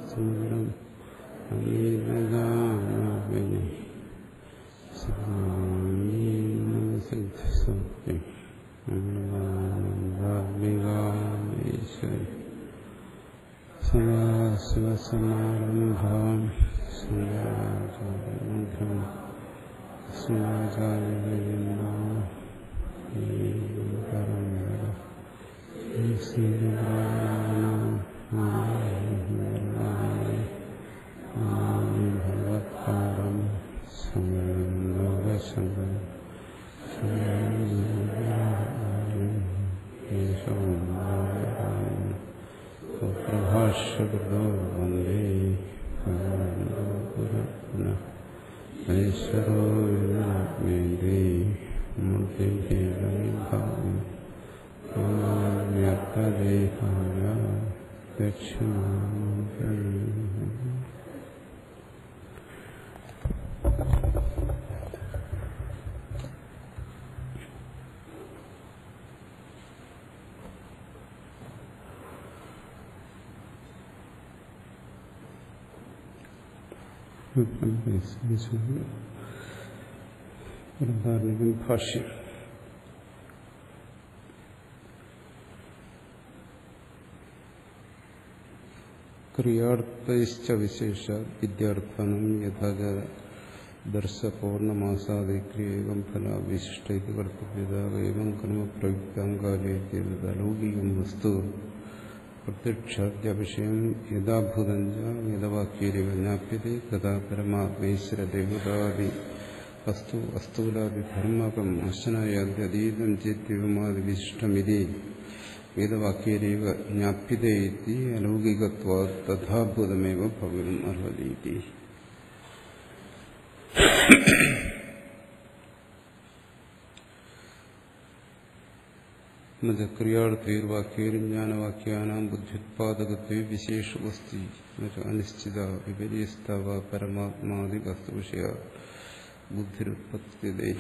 സമരം അമീനഗാനവിനി സിദ്ധിസത്യം അംഗാനന്ദാത്മികാമീശ്വരി സദാശിവസമാരംഭാം സദാചാര്യമധ്യം ഭഗവത്പാദം സംഗം സുപ്രഭാഷ്യകൃതോ വന്ദേ ഈശ്വരോ വിനാത്മേന്ദ്രേ മൂർത്തിഭേദവിഭാവ്യർത്ഥദേഹായ ദക്ഷിണാമൂർത്തയേ ഭാഷ്യം. ക്രിയാർത്ഥൈശ്ച വിശേഷ വിദ്യാർത്ഥനം യഥാദർശപൂർണമാസാദി ക്രിയേകം ഫല വിശിഷ്ട കർത്തവ്യത ഏവം കർമ്മ പ്രയുക്താങ്കാലൗകികം വസ്തു പ്രത്യക്ഷാദ്യവിഷയം യഥാഭൂതം യഥവാക്യേരിവ ജ്ഞാപ്യത്തെ തഥാ പരമാത്മേശ്വര ദേവതാദി വസ്തു വസ്തുലാദിധർമ്മകം അശനായാദ്യതീതം ചേത്യവമാതി വിശിഷ്ടമിതി വേദവാക്യേരിവ ജ്ഞാപ്യതേതി അലൗകികത്വാത് തഥാഭൂതമേവ ഭവിതും അർഹതീതി. ക്രിയാർത്ഥൈർവാക്യൈർജ്ഞാനവാക്യാനാം ബുദ്ധ്യുത്പാദകത്വേ വിശേഷവസ്തി അനിശ്ചിത വിപരീസ്തവ പരമാത്മാദി വസ്തുവിഷയ ബുദ്ധിരുത്പത്തിയതേ.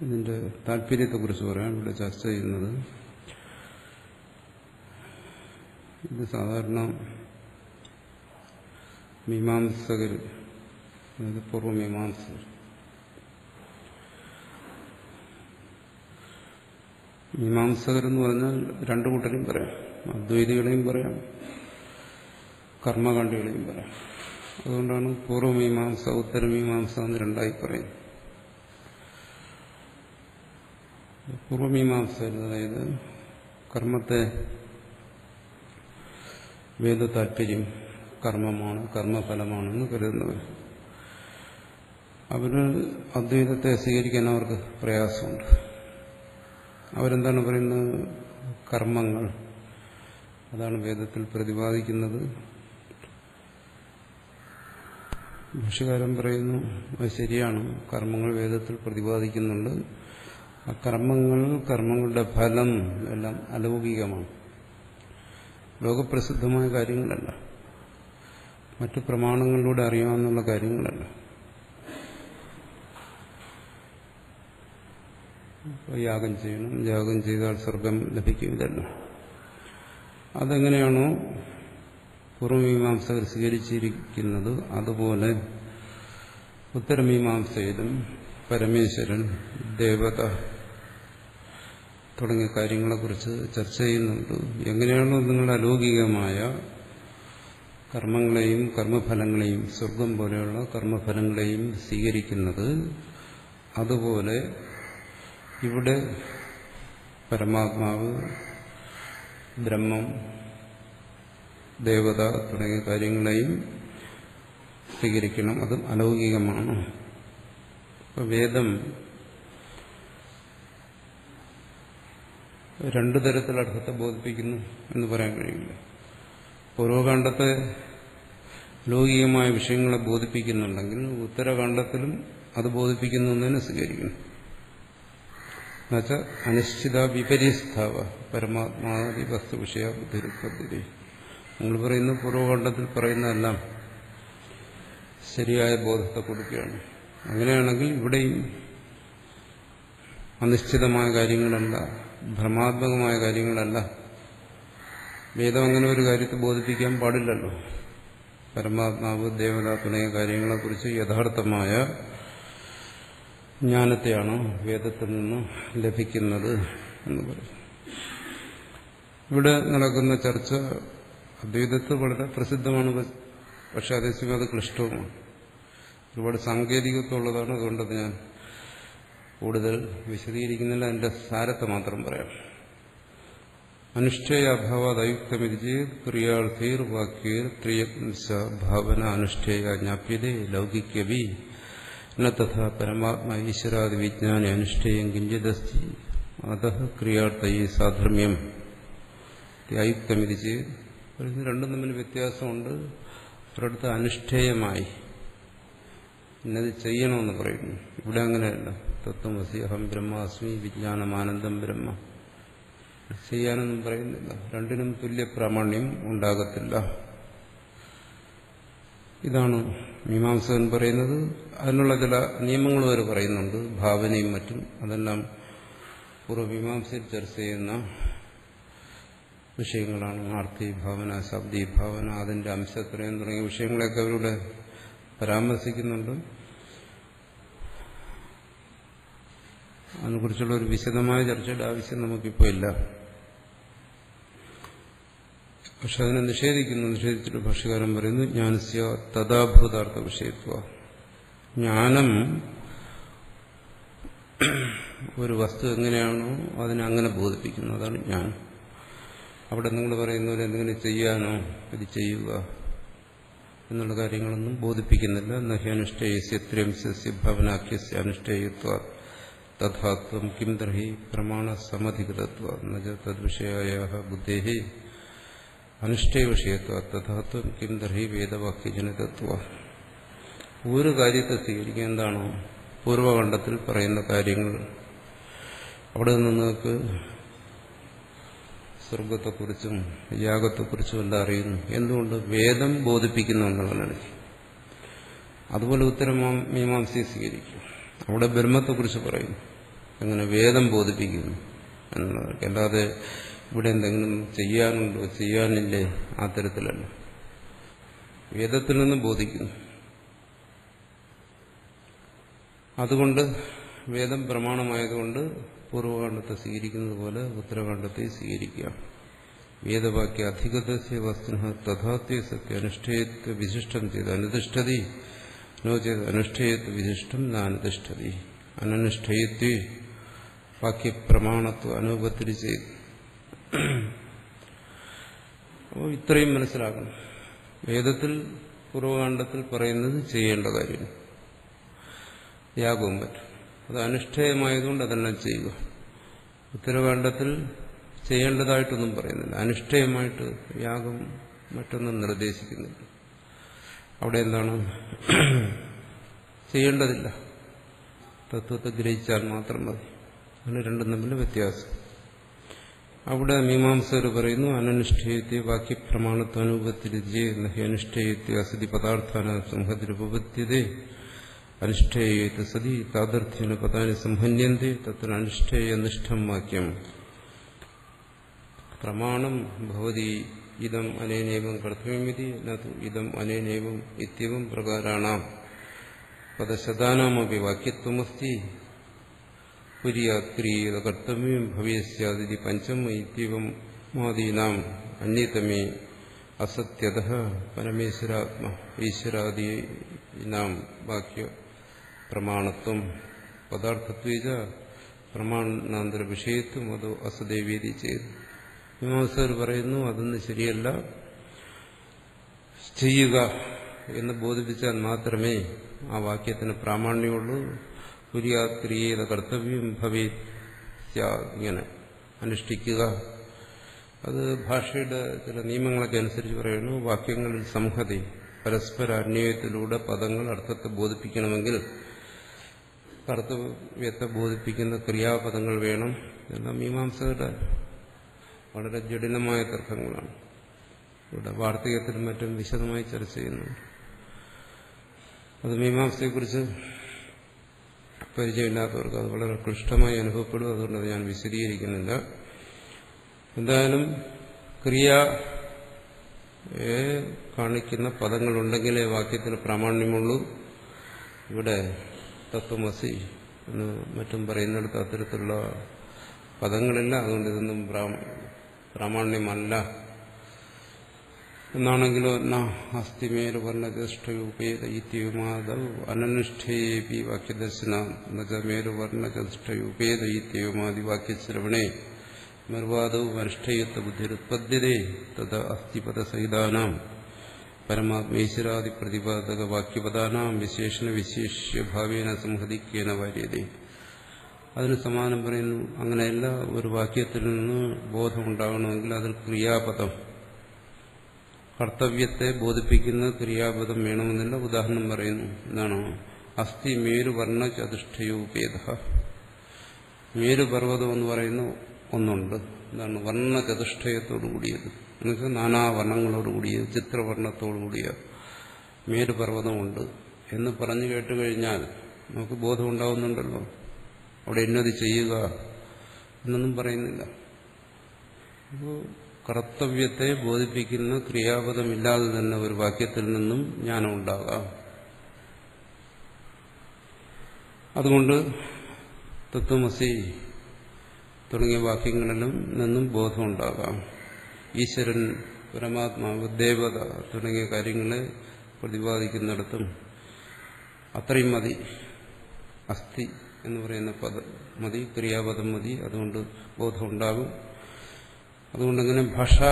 ഇതിന്റെ താല്പര്യത്തെക്കുറിച്ച് പറയാൻ ഇവിടെ ചർച്ച ചെയ്യുന്നത്, ഇത് സാധാരണ മീമാംസകർ, അതായത് പൂർവമീമാംസകർ, മീമാംസകരെന്ന് പറഞ്ഞാൽ രണ്ടു കൂട്ടരെയും പറയാം. അദ്വൈതികളെയും പറയാം, കർമ്മകാണ്ഡികളെയും പറയാം. അതുകൊണ്ടാണ് പൂർവമീമാംസ ഉത്തരമീമാംസ എന്ന് രണ്ടായി പറയുന്നത്. പൂർവമീമാംസ, അതായത് കർമ്മത്തെ വേദ താല്പര്യം കർമ്മമാണ്, കർമ്മഫലമാണെന്ന് കരുതുന്നവർ, അവര് അദ്വൈതത്തെ സ്വീകരിക്കാൻ അവർക്ക് പ്രയാസമുണ്ട്. അവരെന്താണ് പറയുന്നത്? കർമ്മങ്ങൾ അതാണ് വേദത്തിൽ പ്രതിപാദിക്കുന്നത്. ഭാഷ്യകാരൻ പറയുന്നു അത് ശരിയാണ്, കർമ്മങ്ങൾ വേദത്തിൽ പ്രതിപാദിക്കുന്നുണ്ട്. ആ കർമ്മങ്ങളുടെ ഫലം എല്ലാം അലൗകികമാണ്, ലോകപ്രസിദ്ധമായ കാര്യങ്ങളല്ല, മറ്റു പ്രമാണങ്ങളിലൂടെ അറിയാവുന്ന കാര്യങ്ങളല്ല. യാഗം ചെയ്യണം, യാഗം ചെയ്താൽ സ്വർഗം ലഭിക്കും, ഇതല്ല. അതെങ്ങനെയാണോ പൂർവമീമാംസകർ സ്വീകരിച്ചിരിക്കുന്നത്, അതുപോലെ ഉത്തരമീമാംസയിലും പരമേശ്വരൻ, ദേവത തുടങ്ങിയ കാര്യങ്ങളെക്കുറിച്ച് ചർച്ച ചെയ്യുന്നുണ്ട്. എങ്ങനെയാണോ നിങ്ങൾ അലൗകികമായ കർമ്മങ്ങളെയും കർമ്മഫലങ്ങളെയും, സ്വർഗം പോലെയുള്ള കർമ്മഫലങ്ങളെയും സ്വീകരിക്കുന്നത്, അതുപോലെ ഇവിടെ പരമാത്മാവ്, ബ്രഹ്മം, ദേവത തുടങ്ങിയ കാര്യങ്ങളെയും സ്വീകരിക്കണം. അത് അലൗകികമാണ്. അപ്പോൾ വേദം രണ്ടു തരത്തിൽ അർത്ഥത്തെ ബോധിപ്പിക്കുന്നു എന്ന് പറയാൻ കഴിയില്ല. പൂർവകാണ്ഡത്തെ ലൗകികമായ വിഷയങ്ങളെ ബോധിപ്പിക്കുന്നുണ്ടെങ്കിൽ ഉത്തരകാണ്ഡത്തിലും അത് ബോധിപ്പിക്കുന്നു എന്നതിനെ സ്വീകരിക്കണം. എന്നുവെച്ചാൽ അനിശ്ചിത വിപരീസ്ഥാവ പരമാത്മാദി വസ്തു വിഷയ ബുദ്ധിരുപദ്ധതി. നിങ്ങൾ പറയുന്ന പൂർവകാണ്ഡത്തിൽ പറയുന്നതെല്ലാം ശരിയായ ബോധത്തെ കൊടുക്കുകയാണ്. അങ്ങനെയാണെങ്കിൽ ഇവിടെയും അനിശ്ചിതമായ കാര്യങ്ങളല്ല, ഭ്രമാത്മകമായ കാര്യങ്ങളല്ല. വേദം അങ്ങനെ ഒരു കാര്യത്തെ ബോധിപ്പിക്കാൻ പാടില്ലല്ലോ. പരമാത്മാവ്, ദേവത തുടങ്ങിയ കാര്യങ്ങളെക്കുറിച്ച് യഥാർത്ഥമായ ജ്ഞാനത്തെയാണ് വേദത്തിൽ നിന്ന് ലഭിക്കുന്നത് എന്ന് പറയും. ഇവിടെ നടക്കുന്ന ചർച്ച അദ്വൈതത്തിൽ വളരെ പ്രസിദ്ധമാണ്, പക്ഷെ അതേസമയം അത് ക്ലിഷ്ടവുമാണ്. ഒരുപാട് സാങ്കേതികത്വമുള്ളതാണ്. അതുകൊണ്ടത് ഞാൻ കൂടുതൽ വിശദീകരിക്കുന്നില്ല. അതിന്റെ സാരത്തെ മാത്രം പറയാം. അനുഷ്ഠേയ അഭാവാത് അയുക്തമിരിച്ച് ക്രിയാർത്ഥീർ വാക്യർ ത്രിയംശ ഭാവന അനുഷ്ഠേയ ജ്ഞാപ്യതേ ലൗകികവി ന തഥാ പരമാത്മ ഈശ്വരാദി വിജ്ഞാന അനുഷ്ഠേയം കിഞ്ചിദസ്തി അതഃ ക്രിയാർത്ഥയി സാധർമ്മ്യം അയുക്തമിരിച്ച്. രണ്ടും തമ്മിൽ വ്യത്യാസമുണ്ട്. ഒരിടത്ത് അനുഷ്ഠേയമായി ഇന്നത് ചെയ്യണമെന്ന് പറയുന്നു. ഇവിടെ അങ്ങനെയല്ല. തത്വമസി അഹം ബ്രഹ്മാസ്മി വിജ്ഞാനമാനന്ദം ബ്രഹ്മ ചെയ്യാനൊന്നും പറയുന്നില്ല. രണ്ടിനും തുല്യ പ്രാമാണ്യം ഉണ്ടാകത്തില്ല. ഇതാണ് മീമാംസകൻ പറയുന്നത്. അതിനുള്ള ചില നിയമങ്ങൾ വരെ പറയുന്നുണ്ട്, ഭാവനയും മറ്റും. അതെല്ലാം പൂർവ്വമീമാംസയിൽ ചർച്ച ചെയ്യുന്ന വിഷയങ്ങളാണ്. ആർത്തി ഭാവന, ശബ്ദി ഭാവന, അതിന്റെ അംശത്രയം തുടങ്ങിയ വിഷയങ്ങളെയൊക്കെ അവരുടെ പരാമർശിക്കുന്നുണ്ട്. അതിനെക്കുറിച്ചുള്ള ഒരു വിശദമായ ചർച്ചയുടെ ആവശ്യം നമുക്കിപ്പോൾ ഇല്ല. പക്ഷെ അതിനെ നിഷേധിച്ചിട്ട് ഭാഷ്യകാരൻ പറയുന്നു ജ്ഞാനസ്യ തഥാഭൂതാർത്ഥ വിഷയത്വ. ജ്ഞാനം ഒരു വസ്തു എങ്ങനെയാണോ അതിനെ അങ്ങനെ ബോധിപ്പിക്കുന്നു. അതാണ് ജ്ഞാനം. അവിടെ നിങ്ങൾ പറയുന്നവർ എന്തെങ്കിലും ചെയ്യാനോ ഇത് ചെയ്യുക എന്നുള്ള കാര്യങ്ങളൊന്നും ബോധിപ്പിക്കുന്നില്ല. നഹ്യനുഷ്ഠേയസ്യ ത്രിയംശസ്യ ഭവനാഖ്യസ്യ അനുഷ്ഠേയത്വ തഥാത്വം കിം തർഹി പ്രമാണ സമധികൃതത്വ തദ്വിഷയായ ബുദ്ധേഹി അനുഷ്ഠേയ വിഷയത്വ തഥാത്വം കിം തർഹി വേദവാക്യജനിതത്വ. ഒരു കാര്യത്തെ സ്വീകരിക്കുക. എന്താണോ പൂർവ്വഖണ്ഡത്തിൽ പറയുന്ന കാര്യങ്ങൾ, അവിടെ നിന്ന് നിങ്ങൾക്ക് സ്വർഗത്തെക്കുറിച്ചും യാഗത്തെക്കുറിച്ചും എല്ലാം അറിയുന്നു. എന്തുകൊണ്ട്? വേദം ബോധിപ്പിക്കുന്നു എന്നുള്ളതാണ്. അതുപോലെ ഉത്തരമീമാംസയെ സ്വീകരിക്കും. അവിടെ ബ്രഹ്മത്തെക്കുറിച്ച് പറയുന്നു, അങ്ങനെ വേദം ബോധിപ്പിക്കുന്നു എന്നുള്ളതൊക്കെ. അല്ലാതെ ഇവിടെ എന്തെങ്കിലും ചെയ്യാനുണ്ടോ ചെയ്യാനില്ലേ ആ തരത്തിലല്ല. വേദത്തിൽ നിന്ന് ബോധിക്കുന്നു. അതുകൊണ്ട് വേദം പ്രമാണമായതുകൊണ്ട് പൂർവ്വകാണ്ഡത്തെ സ്വീകരിക്കുന്നത് പോലെ ഉത്തരകാണ്ഡത്തെ സ്വീകരിക്കുക. വേദവാക്യ അധികതസ്യ വസ്തുന തഥാത്വ സത്യ അനുഷ്ഠേയത്വ വിശിഷ്ടം ചെയ്ത് അനുതിഷ്ഠതി നോ ചെയ്ത് അനുഷ്ഠേയത്വ വിശിഷ്ടം നാനുതിഷ്ഠതി അനനുഷ്ഠേയത്വ വാക്യപ്രമാണത്വ അനുപത്തിരി ചെയ്ത്. അപ്പോൾ ഇത്രയും മനസ്സിലാക്കണം. വേദത്തിൽ പൂർവ്വകാണ്ഡത്തിൽ പറയുന്നത് ചെയ്യേണ്ട കാര്യം യാഗവും പറ്റും. അത് അനുഷ്ഠേയമായതുകൊണ്ട് അതെല്ലാം ചെയ്യുക. ഉത്തരകാണ്ഡത്തിൽ ചെയ്യേണ്ടതായിട്ടൊന്നും പറയുന്നില്ല. അനുഷ്ഠേയമായിട്ട് യാഗം മറ്റൊന്നും നിർദ്ദേശിക്കുന്നില്ല. അവിടെ എന്താണ് ചെയ്യേണ്ടതില്ല. തത്വത്തെ ഗ്രഹിച്ചാൽ മാത്രം മതി. അങ്ങനെ രണ്ടും തമ്മിൽ വ്യത്യാസം. അവിടെ മീമാംസകർ പറയുന്നു അനനുഷ്ഠേയത്തെ വാക്യപ്രമാണത്വനുപത്തിരിജേ അനുഷ്ഠേയത്തെ അസതി പദാർത്ഥാന സംഹതിരുപത്യതേ അനുഷ്ഠേയത്തെ സതി താദർത്ഥ്യേന പദാനി സംഹന്യന്തി തത്ര അനുഷ്ഠേയ നിഷ്ഠം വാക്യം പ്രമാണം ഭവതി ഇതം അനേനേവം കർത്തവ്യമിതി നതു ഇതം അനേനേവം ഇത്യവം പ്രകാരാണാം പദശതാനാമപി വാക്യത്വമസ്തി പുരിയാക്രിയേത കർത്തവ്യം ഭവേസ്യാദിതി പഞ്ചം ഇത്യവം മാദീനാം അന്യതമേ അസത്യതഃ പരമേശ്വരാത്മ ഈശ്വരാദീനാം വാക്യ പ്രമാണത്വം പദാർത്ഥത്വേജ പ്രമാണാന്തര വിഷയത്വം അതോ അസദേവീതി ചെയ്തു. മീമാംസകർ പറയുന്നു അതൊന്നും ശരിയല്ല. ചെയ്യുക എന്ന് ബോധിപ്പിച്ചാൽ മാത്രമേ ആ വാക്യത്തിന് പ്രാമാണ്യമുള്ളൂ. പുരിയാക്രിയേത കർത്തവ്യം ഭവേ ഇങ്ങനെ അനുഷ്ഠിക്കുക. അത് ഭാഷയുടെ ചില നിയമങ്ങളൊക്കെ അനുസരിച്ച് പറയുന്നു. വാക്യങ്ങളിൽ സംഹതി പരസ്പര അന്വയത്തിലൂടെ പദങ്ങൾ അർത്ഥത്തെ ബോധിപ്പിക്കണമെങ്കിൽ കർത്തവ്യത്തെ ബോധിപ്പിക്കുന്ന ക്രിയാപദങ്ങൾ വേണം. എല്ലാം മീമാംസകരുടെ വളരെ ജടിലമായ തർക്കങ്ങളാണ്. ഇവിടെ വാർത്തകത്തിലും മറ്റും വിശദമായി ചർച്ച ചെയ്യുന്നുണ്ട്. അത് മീമാംസയെക്കുറിച്ച് പരിചയമില്ലാത്തവർക്ക് അത് വളരെ ക്ലിഷ്ടമായി അനുഭവപ്പെടും. അതുകൊണ്ട് ഞാൻ വിശദീകരിക്കുന്നില്ല. എന്തായാലും ക്രിയയെ കാണിക്കുന്ന പദങ്ങളുണ്ടെങ്കിലേ വാക്യത്തിന് പ്രാമാണ്യമുള്ളൂ. ഇവിടെ തത്വമസി എന്ന് മറ്റും പറയുന്നിടത്ത് അത്തരത്തിലുള്ള പദങ്ങളില്ല. അതുകൊണ്ട് ഇതൊന്നും പ്രാമാണ്യമല്ല. എന്നാണെങ്കിലോ അസ്ഥിമേരു വർണ്ണചതുഷ്ടയുപേതയിത്യവുമാദൗ അനനുഷ്ഠേപി വാക്യദർശനം മേരു വർണ്ണചതുഷ്ടയുപേതയിത്യവുമാദി വാക്യശ്രവണേ നിർവാദവും അനുഷ്ഠേയത്വ ബുദ്ധിരുത്പദ്യതേ തത് അസ്ഥിപദസഹിതാനാം പരമാത്മേശ്വരാദി പ്രതിപാദക വാക്യപദാനാം വിശേഷണ വിശേഷ്യഭാവേന സംഹതിക്കേന വാര്യതേ. അതിന് സമാനം പറയുന്നു. അങ്ങനെയല്ല, ഒരു വാക്യത്തിൽ നിന്ന് ബോധമുണ്ടാകണമെങ്കിൽ അതിൽ ക്രിയാപദം, കർത്തവ്യത്തെ ബോധിപ്പിക്കുന്ന ക്രിയാപദം വേണമെന്നില്ല. ഉദാഹരണം പറയുന്നു. എന്താണ്? അസ്ഥി മേരുവർണ്ണ ചതുഷ്ടയോപേത. മേരുപർവ്വതം എന്ന് പറയുന്ന ഒന്നുണ്ട്. എന്താണ്? വർണ്ണ ചതുഷ്ടയത്തോടു കൂടിയത്, എന്നുവെച്ചാൽ നാനാവർണ്ണങ്ങളോടുകൂടിയത്, ചിത്രവർണ്ണത്തോടുകൂടിയ മേരുപർവ്വതമുണ്ട് എന്ന് പറഞ്ഞു കേട്ടുകഴിഞ്ഞാൽ നമുക്ക് ബോധം ഉണ്ടാവുന്നുണ്ടല്ലോ. അവിടെ ഇന്നത് ചെയ്യുക എന്നൊന്നും പറയുന്നില്ല. അപ്പോൾ കർത്തവ്യത്തെ ബോധിപ്പിക്കുന്ന ക്രിയാപദമില്ലാതെ തന്നെ ഒരു വാക്യത്തിൽ നിന്നും ജ്ഞാനം ഉണ്ടാകാം. അതുകൊണ്ട് തത്വമസി തുടങ്ങിയ വാക്യങ്ങളിലും നിന്നും ബോധമുണ്ടാകാം. ഈശ്വരൻ, പരമാത്മാവ്, ദേവത തുടങ്ങിയ കാര്യങ്ങളെ പ്രതിപാദിക്കുന്നിടത്തും അത്രയും മതി. അസ്ഥി എന്ന് പറയുന്ന പദം മതി, ക്രിയാപദം മതി. അതുകൊണ്ട് ബോധമുണ്ടാകും. അതുകൊണ്ടിങ്ങനെ ഭാഷാ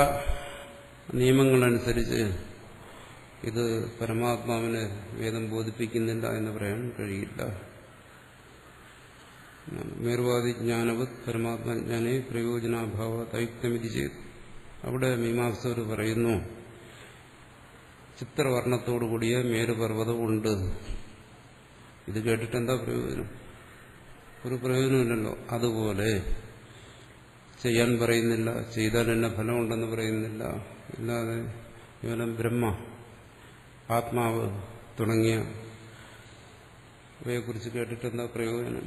നിയമങ്ങളനുസരിച്ച് ഇത് പരമാത്മാവിനെ വേദം ബോധിപ്പിക്കുന്നില്ല എന്ന് പറയാൻ കഴിയില്ല. മേർവാദി ജ്ഞാനവത് പരമാത്മജ്ഞാനെ പ്രയോജനാഭാവ തയുക്തമിതി ചെയ്തു. അവിടെ മീമാംസകർ പറയുന്നു, ചിത്രവർണ്ണത്തോടുകൂടിയ മേരുപർവ്വതം ഉണ്ട്. ഇത് കേട്ടിട്ട് എന്താ പ്രയോജനം? ഒരു പ്രയോജനമില്ലല്ലോ. അതുപോലെ ചെയ്യാൻ പറയുന്നില്ല, ചെയ്താൽ തന്നെ ഫലമുണ്ടെന്ന് പറയുന്നില്ല. ഇല്ലാതെ കേവലം ബ്രഹ്മ, ആത്മാവ് തുടങ്ങിയവയെക്കുറിച്ച് കേട്ടിട്ട് എന്താ പ്രയോജനം?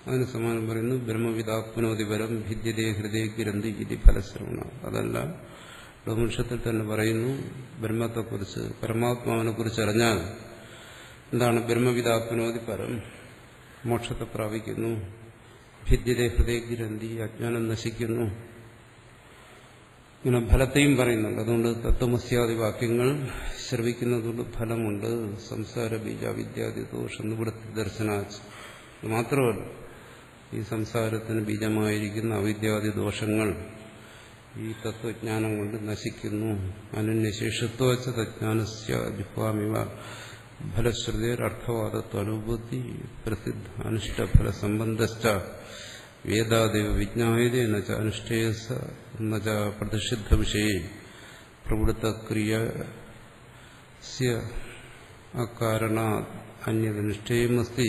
അതിന് സമാനം പറയുന്നു, ബ്രഹ്മവിദാത്മനോതി പരം ഭിദ്യതേ ഹൃദയ ഗ്രന്ഥി ഇതി ഫലശ്രവണ. അതല്ല, ഉപനിഷത്തിൽ തന്നെ പറയുന്നു, ബ്രഹ്മത്തെക്കുറിച്ച്, പരമാത്മാവിനെ കുറിച്ച് അറിഞ്ഞാൽ എന്താണ്? ബ്രഹ്മവിദാത്മനോതി പരം, മോക്ഷത്തെ പ്രാപിക്കുന്നു. ഭിദ്യതേ ഹൃദയ ഗ്രന്ഥി, അജ്ഞാനം നശിക്കുന്നു. ഇങ്ങനെ ഫലത്തെയും പറയുന്നുണ്ട്. അതുകൊണ്ട് തത്വമസ്യാദി വാക്യങ്ങൾ ശ്രവിക്കുന്നതുകൊണ്ട് ഫലമുണ്ട്. സംസാര ബീജാവിദ്യാദി ദോഷം നിവൃത്തി ദർശനാച്ച്. മാത്രമല്ല, ഈ സംസാരത്തിന് ബീജമായിരിക്കുന്ന അവിദ്യാദി ദോഷങ്ങൾ ഈ തത്വജ്ഞാനം കൊണ്ട് നശിക്കുന്നു. അനന്യശേഷത്വച്ച തജ്ഞാനസ്യ ജിഹ്വാമിവ ഫലശ്രുതേരർത്ഥവാദത്വ അനുഭൂതി പ്രസിദ്ധ അനിഷ്ടഫല സംബന്ധശ്ച വേദാദേവ വിജ്ഞായതേ നച അനുഷ്ഠേയസ നച പ്രതിഷിദ്ധ വിഷയേ പ്രവൃത്ത ക്രിയസ്യ അകാരണാത് അന്യനിഷ്ഠേയമസ്തി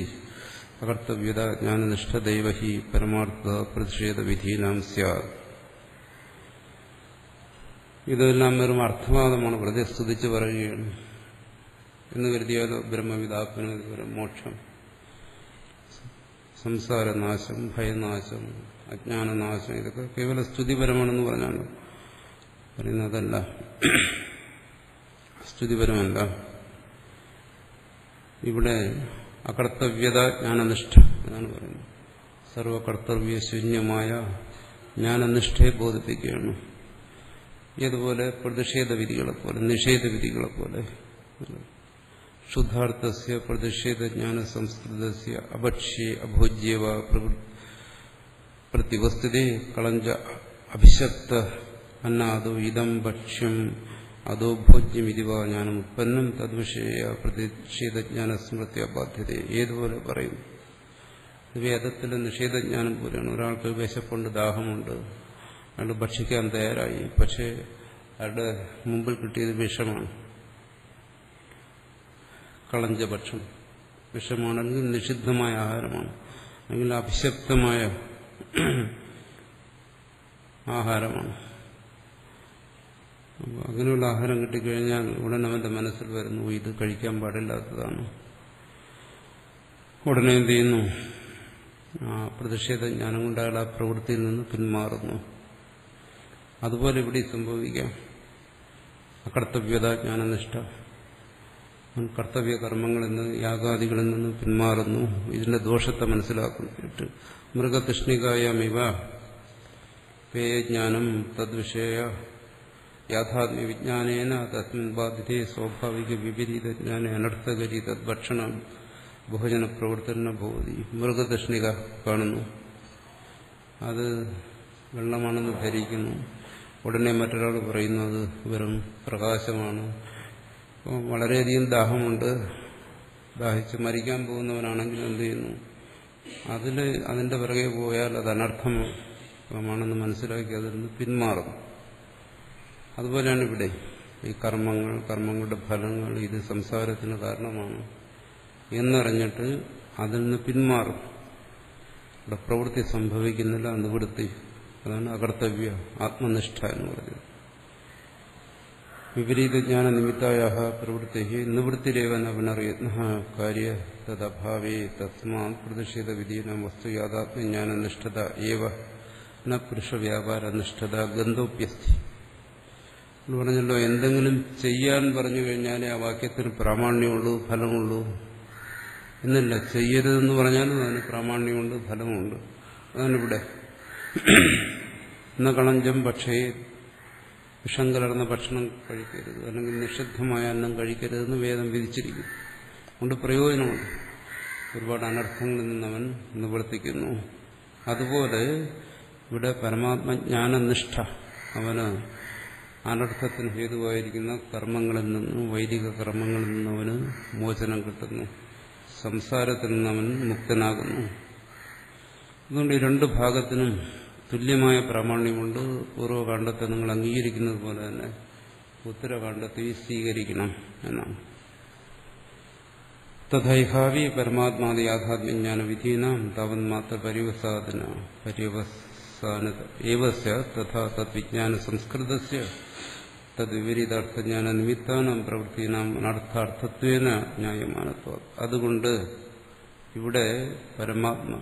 അകർത്തവ്യത ജ്ഞാനനിഷ്ഠദൈവ ഹി പരമാർത്ഥ പ്രതിഷേധ വിധീനാം സ്യാത്. ഇതെല്ലാം വെറും അർത്ഥവാദമാണ്, വെറുതെ സ്തുതിച്ച് പറയുകയാണ് എന്ന് കരുതിയാലോ. ബ്രഹ്മവിദാത്മന മോക്ഷം, സംസാരനാശം, ഭയനാശം, അജ്ഞാനനാശം, ഇതൊക്കെ കേവല സ്തുതിപരമാണെന്ന് പറഞ്ഞാണ് പറയുന്നതല്ല. സ്തുതിപരമല്ല. ഇവിടെ അകർത്തവ്യത ജ്ഞാനനിഷ്ഠ എന്നാണ് പറയുന്നത്. സർവകർത്തവ്യശൂന്യമായ ജ്ഞാനനിഷ്ഠയെ ബോധിപ്പിക്കുകയാണ്. ഏതുപോലെ? പ്രതിഷേധ വിധികളെപ്പോലെ, നിഷേധ വിധികളെപ്പോലെ. ശുദ്ധാർത്ഥസ്യ പ്രതിഷേധ ജ്ഞാന സംസ്കൃതസ്യ അഭക്ഷ്യ അഭോജ്യവ പ്രതിവസ്തുതേ കളഞ്ച അഭിശപ്ത അന്നാദോ ഇതം ഭക്ഷ്യം അതോ ഭോജ്യമിതിവ ജ്ഞാനം ഉത്പന്നം തദ്വിഷയ പ്രതിഷേധജ്ഞാന സ്മൃതി അബാധ്യത. ഏതുപോലെ പറയുന്നു? വേദത്തിലെ നിഷേധജ്ഞാനം പോലെയാണ്. ഒരാൾക്ക് വിശപ്പുണ്ട്, ദാഹമുണ്ട്, അയാൾ ഭക്ഷിക്കാൻ തയ്യാറായി. പക്ഷേ അയാളുടെ മുമ്പിൽ കിട്ടിയത് വിഷമാണ്. കളഞ്ചഭക്ഷം വിഷമാണെങ്കിൽ നിഷിദ്ധമായ ആഹാരമാണ്, അല്ലെങ്കിൽ അഭിശപ്തമായ ആഹാരമാണ്. അങ്ങനെയുള്ള ആഹാരം കിട്ടിക്കഴിഞ്ഞാൽ ഉടൻ അവന്റെ മനസ്സിൽ വരുന്നു, ഇത് കഴിക്കാൻ പാടില്ലാത്തതാണ്. ഉടനെ എന്ത് ചെയ്യുന്നു? ആ പ്രതിഷേധ ജ്ഞാനം കൊണ്ട് അയാൾ ആ പ്രവൃത്തിയിൽ നിന്ന് പിന്മാറുന്നു. അതുപോലെ ഇവിടെ സംഭവിക്കാം. അകർത്തവ്യത ജ്ഞാനനിഷ്ഠ, കർത്തവ്യ കർമ്മങ്ങളിൽ നിന്ന് യാഗാദികളിൽ നിന്ന് പിന്മാറുന്നു. ഇതിന്റെ ദോഷത്തെ മനസ്സിലാക്കിയിട്ട് മൃഗതൃഷ്ണികായമിവ പേയജ്ഞാനം തദ്വിഷയ യാഥാത്മ്യ വിജ്ഞാനേന തസ്മിൻ ബാധിതേ സ്വാഭാവിക വിപരീത ജ്ഞാന അനർത്ഥകരി തദ്ഭക്ഷണം ഭോജന പ്രവർത്തന ഭവതി. മൃഗതൃഷ്ണിക കാണുന്നു, അത് വെള്ളമാണെന്ന് ധരിക്കുന്നു. ഉടനെ മറ്റൊരാൾ പറയുന്നു അത് വെറും പ്രകാശമാണ്. വളരെയധികം ദാഹമുണ്ട്, ദാഹിച്ച് മരിക്കാൻ പോകുന്നവനാണെങ്കിൽ എന്ത് ചെയ്യുന്നു? അതിന്റെ പിറകെ പോയാൽ അത് അനർത്ഥമാണെന്ന് മനസ്സിലാക്കി അതിൽ നിന്ന് പിന്മാറും. അതുപോലെയാണ് ഇവിടെ ഈ കർമ്മങ്ങളുടെ ഫലങ്ങൾ ഇത് സംസാരത്തിന് കാരണമാണ് എന്നറിഞ്ഞിട്ട് അതിൽ നിന്ന് പിന്മാറും. ഇവിടെ പ്രവൃത്തി സംഭവിക്കുന്നില്ല, നിവൃത്തി. അതാണ് അകർത്തവ്യ ആത്മനിഷ്ഠ എന്ന് പറയുന്നത്. വിപരീത ജ്ഞാന നിമിത്തായ പ്രവൃത്തി നിവൃത്തിരേവന പുനർയത്ന കാര്യ തദ്ഭാവേ തസ്മാ പ്രതിഷേധ വിധീന വസ്തു യാഥാത്മ്യജ്ഞാന നിഷ്ഠത ഏവ ന പുരുഷ വ്യാപാര നിഷ്ഠത ഗന്ധോപ്യസ്തി എന്ന് പറഞ്ഞല്ലോ. എന്തെങ്കിലും ചെയ്യാൻ പറഞ്ഞു കഴിഞ്ഞാലേ ആ വാക്യത്തിന് പ്രാമാണ്യമുള്ളൂ, ഫലമുള്ളൂ എന്നില്ല. ചെയ്യരുതെന്ന് പറഞ്ഞാലും അതിന് പ്രാമാണ്യമുണ്ട്, ഫലമുണ്ട്. അതാണ് ഇവിടെ. എന്ന കളഞ്ചം പക്ഷേ വിഷം കലർന്ന ഭക്ഷണം കഴിക്കരുത്, അല്ലെങ്കിൽ നിഷിദ്ധമായ അന്നം കഴിക്കരുതെന്ന് വേദം വിധിച്ചിരിക്കുന്നു. അതുകൊണ്ട് പ്രയോജനമുണ്ട്. ഒരുപാട് അനർത്ഥങ്ങളിൽ നിന്നവൻ നിവർത്തിക്കുന്നു. അതുപോലെ ഇവിടെ പരമാത്മജ്ഞാനനിഷ്ഠ, അവന് അനർത്ഥത്തിന് ഹേതുവായിരിക്കുന്ന കർമ്മങ്ങളിൽ നിന്നും വൈദിക കർമ്മങ്ങളിൽ നിന്നും അവന് മോചനം കിട്ടുന്നു. സംസാരത്തിൽ നിന്ന് അവൻ മുക്തനാകുന്നു. അതുകൊണ്ട് ഈ രണ്ട് ഭാഗത്തിനും തുല്യമായ പ്രാമാണ്യമുണ്ട്. പൂർവ്വകാണ്ഡത്തെ നിങ്ങൾ അംഗീകരിക്കുന്നത് പോലെ തന്നെ ഉത്തരകാണ്ഡത്തെ സ്വീകരിക്കണം എന്നാണ്. തഥൈഹാവി പരമാത്മാദി യാഥാത്മ്യജ്ഞാന വിധീനാം താവന്മാത്ര പര്യവസാനത ഏവസ്യ തഥാ തദ്വിജ്ഞാന സംസ്കൃതസ്യ തദ്വിപരീതാർത്ഥജ്ഞാന നിമിത്താനാം പ്രവൃത്തിനാം അനർത്ഥാർത്ഥത്വേന ന്യായമാനത്വം. അതുകൊണ്ട് ഇവിടെ പരമാത്മ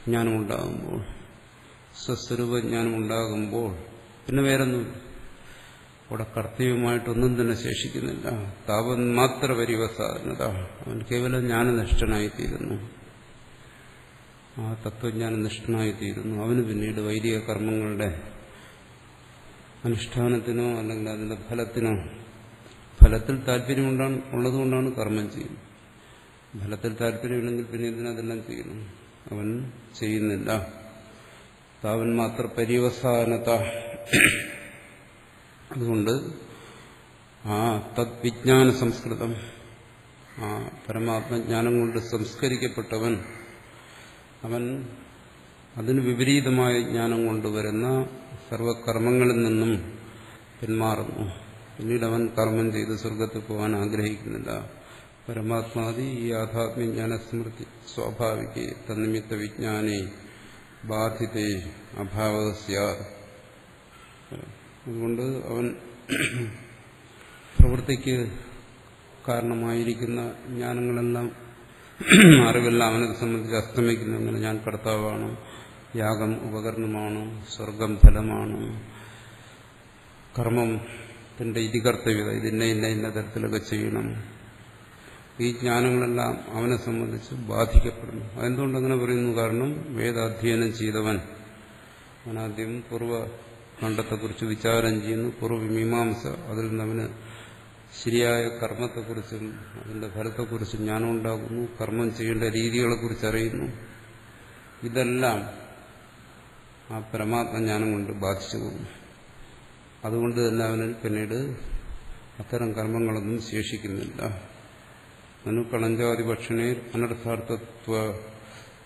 ജ്ഞാനമുണ്ടാകുമ്പോൾ, സ്വസ്വരൂപജ്ഞാനം ഉണ്ടാകുമ്പോൾ പിന്നെ വേറൊന്നുമില്ല. അവിടെ കർത്തവ്യമായിട്ടൊന്നും തന്നെ ശേഷിക്കുന്നില്ല. താവൻ മാത്ര പരിവസാനത, അവൻ കേവലം ജ്ഞാനനിഷ്ഠനായിത്തീരുന്നു. ആ തത്വജ്ഞാനനിഷ്ഠനായിത്തീരുന്നു. അവന് പിന്നീട് വൈദിക കർമ്മങ്ങളുടെ അനുഷ്ഠാനത്തിനോ അല്ലെങ്കിൽ അതിന്റെ ഫലത്തിനോ, ഫലത്തിൽ താല്പര്യമുള്ളതുകൊണ്ടാണ് കർമ്മം ചെയ്യുന്നത്. ഫലത്തിൽ താല്പര്യമില്ലെങ്കിൽ പിന്നെ ഇതിനതെല്ലാം ചെയ്യുന്നു. അവൻ ചെയ്യുന്നില്ല. താവൻ മാത്ര പര്യവസാനത. അതുകൊണ്ട് ആ തദ്വിജ്ഞാന സംസ്കൃതം, ആ പരമാത്മജ്ഞാനം കൊണ്ട് സംസ്കരിക്കപ്പെട്ടവൻ, അവൻ അതിന് വിപരീതമായ ജ്ഞാനം കൊണ്ടുവരുന്ന സർവകർമ്മങ്ങളിൽ നിന്നും പിന്മാറുന്നു. പിന്നീട് അവൻ കർമ്മം ചെയ്ത് സ്വർഗത്തിൽ പോകാൻ ആഗ്രഹിക്കുന്നില്ല. പരമാത്മാദി ഈ യാഥാത്മ്യജ്ഞാന സ്മൃതി സ്വാഭാവിക തന്നിമിത്ത വിജ്ഞാനേ ബാധിതേ അഭാവസ്യ. അതുകൊണ്ട് അവൻ പ്രവൃത്തിക്ക് കാരണമായിരിക്കുന്ന ജ്ഞാനങ്ങളെല്ലാം, അറിവെല്ലാം അവനെ സംബന്ധിച്ച് അസ്തമിക്കുന്നു. അങ്ങനെ ഞാൻ കർത്താവാണ്, യാഗം ഉപകരണമാണ്, സ്വർഗം ഫലമാണ്, കർമ്മത്തിന്റെ ഇതികർത്തവ്യത, ഇതിന്നെ ഇന്ന തരത്തിലൊക്കെ ചെയ്യണം. ഈ ജ്ഞാനങ്ങളെല്ലാം അവനെ സംബന്ധിച്ച് ബാധിക്കപ്പെടുന്നു. അതെന്തുകൊണ്ടങ്ങനെ പറയുന്നു? കാരണം വേദാധ്യയനം ചെയ്തവൻ അവനാദ്യം പൂർവ്വഖണ്ഡത്തെക്കുറിച്ച് വിചാരം ചെയ്യുന്നു, പൂർവ്വമീമാംസ, അതിൽ നിന്ന് അവന് ശരിയായ കർമ്മത്തെക്കുറിച്ചും അതിന്റെ ഫലത്തെക്കുറിച്ചും ജ്ഞാനം ഉണ്ടാകുന്നു, കർമ്മം ചെയ്യേണ്ട രീതികളെക്കുറിച്ച് അറിയുന്നു. ഇതെല്ലാം ആ പരമാത്മജ്ഞാനം കൊണ്ട് ബാധിച്ചു പോകുന്നു. അതുകൊണ്ട് തന്നെ അവന് പിന്നീട് അത്തരം കർമ്മങ്ങളൊന്നും ശേഷിക്കുന്നില്ല. അനുകളഞ്ചാതിപക്ഷണേ അനർത്ഥാർത്ഥത്വ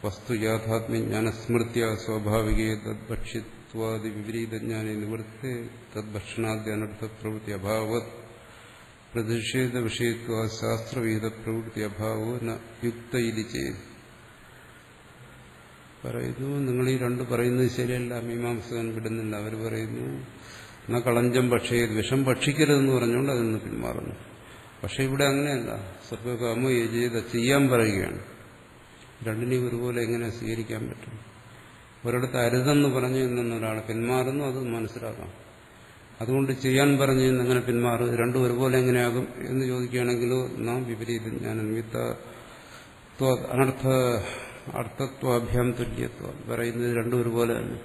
വസ്തു യാഥാത്മ്യജ്ഞാനസ്മൃത്യ സ്വാഭാവികേ തദ്ഭക്ഷിത്വാദി വിപരീതജ്ഞാന നിവൃത്തി തദ്ഭക്ഷണാദ്യ അനർത്ഥ പ്രവൃത്തി അഭാവത് പ്രതിഷേധ വിഷയത്വ ശാസ്ത്രവിഹിത പ്രവൃത്തി അഭാവോ ന യുക്ത ഇത് ചെയ്ത് പറയുന്നു. നിങ്ങൾ ഈ രണ്ട് പറയുന്നത് ശരിയല്ല, മീമാംസകൻ വിടുന്നില്ല. അവർ പറയുന്നു എന്നാ കളഞ്ചം പക്ഷേ വിഷം ഭക്ഷിക്കരുതെന്ന് പറഞ്ഞുകൊണ്ട് അതിൽ നിന്ന് പിന്മാറുന്നു. പക്ഷെ ഇവിടെ അങ്ങനെയല്ല. സർവകാമോ യജേത ചെയ്യാൻ പറയുകയാണ്. രണ്ടിനെയും ഒരുപോലെ എങ്ങനെ സ്വീകരിക്കാൻ പറ്റും? ഒരിടത്ത് അരുതെന്ന് പറഞ്ഞു നിന്ന് ഒരാൾ പിന്മാറുന്നു, അത് മനസ്സിലാക്കാം. അതുകൊണ്ട് ചെയ്യാൻ പറഞ്ഞു എങ്ങനെ പിന്മാറും? രണ്ടും ഒരുപോലെ എങ്ങനെയാകും എന്ന് ചോദിക്കുകയാണെങ്കിലോ നാം വിപരീതം ഞാൻ അനർത്ഥ അർത്ഥത്വാഭ്യാം തുല്യത്വം പറയുന്നത് രണ്ടും ഒരുപോലെ തന്നെ.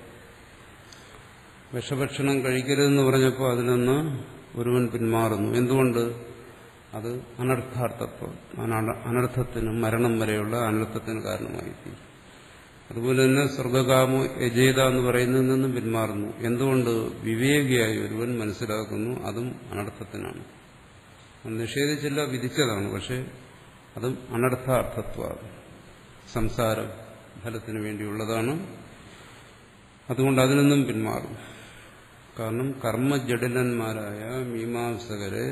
വിഷഭക്ഷണം കഴിക്കരുതെന്ന് പറഞ്ഞപ്പോൾ അതിൽ നിന്ന് ഒരുവൻ പിന്മാറുന്നു. എന്തുകൊണ്ട്? അത് അനർത്ഥാർത്ഥത്വം, അനർത്ഥത്തിനും മരണം വരെയുള്ള അനർത്ഥത്തിന് കാരണമായിത്തീരും. അതുപോലെ തന്നെ സ്വർഗകാമോ യജേത എന്ന് പറയുന്നതിൽ നിന്നും പിന്മാറുന്നു. എന്തുകൊണ്ട്? വിവേകിയായി ഒരുവൻ മനസ്സിലാക്കുന്നു അതും അനർത്ഥത്തിനാണ്. നിഷേധിച്ചില്ല, വിധിച്ചതാണ്. പക്ഷെ അതും അനർത്ഥാർത്ഥത്വം, സംസാരം ഫലത്തിന് വേണ്ടിയുള്ളതാണ്. അതുകൊണ്ട് അതിൽ നിന്നും പിന്മാറും. കാരണം കർമ്മജടിലന്മാരായ മീമാംസകരെ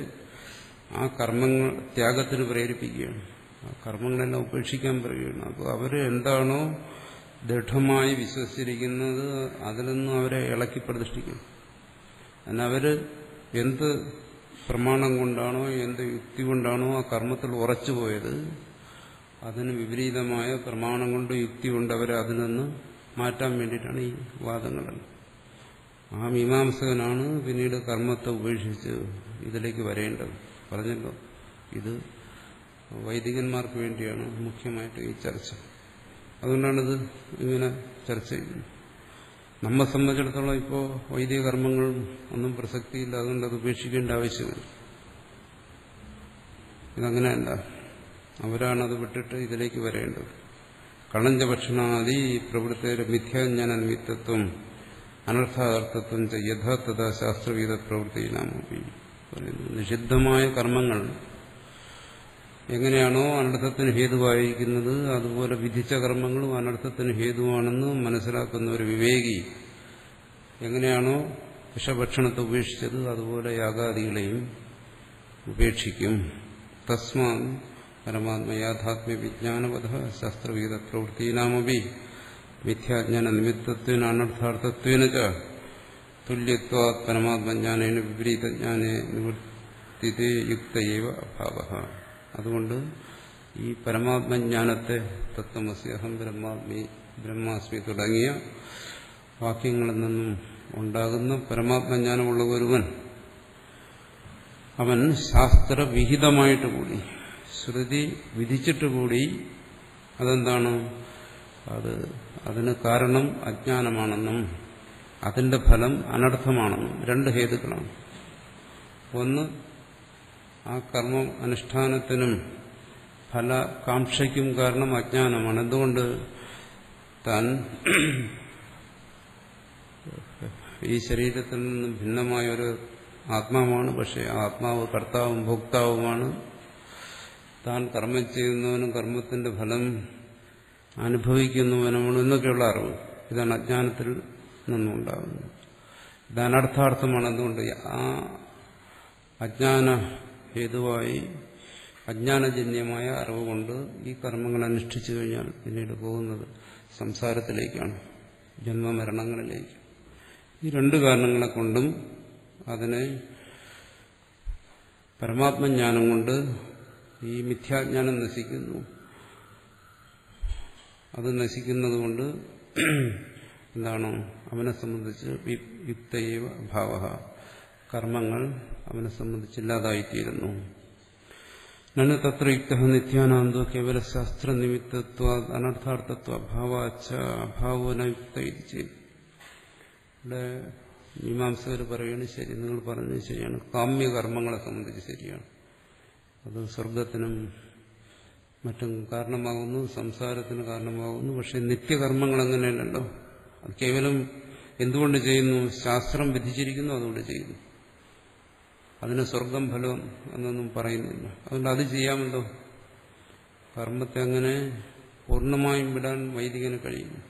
ആ കർമ്മങ്ങൾ ത്യാഗത്തിന് പ്രേരിപ്പിക്കുകയാണ്. ആ കർമ്മങ്ങളെല്ലാം ഉപേക്ഷിക്കാൻ പറയുകയാണ്. അപ്പോൾ അവർ എന്താണോ ദൃഢമായി വിശ്വസിച്ചിരിക്കുന്നത് അതിൽ നിന്നും അവരെ ഇളക്കി പ്രതിഷ്ഠിക്കും. എന്നാൽ അവർ എന്ത് പ്രമാണം കൊണ്ടാണോ എന്ത് യുക്തി കൊണ്ടാണോ ആ കർമ്മത്തിൽ ഉറച്ചുപോയത് അതിന് വിപരീതമായ പ്രമാണം കൊണ്ട് യുക്തി കൊണ്ട് അവരെ അതിൽ നിന്ന് മാറ്റാൻ വേണ്ടിയിട്ടാണ് ഈ വാദങ്ങളെല്ലാം. ആ മീമാംസകനാണ് പിന്നീട് കർമ്മത്തെ ഉപേക്ഷിച്ച് ഇതിലേക്ക് വരേണ്ടത്. പറഞ്ഞല്ലോ, ഇത് വൈദികന്മാർക്ക് വേണ്ടിയാണ് മുഖ്യമായിട്ട് ഈ ചർച്ച. അതുകൊണ്ടാണിത് ഇങ്ങനെ ചർച്ച ചെയ്യുന്നത്. നമ്മെ സംബന്ധിച്ചിടത്തോളം ഇപ്പോൾ വൈദിക കർമ്മങ്ങളും ഒന്നും പ്രസക്തിയില്ല, അതുകൊണ്ട് അത് ഉപേക്ഷിക്കേണ്ട ആവശ്യമില്ല. ഇതങ്ങനെയല്ല, അവരാണത് വിട്ടിട്ട് ഇതിലേക്ക് വരേണ്ടത്. കളഞ്ച ഭക്ഷണാദി പ്രവൃത്തിയുടെ മിഥ്യാജ്ഞാന നിമിത്തത്വം അനർത്ഥാർത്ഥത്വം യഥാർത്ഥത ശാസ്ത്രവീത പ്രവൃത്തിയിലാമി പറയുന്നു. നിഷിദ്ധമായ കർമ്മങ്ങൾ എങ്ങനെയാണോ അനർത്ഥത്തിന് ഹേതുവായിരിക്കുന്നത് അതുപോലെ വിധിച്ച കർമ്മങ്ങളും അനർത്ഥത്തിന് ഹേതുവാണെന്ന് മനസ്സിലാക്കുന്ന ഒരു വിവേകി എങ്ങനെയാണോ വിഷഭക്ഷണത്തെ ഉപേക്ഷിച്ചത് അതുപോലെ യാഗാദികളെയും ഉപേക്ഷിക്കും. തസ്മാ പരമാത്മ യാഥാത്മ്യ വിജ്ഞാനവധ ശാസ്ത്രവിഹിത പ്രവൃത്തിനാമപി മിഥ്യാജ്ഞാന നിമിത്തത്വേന അനർത്ഥാർത്ഥത്വേന തുല്യത്വാത് പരമാത്മജ്ഞാനേന വിപരീതജ്ഞാനേ നിവൃത്തിതേ യുക്തയേവ അഭാവഃ. അതുകൊണ്ട് ഈ പരമാത്മജ്ഞാനത്തെ തത്വമസി അഹം ബ്രഹ്മാസ്മി തുടങ്ങിയ വാക്യങ്ങളിൽ നിന്നും ഉണ്ടാകുന്ന പരമാത്മജ്ഞാനമുള്ള ഒരുവൻ അവൻ ശാസ്ത്രവിഹിതമായിട്ട് കൂടി ശ്രുതി വിധിച്ചിട്ടുകൂടി അതെന്താണ്, അതിന് കാരണം അജ്ഞാനമാണെന്നും അതിന്റെ ഫലം അനർത്ഥമാണെന്നും രണ്ട് ഹേതുക്കളാണ്. ഒന്ന്, ആ കർമ്മം അനുഷ്ഠാനത്തിനും ഫലകാംക്ഷയ്ക്കും കാരണം അജ്ഞാനമാണ്. എന്തുകൊണ്ട്? താൻ ഈ ശരീരത്തിൽ നിന്നും ഭിന്നമായ ഒരു ആത്മാവാണ്. പക്ഷെ ആത്മാവ് കർത്താവും ഭോക്താവുമാണ്. താൻ കർമ്മം ചെയ്യുന്നവനും കർമ്മത്തിന്റെ ഫലം അനുഭവിക്കുന്നവനുമാണ് എന്നൊക്കെയുള്ള അറിവ്. ഇതാണ് അജ്ഞാനത്തിൽ നിന്നുണ്ടാകുന്നത്. ഇത് അനർത്ഥാർത്ഥമാണ്. എന്തുകൊണ്ട്? ആ അജ്ഞാന ഹേതുവായി അജ്ഞാനജന്യമായ അറിവ് കൊണ്ട് ഈ കർമ്മങ്ങൾ അനുഷ്ഠിച്ചു കഴിഞ്ഞാൽ പിന്നീട് പോകുന്നത് സംസാരത്തിലേക്കാണ്, ജന്മമരണങ്ങളിലേക്ക്. ഈ രണ്ട് കാരണങ്ങളെ കൊണ്ടും അതിനെ പരമാത്മജ്ഞാനം കൊണ്ട് ഈ മിഥ്യാജ്ഞാനം നശിക്കുന്നു. അത് നശിക്കുന്നതുകൊണ്ട് എന്താണ്? അവനെ സംബന്ധിച്ച് യുക്തയേവ ഭാവഃ, കർമ്മങ്ങൾ അവനെ സംബന്ധിച്ചില്ലാതായിത്തീരുന്നു. നന തത്ര യുക്തഃ നിത്യാനാന്തോ കേവല ശാസ്ത്രനിമിത്തത്വ അനർത്ഥാർത്ഥത്വ അഭാവാച്ച അഭാവോ ന യുക്ത ഇത് ചെയ്തു. ഇവിടെ മീമാംസകർ പറയുകയാണ്, ശരി, നിങ്ങൾ പറഞ്ഞത് ശരിയാണ്. കാമ്യകർമ്മങ്ങളെ സംബന്ധിച്ച് ശരിയാണ്. അത് സ്വർഗത്തിനും മറ്റും കാരണമാകുന്നു, സംസാരത്തിന് കാരണമാകുന്നു. പക്ഷെ നിത്യകർമ്മങ്ങൾ അങ്ങനെയല്ലല്ലോ. അത് കേവലം എന്തുകൊണ്ട് ചെയ്യുന്നു? ശാസ്ത്രം വിധിച്ചിരിക്കുന്നു, അതുകൊണ്ട് ചെയ്യുന്നു. അതിന് സ്വർഗം ഫലം എന്നൊന്നും പറയുന്നില്ല. അതുകൊണ്ട് അത് ചെയ്യാമല്ലോ. കർമ്മത്തെ അങ്ങനെ പൂർണ്ണമായും വിടാൻ വൈദികന് കഴിയുന്നു.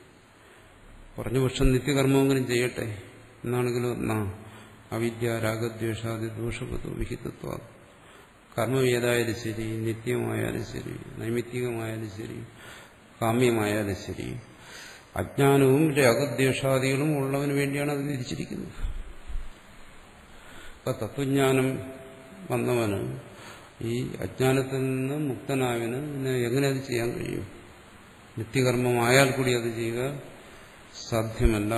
കുറഞ്ഞ പക്ഷം നിത്യകർമ്മമെങ്കിലും ചെയ്യട്ടെ എന്നാണെങ്കിലും അവിദ്യ രാഗദ്വേഷാദി ദോഷപതോ വിഹിതത്വ. കർമ്മം ഏതായാലും ശരി, നിത്യമായാലും ശരി, നൈമിത്തികമായാലും ശരി, കാമ്യമായാലും ശരി, അജ്ഞാനവും രാഗദ്വേഷാദികളും ഉള്ളവന് വേണ്ടിയാണ് അത് വിധിച്ചിരിക്കുന്നത്. അപ്പൊ തത്വജ്ഞാനം വന്നവന് ഈ അജ്ഞാനത്തിൽ നിന്ന് മുക്തനായവന് പിന്നെ എങ്ങനെ അത് ചെയ്യാൻ കഴിയും? നിത്യകർമ്മമായാൽ കൂടി അത് ചെയ്യുക സാധ്യമല്ല.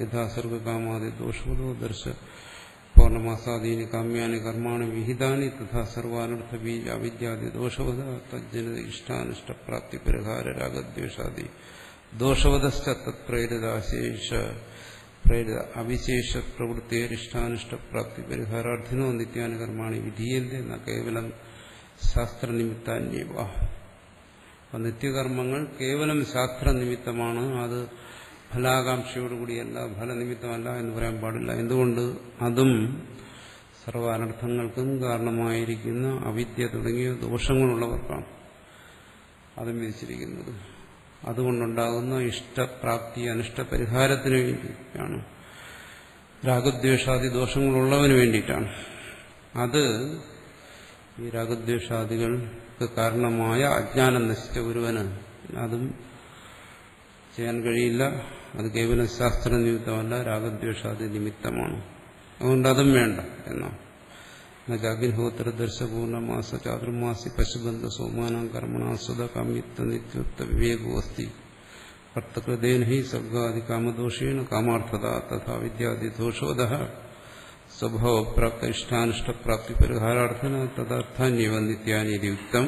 യഥാ സർവകാമാദി ദോഷവതോ ദർശ പൗർണമാസാദീനി കാമ്യാനി കർമാണി വിഹിതാനി തഥാ സർവാനർത്ഥ ബീജ അവിദ്യാദി ദോഷവത തജ്ജനിത ഇഷ്ടാനിഷ്ടപ്രാപ്തി പരിഹാര രാഗദ്വേഷാദി ദോഷവതശ്ച തത്പ്രേരിതാശേഷ പ്രേരിത അവിശേഷ പ്രവൃത്തിയിഷ്ടാനിഷ്ടപ്രാപ്തി പരിഹാരാർത്ഥിനോ നിത്യാനി കർമാണി വിധീയന്തെ ന കേവലം ശാസ്ത്രനിമിത്താന്യവ. നിത്യകർമ്മങ്ങൾ കേവലം ശാസ്ത്രനിമിത്തമാണ്, അത് ഫലാകാംക്ഷയോടുകൂടിയല്ല, ഫലനിമിത്തമല്ല എന്ന് പറയാൻ പാടില്ല. എന്തുകൊണ്ട്? അതും സർവ അനർത്ഥങ്ങൾക്കും കാരണമായിരിക്കുന്ന അവിദ്യ തുടങ്ങിയ ദോഷങ്ങളുള്ളവർക്കാണ് അതും വിധിച്ചിരിക്കുന്നത്. അതുകൊണ്ടുണ്ടാകുന്ന ഇഷ്ടപ്രാപ്തി അനിഷ്ടപരിഹാരത്തിന് വേണ്ടിയിട്ടാണ്, രാഗദ്വേഷാദി ദോഷങ്ങളുള്ളവന് വേണ്ടിയിട്ടാണ്. അത് ഈ രാഗദ്വേഷാദികൾക്ക് കാരണമായ അജ്ഞാനം നശിച്ച ഒരുവന് അതും ചെയ്യാൻ കഴിയില്ല. അത് കേവലം ശാസ്ത്ര നിമിത്തമല്ല, രാഗദ്വേഷാദി നിമിത്തമാണ്. അതുകൊണ്ട് അതും വേണ്ട എന്നാണ്. അഗ്നിഹോത്ര ദർശപൂർണമാസ ചാതുർമാസി പശുബന്ധ സോമാനം കർമ്മണാസ്വത കാമ്യത്വ നിത്യത്വ വിവേകോസ്തി കർത്തകൃതേന ഹി സർഗാദി കാമദോഷേണ കാമാർത്ഥത തഥാ വിദ്യാദി ദോഷോദ സ്വഭാവപ്രാപ്ത ഇഷ്ടാനിഷ്ടപ്രാപ്തി പരിഹാരാർത്ഥന തദർത്ഥാന്യവ നിത്യാനീതി യുക്തം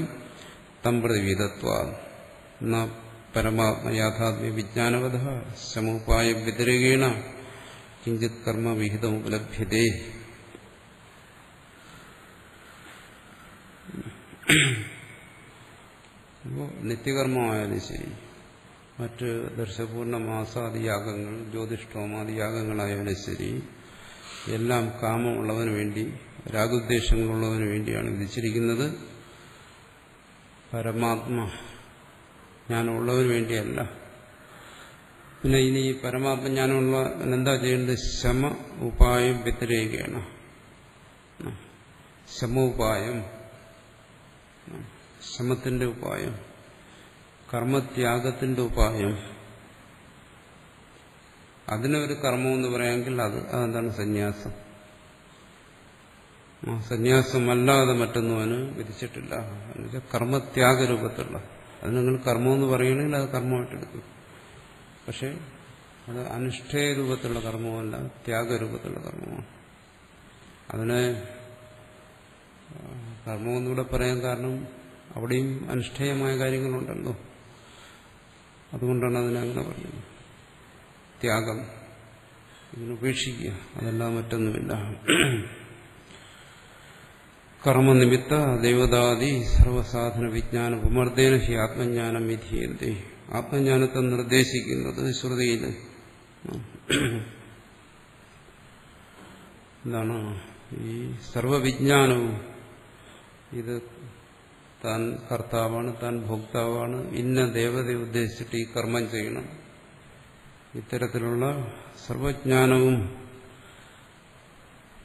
തം പ്രതിവിധത്വാ ന പരമാത്മയാഥാത്മ്യ വിജ്ഞാനവത സമുപായ വ്യതിരേകേണ കിഞ്ചിത് കർമ്മ വിഹിതമുപലഭ്യതേ. നിത്യകർമ്മമായാലും ശരി, മറ്റ് ദർശപൂർണ്ണ മാസാദിയാഗങ്ങൾ, ജ്യോതിഷ്ഠോമാദിയാഗങ്ങളായാലും ശരി, എല്ലാം കാമമുള്ളവന് വേണ്ടി, രാഗോദ്ദേശങ്ങളുള്ളവന് വേണ്ടിയാണ് വിധിച്ചിരിക്കുന്നത്. പരമാത്മ ജ്ഞാനമുള്ളവന് വേണ്ടിയല്ല. പിന്നെ ഇനി പരമാത്മജ്ഞാനമുള്ള എന്താ ചെയ്യേണ്ടത്? ശമ ഉപായം വ്യതിരേകേണ. ശമോപായം, ശമത്തിന്റെ ഉപായം, കർമ്മത്യാഗത്തിന്റെ ഉപായം. അതിനൊരു കർമ്മമെന്ന് പറയാമെങ്കിൽ അതെന്താണ്? സന്യാസം. സന്യാസമല്ലാതെ മറ്റൊന്നും അവന് വിധിച്ചിട്ടില്ല. എന്നുവെച്ചാൽ കർമ്മത്യാഗരൂപത്തിലുള്ള, അത് നിങ്ങൾ കർമ്മമെന്ന് പറയുകയാണെങ്കിൽ അത് കർമ്മമായിട്ടെടുക്കും. പക്ഷെ അത് അനുഷ്ഠേയ രൂപത്തിലുള്ള കർമ്മമല്ല, ത്യാഗരൂപത്തിലുള്ള കർമ്മമാണ്. അതിനെ കർമ്മമെന്നൂടെ പറയാൻ കാരണം അവിടെയും അനുഷ്ഠേയമായ കാര്യങ്ങളുണ്ടല്ലോ. അതുകൊണ്ടാണ് അതിനങ്ങനെ പറഞ്ഞത്. ത്യാഗം, ഇതിനുപേക്ഷിക്കുക, അതല്ലാതെ മറ്റൊന്നുമില്ല. കർമ്മനിമിത്ത ദേവതാദി സർവസാധന വിജ്ഞാന ഉപമർദ്ദേന ഹി ആത്മജ്ഞാനം വിധീയന്തേ. ആത്മജ്ഞാനത്തെ നിർദ്ദേശിക്കുന്നത് ശ്രുതിയിൽ എന്താണ്? ഈ സർവവിജ്ഞാനവും ഇത് താൻ കർത്താവാണ്, താൻ ഭോക്താവാണ്, ഇന്ന ദേവതയെ ഉദ്ദേശിച്ചിട്ട് ഈ കർമ്മം ചെയ്യണം, ഇത്തരത്തിലുള്ള സർവജ്ഞാനവും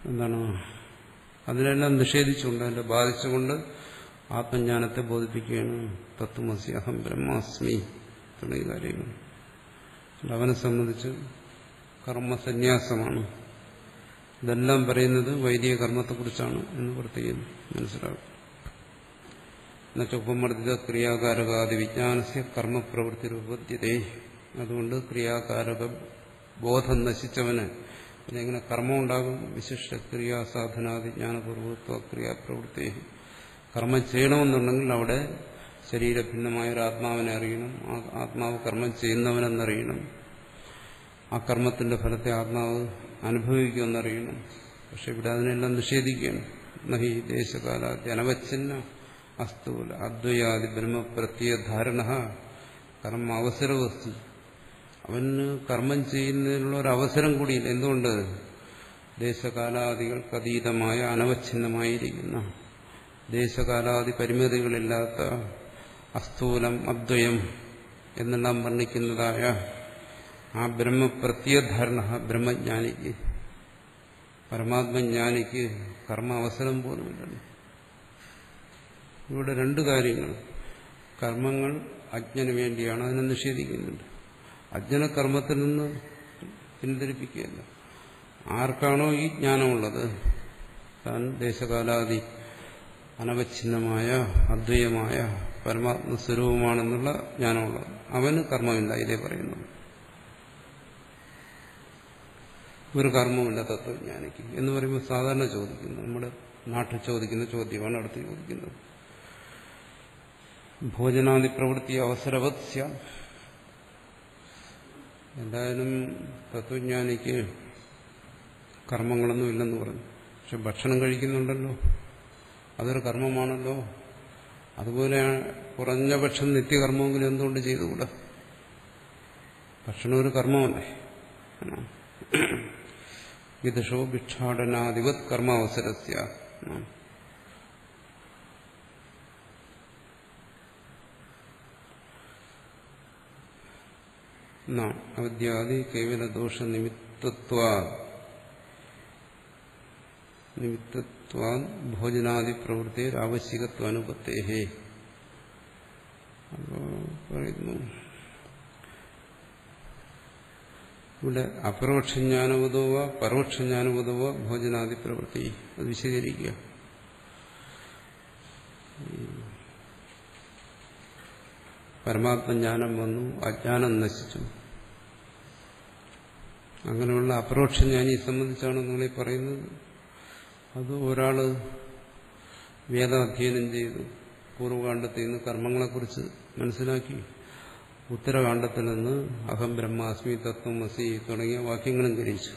എന്താണ്? അതിനെല്ലാം നിഷേധിച്ചുകൊണ്ട്, അതിനെ ബാധിച്ചുകൊണ്ട് ആത്മജ്ഞാനത്തെ ബോധിപ്പിക്കുകയാണ്. തത്വമസി അഹം ബ്രഹ്മാസ്മി തുടങ്ങിയ കാര്യങ്ങൾ. അവനെ സംബന്ധിച്ച് കർമ്മസന്യാസമാണ്. ഇതെല്ലാം പറയുന്നത് വൈദിക കർമ്മത്തെക്കുറിച്ചാണ് എന്ന് പ്രത്യേകം മനസ്സിലാക്കും. എന്നുവെച്ചുപമർദ്ദിത ക്രിയാകാരകാദി വിജ്ഞാനസ്യ കർമ്മപ്രവൃത്തി രൂപദ്ധ്യതേ. അതുകൊണ്ട് ക്രിയാകാരക ബോധം നശിച്ചവന് പിന്നെ എങ്ങനെ കർമ്മം ഉണ്ടാകും? വിശിഷ്ട ക്രിയാസാധനാദി ജ്ഞാനപൂർവത്വ ക്രിയാപ്രവൃത്തി. കർമ്മം ചെയ്യണമെന്നുണ്ടെങ്കിൽ അവിടെ ശരീരഭിന്നമായ ഒരു ആത്മാവിനെ അറിയണം. ആ ആത്മാവ് കർമ്മം ചെയ്യുന്നവനെന്നറിയണം. ആ കർമ്മത്തിന്റെ ഫലത്തെ ആത്മാവ് അനുഭവിക്കുമെന്നറിയണം. പക്ഷെ ഇവിടെ അതിനെല്ലാം നിഷേധിക്കുകയാണ്. നഹി ദേശകാലാദി അനവച്ഛിന്ന അസ്തുല അദ്വയാദി ബ്രഹ്മപ്രത്യധാരണ കർമ്മ അവസര വസ്തു. അവന് കർമ്മം ചെയ്യുന്നതിനുള്ള ഒരു അവസരം കൂടിയില്ല. എന്തുകൊണ്ട്? ദേശകാലാദികൾക്ക് അതീതമായ അനവച്ഛിന്നമായിരിക്കുന്ന, ദേശകാലാദി പരിമിതികളില്ലാത്ത, അസ്ഥൂലം അദ്വയം എന്നെല്ലാം വർണ്ണിക്കുന്നതായ ആ ബ്രഹ്മപ്രത്യധാരണ ബ്രഹ്മജ്ഞാനിക്ക്, പരമാത്മജ്ഞാനിക്ക് കർമ്മ അവസരം പോലുമില്ലല്ലോ. ഇവിടെ രണ്ട് കാര്യങ്ങൾ. കർമ്മങ്ങൾ അജ്ഞന് വേണ്ടിയാണ്, അതിനെ നിഷേധിക്കുന്നുണ്ട്. അജ്ഞന കർമ്മത്തിൽ നിന്ന് പിന്തിരിപ്പിക്കുകയല്ല. ആർക്കാണോ ഈ ജ്ഞാനമുള്ളത്, താൻ ദേശകാലാദി അനവച്ഛിന്നമായ അദ്വൈതമായ പരമാത്മസ്വരൂപമാണെന്നുള്ള ജ്ഞാനമുള്ളത്. അവന് കർമ്മമില്ല. ഇതേ പറയുന്നത് ഒരു കർമ്മമില്ല തത്വജ്ഞാനിക്ക് എന്ന് പറയുമ്പോൾ സാധാരണ ചോദിക്കുന്നു, നമ്മുടെ നാട്ടിൽ ചോദിക്കുന്ന ചോദ്യമാണ് അടുത്ത് ചോദിക്കുന്നത്. ഭോജനാദി പ്രവൃത്തി അവസരവത് സ്യാം. എന്തായാലും തത്വജ്ഞാനിക്ക് കർമ്മങ്ങളൊന്നും ഇല്ലെന്ന് പറഞ്ഞു. പക്ഷെ ഭക്ഷണം കഴിക്കുന്നുണ്ടല്ലോ, അതൊരു കർമ്മമാണല്ലോ. അതുപോലെ കുറഞ്ഞ പക്ഷം നിത്യകർമ്മമെങ്കിലും എന്തുകൊണ്ട് ചെയ്തുകൂടാ? ഭക്ഷണം ഒരു കർമ്മമല്ലേ. വിദുഷോ ഭിക്ഷാടനാധിപത് കർമാവസരസ്യ. അവിദ്യാദി കേവല ദോഷ നിമിത്തത്വാ ഭോജനാദി പ്രവൃത്തി ആവശ്യകത്വാനുപത്തേഹേ. അപ്പോൾ പറയുന്നു ഇവിടെ അപരോക്ഷജ്ഞാനവതോവ പരോക്ഷജ്ഞാനവതോവ ഭോജനാദി പ്രവൃത്തി. അത് വിശദീകരിക്കുക. പരമാത്മജ്ഞാനം വന്നു, അജ്ഞാനം നശിച്ചു. അങ്ങനെയുള്ള അപരോക്ഷജ്ഞാനിയെ സംബന്ധിച്ചാണ് നമ്മളീ പറയുന്നത്. അത് ഒരാള് വേദാധ്യയനം ചെയ്തു, പൂർവ്വകാണ്ഡത്തിൽ നിന്ന് കർമ്മങ്ങളെക്കുറിച്ച് മനസ്സിലാക്കി, ഉത്തരകാണ്ഡത്തിൽ നിന്ന് അഹം ബ്രഹ്മാസ്മി തത്വമസി തുടങ്ങിയ വാക്യങ്ങളും ഗ്രഹിച്ചു.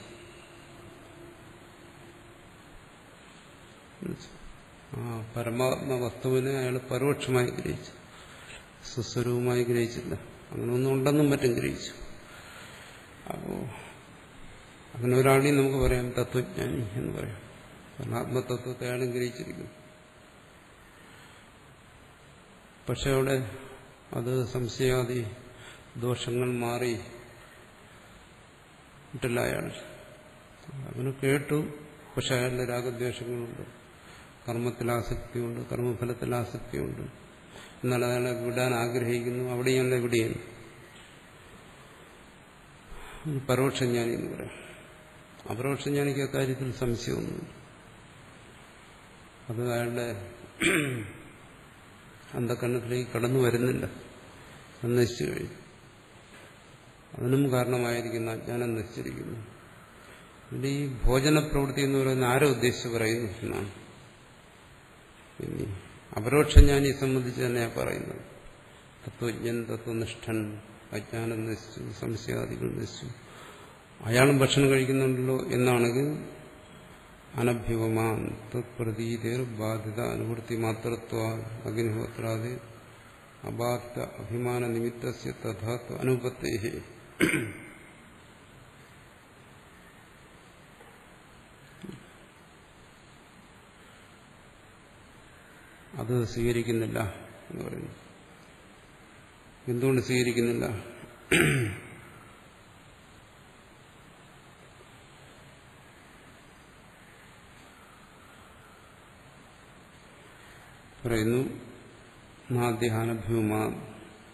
ആ പരമാത്മ വസ്തുവിനെ അയാൾ പരോക്ഷമായി ഗ്രഹിച്ചു, സുസ്വരൂപമായി ഗ്രഹിച്ചില്ല. അങ്ങനെ ഒന്നും ഉണ്ടെന്നും മറ്റും ഗ്രഹിച്ചു. അപ്പോ അങ്ങനെ ഒരാളെയും നമുക്ക് പറയാം തത്വജ്ഞാനി എന്ന് പറയാം. കാരണം ആത്മതത്വത്തെ അയാളും ഗ്രഹിച്ചിരിക്കുന്നു. പക്ഷെ അവിടെ അത് സംശയാദി ദോഷങ്ങൾ മാറി ഇട്ടില്ല അയാൾ. അവന് കേട്ടു, പക്ഷെ അയാളുടെ രാഗദ്വേഷങ്ങളുണ്ട്, കർമ്മത്തിൽ ആസക്തിയുണ്ട്, കർമ്മഫലത്തിൽ ആസക്തിയുണ്ട്. എന്നാൽ അയാളെ വിടാൻ ആഗ്രഹിക്കുന്നു. അവിടെയല്ല ഇവിടെയാണ് പരോക്ഷജ്ഞാനി എന്ന് പറയാം. അപരോക്ഷജ്ഞാനിക്ക് അക്കാര്യത്തിൽ സംശയമൊന്നുമില്ല. അത് അയാളുടെ അന്ധകരണത്തിലേക്ക് കടന്നു വരുന്നില്ല, നശിച്ചു കഴിഞ്ഞു. അതിനും കാരണമായിരിക്കുന്ന അജ്ഞാനം നശിച്ചിരിക്കുന്നു. ഇവിടെ ഈ ഭോജന പ്രവൃത്തി എന്ന് പറയുന്ന ആരെ ഉദ്ദേശിച്ച് പറയുന്നു എന്നാണ്. പിന്നെ അപരോക്ഷജ്ഞാനിയെ സംബന്ധിച്ച് തന്നെയാണ് പറയുന്നത്. തത്വജ്ഞൻ, തത്വനിഷ്ഠൻ, അജ്ഞാനം നശിച്ചു, സംശയാദികൾ നശിച്ചു, അയാളും ഭക്ഷണം കഴിക്കുന്നുണ്ടല്ലോ എന്നാണെങ്കിൽ അനഭ്യുപമാൻ തത്പ്രതീതേർ ബാധിത അനുവൃത്തി മാത്രത്വ അഗ്നിഹോത്രാദി അബാധിത അഭിമാന നിമിത്തസ്യ തഥാത്വ അനുപത്തേഹി. അത് സ്വീകരിക്കുന്നില്ല എന്ന് പറയുന്നു. എന്തുകൊണ്ട് സ്വീകരിക്കുന്നില്ല? പറയുന്നു നാദ്യഹാനഭ്യൂമാ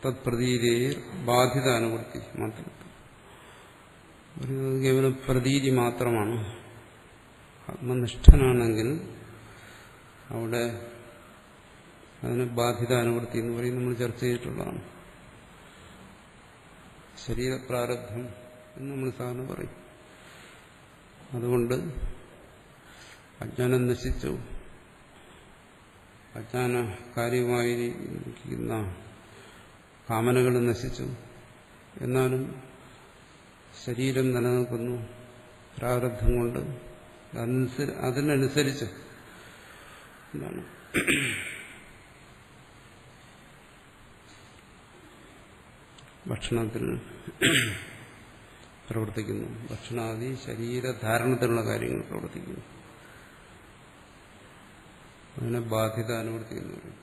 തത്പ്രതീതേ ബാധിത അനുവൃത്തി മാത്രം. പറയുന്നത് കേവലം പ്രതീതി മാത്രമാണ്. ആത്മനിഷ്ഠനാണെങ്കിൽ അവിടെ അതിന് ബാധിത അനുവൃത്തി എന്ന് പറയും. നമ്മൾ ചർച്ച ചെയ്തിട്ടുള്ളതാണ്. ശരീരപ്രാരബ്ധം എന്ന് നമ്മൾ സാധാരണ പറയും. അതുകൊണ്ട് അജ്ഞാനം നശിച്ചു, അജ്ഞാന കാര്യമായിരിക്കുന്ന കാമനകൾ നശിച്ചു. എന്നാലും ശരീരം നിലനിൽക്കുന്നു പ്രാരബ്ധം കൊണ്ട്. അതിനനുസരിച്ച് എന്താണ് ഭക്ഷണത്തിൽ പ്രവർത്തിക്കുന്നു. ഭക്ഷണാദി ശരീരധാരണത്തിലുള്ള കാര്യങ്ങൾ പ്രവർത്തിക്കുന്നു. അതിനെ ബാധിത അനുവൃത്തി എന്ന് പറയും.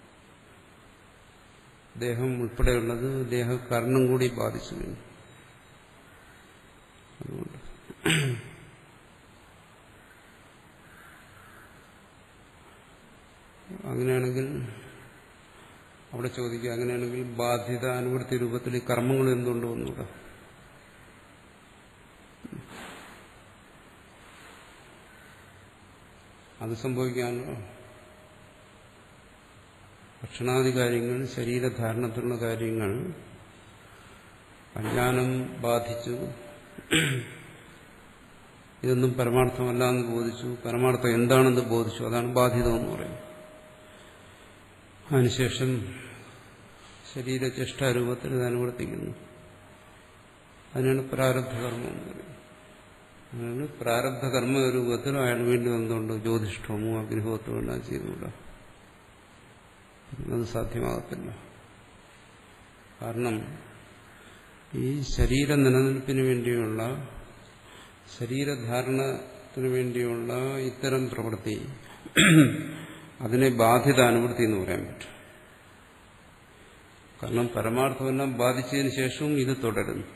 ദേഹം ഉൾപ്പെടെയുള്ളത് ദേഹകർണം കൂടി ബാധിച്ചു കഴിഞ്ഞു. അതുകൊണ്ട് അങ്ങനെയാണെങ്കിൽ അവിടെ ചോദിക്കുക, അങ്ങനെയാണെങ്കിൽ ബാധിത അനുവൃത്തി രൂപത്തിൽ ഈ കർമ്മങ്ങൾ എന്തുകൊണ്ട് വന്നൂടാ? അത് സംഭവിക്കാമല്ലോ. ഭക്ഷണാദി കാര്യങ്ങൾ, ശരീരധാരണത്തിലുള്ള കാര്യങ്ങൾ അജ്ഞാനം ബാധിച്ചു, ഇതൊന്നും പരമാർത്ഥമല്ല എന്ന് ബോധിച്ചു, പരമാർത്ഥം എന്താണെന്ന് ബോധിച്ചു, അതാണ് ബാധിതം എന്ന് പറയുന്നത്. അതിനുശേഷം ശരീരചേഷ്ടാരൂപത്തിൽ ഇത് അനുവർത്തിക്കുന്നു. അതിനാണ് പ്രാരബ്ധകർമ്മം എന്ന് പറയുന്നത്. അതിനാണ് പ്രാരബ്ധകർമ്മ രൂപത്തിൽ അയാൾ വീണ്ടും എന്തുകൊണ്ട് ജ്യോതിഷ്ഠമോ അഗ്നിഹോത്രമോ എല്ലാം ചെയ്തുകൂട. അത് സാധ്യമാകത്തില്ല. കാരണം ഈ ശരീര നിലനിൽപ്പിന് വേണ്ടിയുള്ള, ശരീരധാരണത്തിന് വേണ്ടിയുള്ള ഇത്തരം പ്രവൃത്തി, അതിനെ ബാധിത അനുവൃത്തി എന്ന് പറയാൻ പറ്റും. കാരണം പരമാർത്ഥമെല്ലാം ബാധിച്ചതിന് ശേഷവും ഇത് തുടരുന്നു.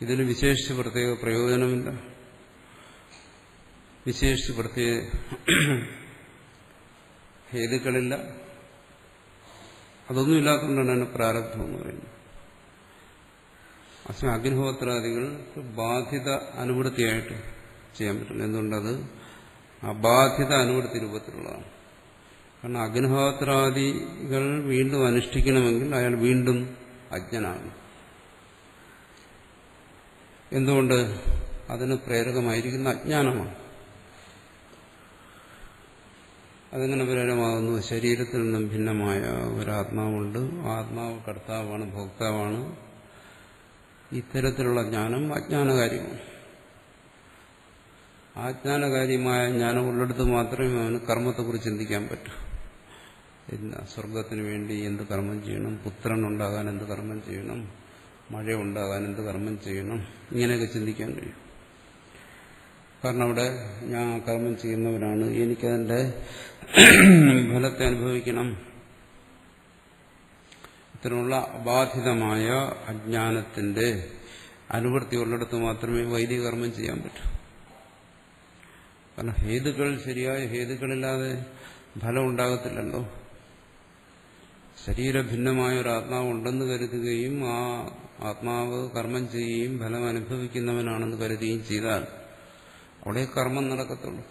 ഇതിന് വിശേഷിച്ച് പ്രത്യേക പ്രയോജനമില്ല, വിശേഷിച്ച് പ്രത്യേക ഹേതുക്കളില്ല. അതൊന്നും ഇല്ലാത്തതുകൊണ്ടാണ് അതിന് പ്രാരബ്ധം എന്ന് പറയുന്നത്. അസമയം അഗ്നിഹോത്രാദികൾക്ക് ബാധിത അനുവൃത്തിയായിട്ട് ചെയ്യാൻ പറ്റില്ല. എന്തുകൊണ്ടത് അബാധിത അനുവൃത്തി രൂപത്തിലുള്ളതാണ്. കാരണം അഗ്നിഹോത്രാദികൾ വീണ്ടും അനുഷ്ഠിക്കണമെങ്കിൽ അയാൾ വീണ്ടും അജ്ഞനാണ്. എന്തുകൊണ്ട്? അതിന് പ്രേരകമായിരിക്കുന്ന അജ്ഞാനമാണ്. അതെങ്ങനെ പ്രേരകമാകുന്നു? ശരീരത്തിൽ നിന്നും ഭിന്നമായ ഒരാത്മാവുണ്ട്. ആത്മാവ് കർത്താവാണ്, ഭോക്താവാണ്. ഇത്തരത്തിലുള്ള ജ്ഞാനം അജ്ഞാനകാര്യമാണ്. ആജ്ഞാനകാര്യമായ ജ്ഞാനം ഉള്ളിടത്ത് മാത്രമേ അവന് കർമ്മത്തെക്കുറിച്ച് ചിന്തിക്കാൻ പറ്റൂ. സ്വർഗത്തിന് വേണ്ടി എന്ത് കർമ്മം ചെയ്യണം, പുത്രൻ ഉണ്ടാകാൻ എന്ത് കർമ്മം ചെയ്യണം, മഴ ഉണ്ടാകാൻ എന്ത് കർമ്മം ചെയ്യണം, ഇങ്ങനെയൊക്കെ ചിന്തിക്കാൻ കഴിയും. കാരണം അവിടെ ഞാൻ കർമ്മം ചെയ്യുന്നവനാണ്, എനിക്കതിൻ്റെ ഫലത്തെ അനുഭവിക്കണം. ഇത്തരമുള്ള അബാധിതമായ അജ്ഞാനത്തിന്റെ അനുവൃത്തി ഉള്ളിടത്ത് മാത്രമേ വൈദിക കർമ്മം ചെയ്യാൻ പറ്റൂ. കാരണം ഹേതുക്കൾ, ശരിയായ ഹേതുക്കളില്ലാതെ ഫലം ഉണ്ടാകത്തില്ലല്ലോ. ശരീരഭിന്നമായ ഒരു ആത്മാവ് ഉണ്ടെന്ന് കരുതുകയും ആ ആത്മാവ് കർമ്മം ചെയ്യുകയും ഫലം അനുഭവിക്കുന്നവനാണെന്ന് കരുതുകയും ചെയ്താൽ അവിടെ കർമ്മം നടക്കത്തുള്ളൂ.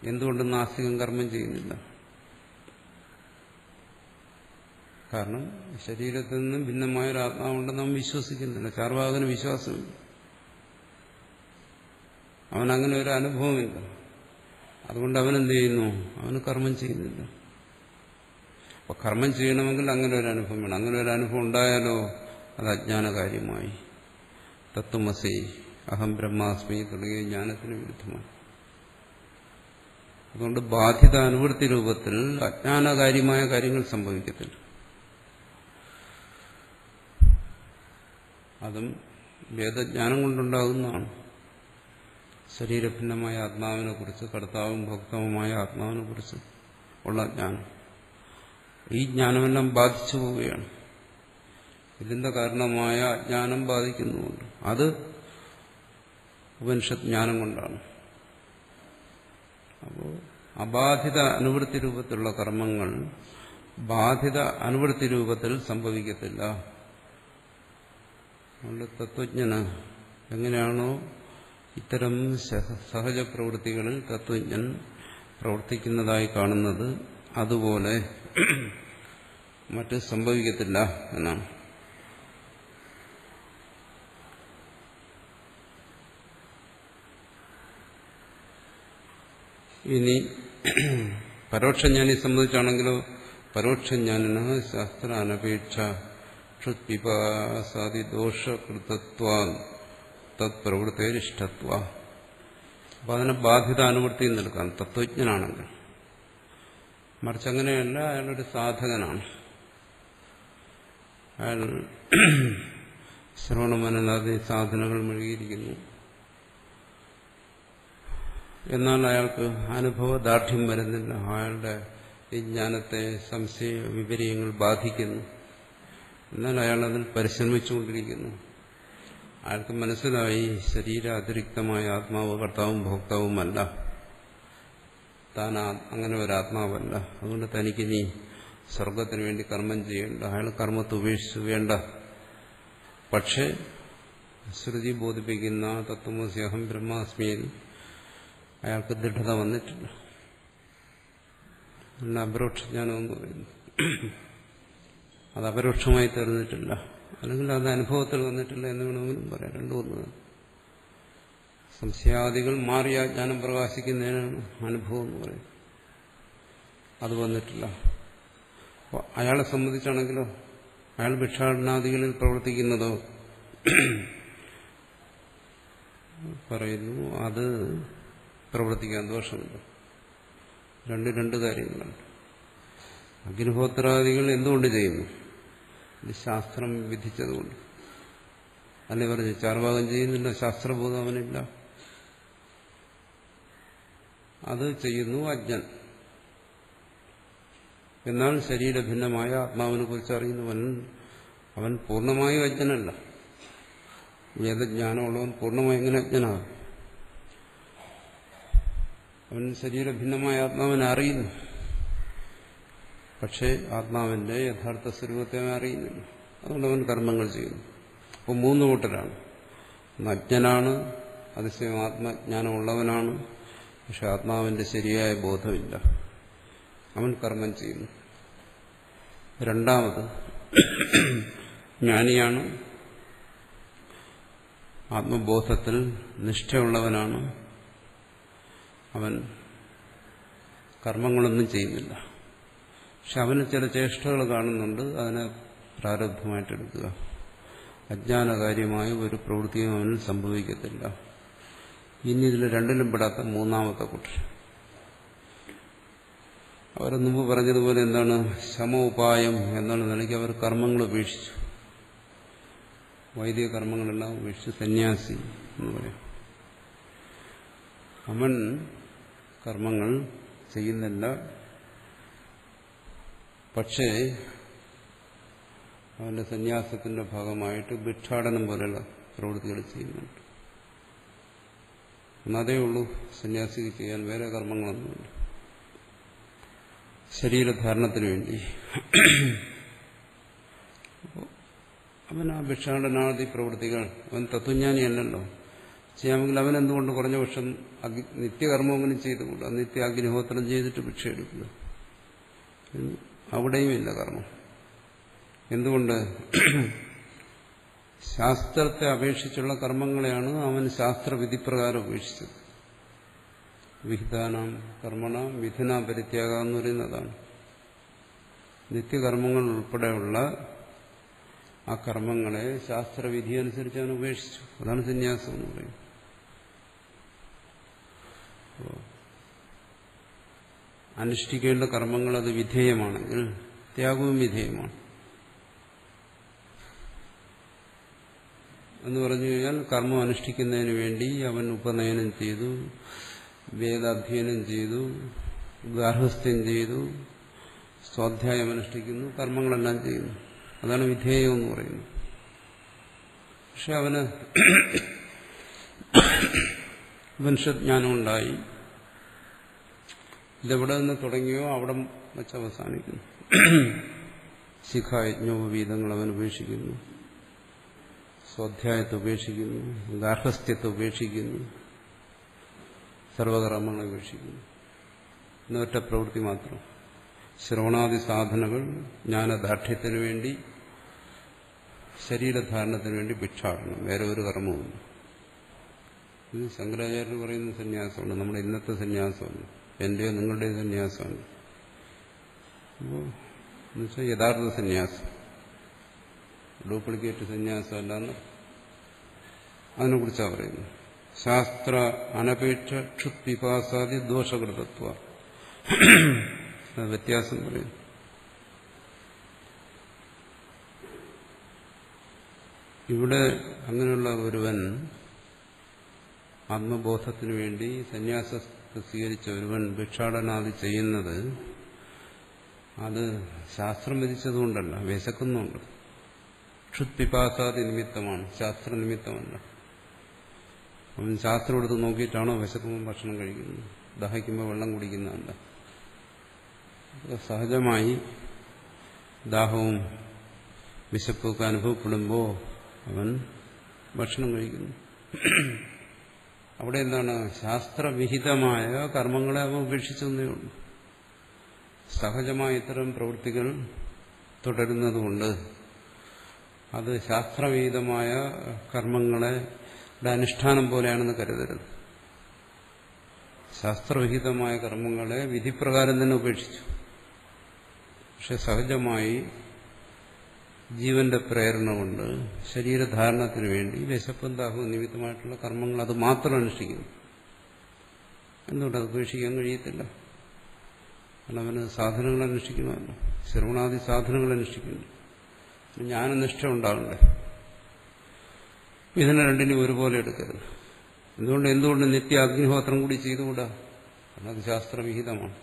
എന്തുകൊണ്ട് നാസ്തികൻ കർമ്മം ചെയ്യുന്നില്ല? കാരണം ശരീരത്തിൽ നിന്നും ഭിന്നമായ ഒരു ആത്മാവുണ്ടെന്ന് അവൻ വിശ്വസിക്കുന്നില്ല. ചാർവാകന് വിശ്വാസമില്ല, അവനങ്ങനെ ഒരു അനുഭവമില്ല. അതുകൊണ്ട് അവനെന്ത് ചെയ്യുന്നു? അവന് കർമ്മം ചെയ്യുന്നില്ല. അപ്പൊ കർമ്മം ചെയ്യണമെങ്കിൽ അങ്ങനെ ഒരു അനുഭവം വേണം. അങ്ങനെ ഒരു അനുഭവം ഉണ്ടായാലോ അത് അജ്ഞാനകാര്യമായി. തത്വമസി, അഹം ബ്രഹ്മാസ്മി തുടങ്ങിയ ജ്ഞാനത്തിന് വിരുദ്ധമാണ്. അതുകൊണ്ട് ബാധിത അനുവൃത്തി രൂപത്തിൽ അജ്ഞാനകാര്യമായ കാര്യങ്ങൾ സംഭവിക്കത്തില്ല. അതും വേദജ്ഞാനം കൊണ്ടുണ്ടാകുന്നതാണ്. ശരീരഭിന്നമായ ആത്മാവിനെ കുറിച്ച്, കർത്താവും ഭോക്താവുമായ ആത്മാവിനെ കുറിച്ച് ഉള്ള ജ്ഞാനം. ഈ ജ്ഞാനമെല്ലാം ബാധിച്ചു പോവുകയാണ്. ഇതിന്റെ കാരണമായ അജ്ഞാനം ബാധിക്കുന്നുമുണ്ട്. അത് ഉപനിഷത്ത് ജ്ഞാനം കൊണ്ടാണ്. അപ്പോൾ അബാധിത അനുവൃത്തി രൂപത്തിലുള്ള കർമ്മങ്ങൾ ബാധിത അനുവൃത്തി രൂപത്തിൽ സംഭവിക്കത്തില്ല. അതുകൊണ്ട് തത്വജ്ഞന് എങ്ങനെയാണോ ഇത്തരം സഹജ പ്രവൃത്തികളിൽ തത്വജ്ഞൻ പ്രവർത്തിക്കുന്നതായി കാണുന്നത്, അതുപോലെ മറ്റ് സംഭവിക്കത്തില്ല എന്നാണ്. ഇനി പരോക്ഷജ്ഞാനിയെ സംബന്ധിച്ചാണെങ്കിലോ, പരോക്ഷജ്ഞാനിന് ശാസ്ത്രാനപേക്ഷ ക്ഷുത്പിപാസാദി ദോഷകൃതത്വാ തത്പ്രവൃത്തേരിഷ്ടത്വ. അപ്പൊ അതിനെ ബാധിത അനുവൃത്തി എന്നെടുക്കാം തത്വജ്ഞനാണെങ്കിൽ. മറിച്ച് അങ്ങനെയല്ല, അയാളൊരു സാധകനാണ്. അയാൾ ശ്രവണമനനാദി സാധനങ്ങൾ മുഴുകിയിരിക്കുന്നു. എന്നാൽ അയാൾക്ക് അനുഭവദാർഢ്യം വരുന്നില്ല. അയാളുടെ ഈ ജ്ഞാനത്തെ സംശയ വിപര്യങ്ങൾ ബാധിക്കുന്നു. എന്നാൽ അയാൾ അതിൽ പരിശ്രമിച്ചുകൊണ്ടിരിക്കുന്നു. അയാൾക്ക് മനസ്സിലായി ശരീര അതിരിക്തമായ ആത്മാവ് കർത്താവും ഭോക്താവുമല്ല, താൻ അങ്ങനെ ഒരാത്മാവല്ല. അതുകൊണ്ട് തനിക്കിനി സ്വർഗത്തിന് വേണ്ടി കർമ്മം ചെയ്യേണ്ട, അയാൾ കർമ്മത്തെ ഉപേക്ഷിച്ചു വേണ്ട. പക്ഷെ ശ്രുതി ബോധിപ്പിക്കുന്ന തത്വമസി അഹം ബ്രഹ്മാസ്മിയിൽ അയാൾക്ക് ദൃഢത വന്നിട്ടില്ല. പിന്നെ അപരോക്ഷജ്ഞാനം എന്ന് പറയുന്നു. അത് അപരോക്ഷമായി തീർന്നിട്ടില്ല, അല്ലെങ്കിൽ അത് അനുഭവത്തിൽ വന്നിട്ടില്ല എന്ന് വേണമെങ്കിലും പറയാം. രണ്ടും ഒന്ന്. സംശയാദികൾ മാറിയ ജ്ഞാനം പ്രകാശിക്കുന്നതിനാണ് അനുഭവം എന്ന് പറയുന്നത്. അത് വന്നിട്ടില്ല. അപ്പോൾ അയാളെ സംബന്ധിച്ചാണെങ്കിലോ, അയാൾ ഭിക്ഷാടനാദികളിൽ പ്രവർത്തിക്കുന്നതോ പറയുന്നു അത് പ്രവർത്തിക്കാൻ ദോഷമുണ്ട്. രണ്ട് കാര്യങ്ങളാണ്. അഗ്നിഹോത്രാദികൾ എന്തുകൊണ്ട് ചെയ്യുന്നു? ഇത് ശാസ്ത്രം വിധിച്ചതുകൊണ്ട്. അല്ലെ പറഞ്ഞു ചാർവാകം ചെയ്യുന്നില്ല, ശാസ്ത്രബോധം അവനില്ല. അത് ചെയ്യുന്നു അജ്ഞൻ. എന്നാൽ ശരീരഭിന്നമായ ആത്മാവിനെ കുറിച്ച് അറിയുന്നവൻ അവൻ പൂർണ്ണമായും അജ്ഞനല്ല. വേദജ്ഞാനമുള്ളവൻ പൂർണ്ണമായി എങ്ങനെ അജ്ഞനാകും? അവൻ ശരീരഭിന്നമായ ആത്മാവിനെ അറിയുന്നു, പക്ഷേ ആത്മാവിന്റെ യഥാർത്ഥ സ്വരൂപത്തെ അവൻ അറിയുന്നില്ല. അതുകൊണ്ട് അവൻ കർമ്മങ്ങൾ ചെയ്യുന്നു. അപ്പോൾ മൂന്ന് കൂട്ടരാണ്. അജ്ഞനാണ്, അതിശയം ആത്മജ്ഞാനമുള്ളവനാണ്, പക്ഷെ ആത്മാവിന്റെ ശരിയായ ബോധമില്ല, അവൻ കർമ്മം ചെയ്യുന്നു. രണ്ടാമത് ജ്ഞാനിയാണ്, ആത്മബോധത്തിൽ നിഷ്ഠയുള്ളവനാണ്, അവൻ കർമ്മങ്ങളൊന്നും ചെയ്യുന്നില്ല. പക്ഷെ അവന് ചില ചേഷ്ടകൾ കാണുന്നുണ്ട്, അതിനെ പ്രാരബ്ധമായിട്ടെടുക്കുക. അജ്ഞാനകാര്യമായ ഒരു പ്രവൃത്തിയും അവനിൽ സംഭവിക്കത്തില്ല. ഇനി ഇതിൽ രണ്ടിലും പെടാത്ത മൂന്നാമത്തെ കൂട്ടർ. അവർ മുമ്പ് പറഞ്ഞതുപോലെ എന്താണ് ശമോപായം എന്നുള്ള നിലയ്ക്ക് അവർ കർമ്മങ്ങൾ ഉപേക്ഷിച്ചു. വൈദിക കർമ്മങ്ങളെല്ലാം ഉപേക്ഷിച്ച് സന്യാസി എന്ന് പറയും. അവൻ കർമ്മങ്ങൾ ചെയ്യുന്നില്ല, പക്ഷേ അവന്റെ സന്യാസത്തിന്റെ ഭാഗമായിട്ട് ഭിക്ഷാടനം പോലെയുള്ള പ്രവൃത്തികൾ ചെയ്യുന്നുണ്ട്. എന്നതേ ഉള്ളൂ സന്യാസിക്ക് ചെയ്യാൻ, വേറെ കർമ്മങ്ങളൊന്നുമില്ല. ശരീരധാരണത്തിന് വേണ്ടി അവൻ ആ ഭിക്ഷാടനാദി പ്രവൃത്തികൾ, അവൻ തത്വജ്ഞാനിയല്ലല്ലോ, ചെയ്യാമെങ്കിൽ അവൻ എന്തുകൊണ്ട് കുറഞ്ഞ പക്ഷം നിത്യകർമ്മങ്ങളും ചെയ്തുകൂടാ? നിത്യ അഗ്നിഹോത്രം ചെയ്തിട്ട് ഭിക്ഷ എടുക്കുക. അവിടെയും ഇല്ല കർമ്മം. എന്തുകൊണ്ട്? ശാസ്ത്രത്തെ അപേക്ഷിച്ചുള്ള കർമ്മങ്ങളെയാണ് അവൻ ശാസ്ത്രവിധിപ്രകാരം ഉപേക്ഷിച്ചത്. വിഹിതാനാം കർമ്മണ മിഥുന പരിത്യാഗ എന്ന് പറയുന്നതാണ്. നിത്യകർമ്മങ്ങൾ ഉൾപ്പെടെയുള്ള ആ കർമ്മങ്ങളെ ശാസ്ത്രവിധി അനുസരിച്ച് അവൻ ഉപേക്ഷിച്ചു. അതാണ് സന്യാസം എന്ന് പറയുന്നത്. അനുഷ്ഠിക്കേണ്ട കർമ്മങ്ങൾ അത് വിധേയമാണെങ്കിൽ ത്യാഗവും വിധേയമാണ് എന്ന് പറഞ്ഞു കഴിഞ്ഞാൽ, കർമ്മം അനുഷ്ഠിക്കുന്നതിന് വേണ്ടി അവൻ ഉപനയനം ചെയ്തു, വേദാധ്യയനം ചെയ്തു, ഗാർഹസ്ഥ്യം ചെയ്തു, സ്വാധ്യായം അനുഷ്ഠിക്കുന്നു, കർമ്മങ്ങളെല്ലാം ചെയ്യുന്നു. അതാണ് വിധേയം എന്ന് പറയുന്നത്. പക്ഷെ അവന് വംശജ്ഞാനം ഉണ്ടായി. ഇതെവിടെ നിന്ന് തുടങ്ങിയോ അവിടെ വെച്ച് അവസാനിക്കുന്നു. ശിഖായജ്ഞോപവീതങ്ങൾ അവൻ ഉപേക്ഷിക്കുന്നു, സ്വാധ്യായത്തെ ഉപേക്ഷിക്കുന്നു, ഗാർഹസ്ഥ്യത്തെ ഉപേക്ഷിക്കുന്നു, സർവകർമ്മങ്ങളെ ഉപേക്ഷിക്കുന്നു. എന്നൊറ്റ പ്രവൃത്തി മാത്രം. ശ്രവണാദി സാധനകൾ ജ്ഞാനദാർഢ്യത്തിന് വേണ്ടി, ശരീരധാരണത്തിന് വേണ്ടി ഭിക്ഷാടനം, വേറെ ഒരു കർമ്മവുമില്ല. ഇത് ശങ്കരാചാര്യർ പറയുന്ന സന്യാസമാണ്, നമ്മുടെ ഇന്നത്തെ സന്യാസമാണ്, എന്റെയോ നിങ്ങളുടെയോ സന്യാസമാണ്. അപ്പോൾ എന്നുവെച്ചാൽ യഥാർത്ഥ സന്യാസം, ഡ്യൂപ്ലിക്കേറ്റ് സന്യാസം അല്ലാന്ന് അതിനെക്കുറിച്ചാണ് പറയുന്നത്. ശാസ്ത്ര അനപേക്ഷ ക്ഷുത്പിപാസാദി ദോഷകൃതത്വ, വ്യത്യാസം പറയുന്നു. ഇവിടെ അങ്ങനെയുള്ള ഒരുവൻ ആത്മബോധത്തിനു വേണ്ടി സന്യാസത്തെ സ്വീകരിച്ച ഒരുവൻ ഭിക്ഷാടനാദി ചെയ്യുന്നത് അത് ശാസ്ത്രം വിധിച്ചതുകൊണ്ടല്ല, വിശക്കുന്നുണ്ട്. ക്ഷുത്പിപാസാദി നിമിത്തമാണ്, ശാസ്ത്രനിമിത്തമല്ല. അവൻ ശാസ്ത്രം എടുത്ത് നോക്കിയിട്ടാണോ വിശക്കുമ്പോൾ ഭക്ഷണം കഴിക്കുന്നത്, ദാഹിക്കുമ്പോൾ വെള്ളം കുടിക്കുന്നതല്ല. സഹജമായി ദാഹവും വിശപ്പൊക്കെ അനുഭവപ്പെടുമ്പോൾ അവൻ ഭക്ഷണം കഴിക്കുന്നു. അവിടെ എന്താണ്? ശാസ്ത്രവിഹിതമായ കർമ്മങ്ങളെ അവൻ ഉപേക്ഷിച്ചെന്നേ ഉള്ളൂ. സഹജമായ ഇത്തരം പ്രവൃത്തികൾ തുടരുന്നതുകൊണ്ട് അത് ശാസ്ത്രവിഹിതമായ കർമ്മങ്ങളെ അനുഷ്ഠാനം പോലെയാണെന്ന് കരുതരുത്. ശാസ്ത്രവിഹിതമായ കർമ്മങ്ങളെ വിധിപ്രകാരം തന്നെ ഉപേക്ഷിച്ചു. പക്ഷെ സഹജമായി ജീവന്റെ പ്രേരണ കൊണ്ട് ശരീരധാരണത്തിന് വേണ്ടി വിശപ്പും ദാഹവും നിമിത്തമായിട്ടുള്ള കർമ്മങ്ങൾ അത് മാത്രം അനുഷ്ഠിക്കുന്നു. എന്തുകൊണ്ടത് ഉപേക്ഷിക്കാൻ കഴിയത്തില്ല? കാരണം അവന് സാധനങ്ങൾ അനുഷ്ഠിക്കണമല്ലോ, ശ്രവണാദി സാധനങ്ങൾ അനുഷ്ഠിക്കുന്നു. ജ്ഞാനനിഷ്ഠ ഉണ്ടാകണ്ടേ? ഇതിനെ രണ്ടിനും ഒരുപോലെ എടുക്കരുത്. എന്തുകൊണ്ട് നിത്യ അഗ്നിഹോത്രം കൂടി ചെയ്തുകൂടാ? കാരണം അത് ശാസ്ത്രവിഹിതമാണ്.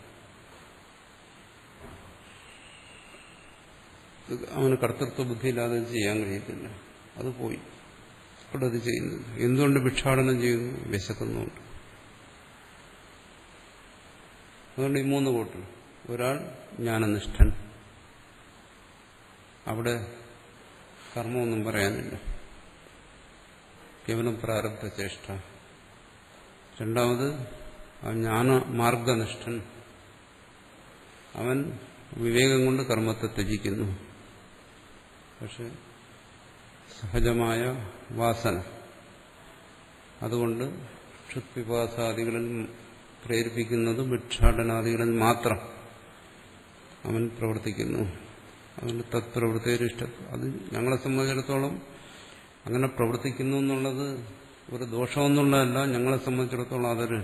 അവന് കർത്തൃത്വ ബുദ്ധിയില്ലാതെ ചെയ്യാൻ കഴിയത്തില്ല. അത് പോയി അവിടെ അത് ചെയ്യുന്നത്. എന്തുകൊണ്ട് ഭിക്ഷാടനം ചെയ്യുന്നു? വിശക്കുന്നുണ്ട്. അതുകൊണ്ട് ഈ മൂന്ന് കൂട്ടർ. ഒരാൾ ജ്ഞാനനിഷ്ഠൻ, അവിടെ കർമ്മമൊന്നും പറയാനില്ല, കേവലം പ്രാരബ്ധ ചേഷ്ട. രണ്ടാമത് ആ ജ്ഞാനമാർഗനിഷ്ഠൻ, അവൻ വിവേകം കൊണ്ട് കർമ്മത്തെ ത്യജിക്കുന്നു. പക്ഷെ സഹജമായ വാസന അതുകൊണ്ട് ക്ഷുത്പിപാസാദികളിൽ പ്രേരിപ്പിക്കുന്നത് ഭിക്ഷാടനാദികളിൽ മാത്രം അവൻ പ്രവർത്തിക്കുന്നു. അതുകൊണ്ട് തത്പ്രവൃത്തിയിഷ്ടം. അത് ഞങ്ങളെ സംബന്ധിച്ചിടത്തോളം അങ്ങനെ പ്രവർത്തിക്കുന്നു എന്നുള്ളത് ഒരു ദോഷമൊന്നുള്ളതല്ല. ഞങ്ങളെ സംബന്ധിച്ചിടത്തോളം അതൊരു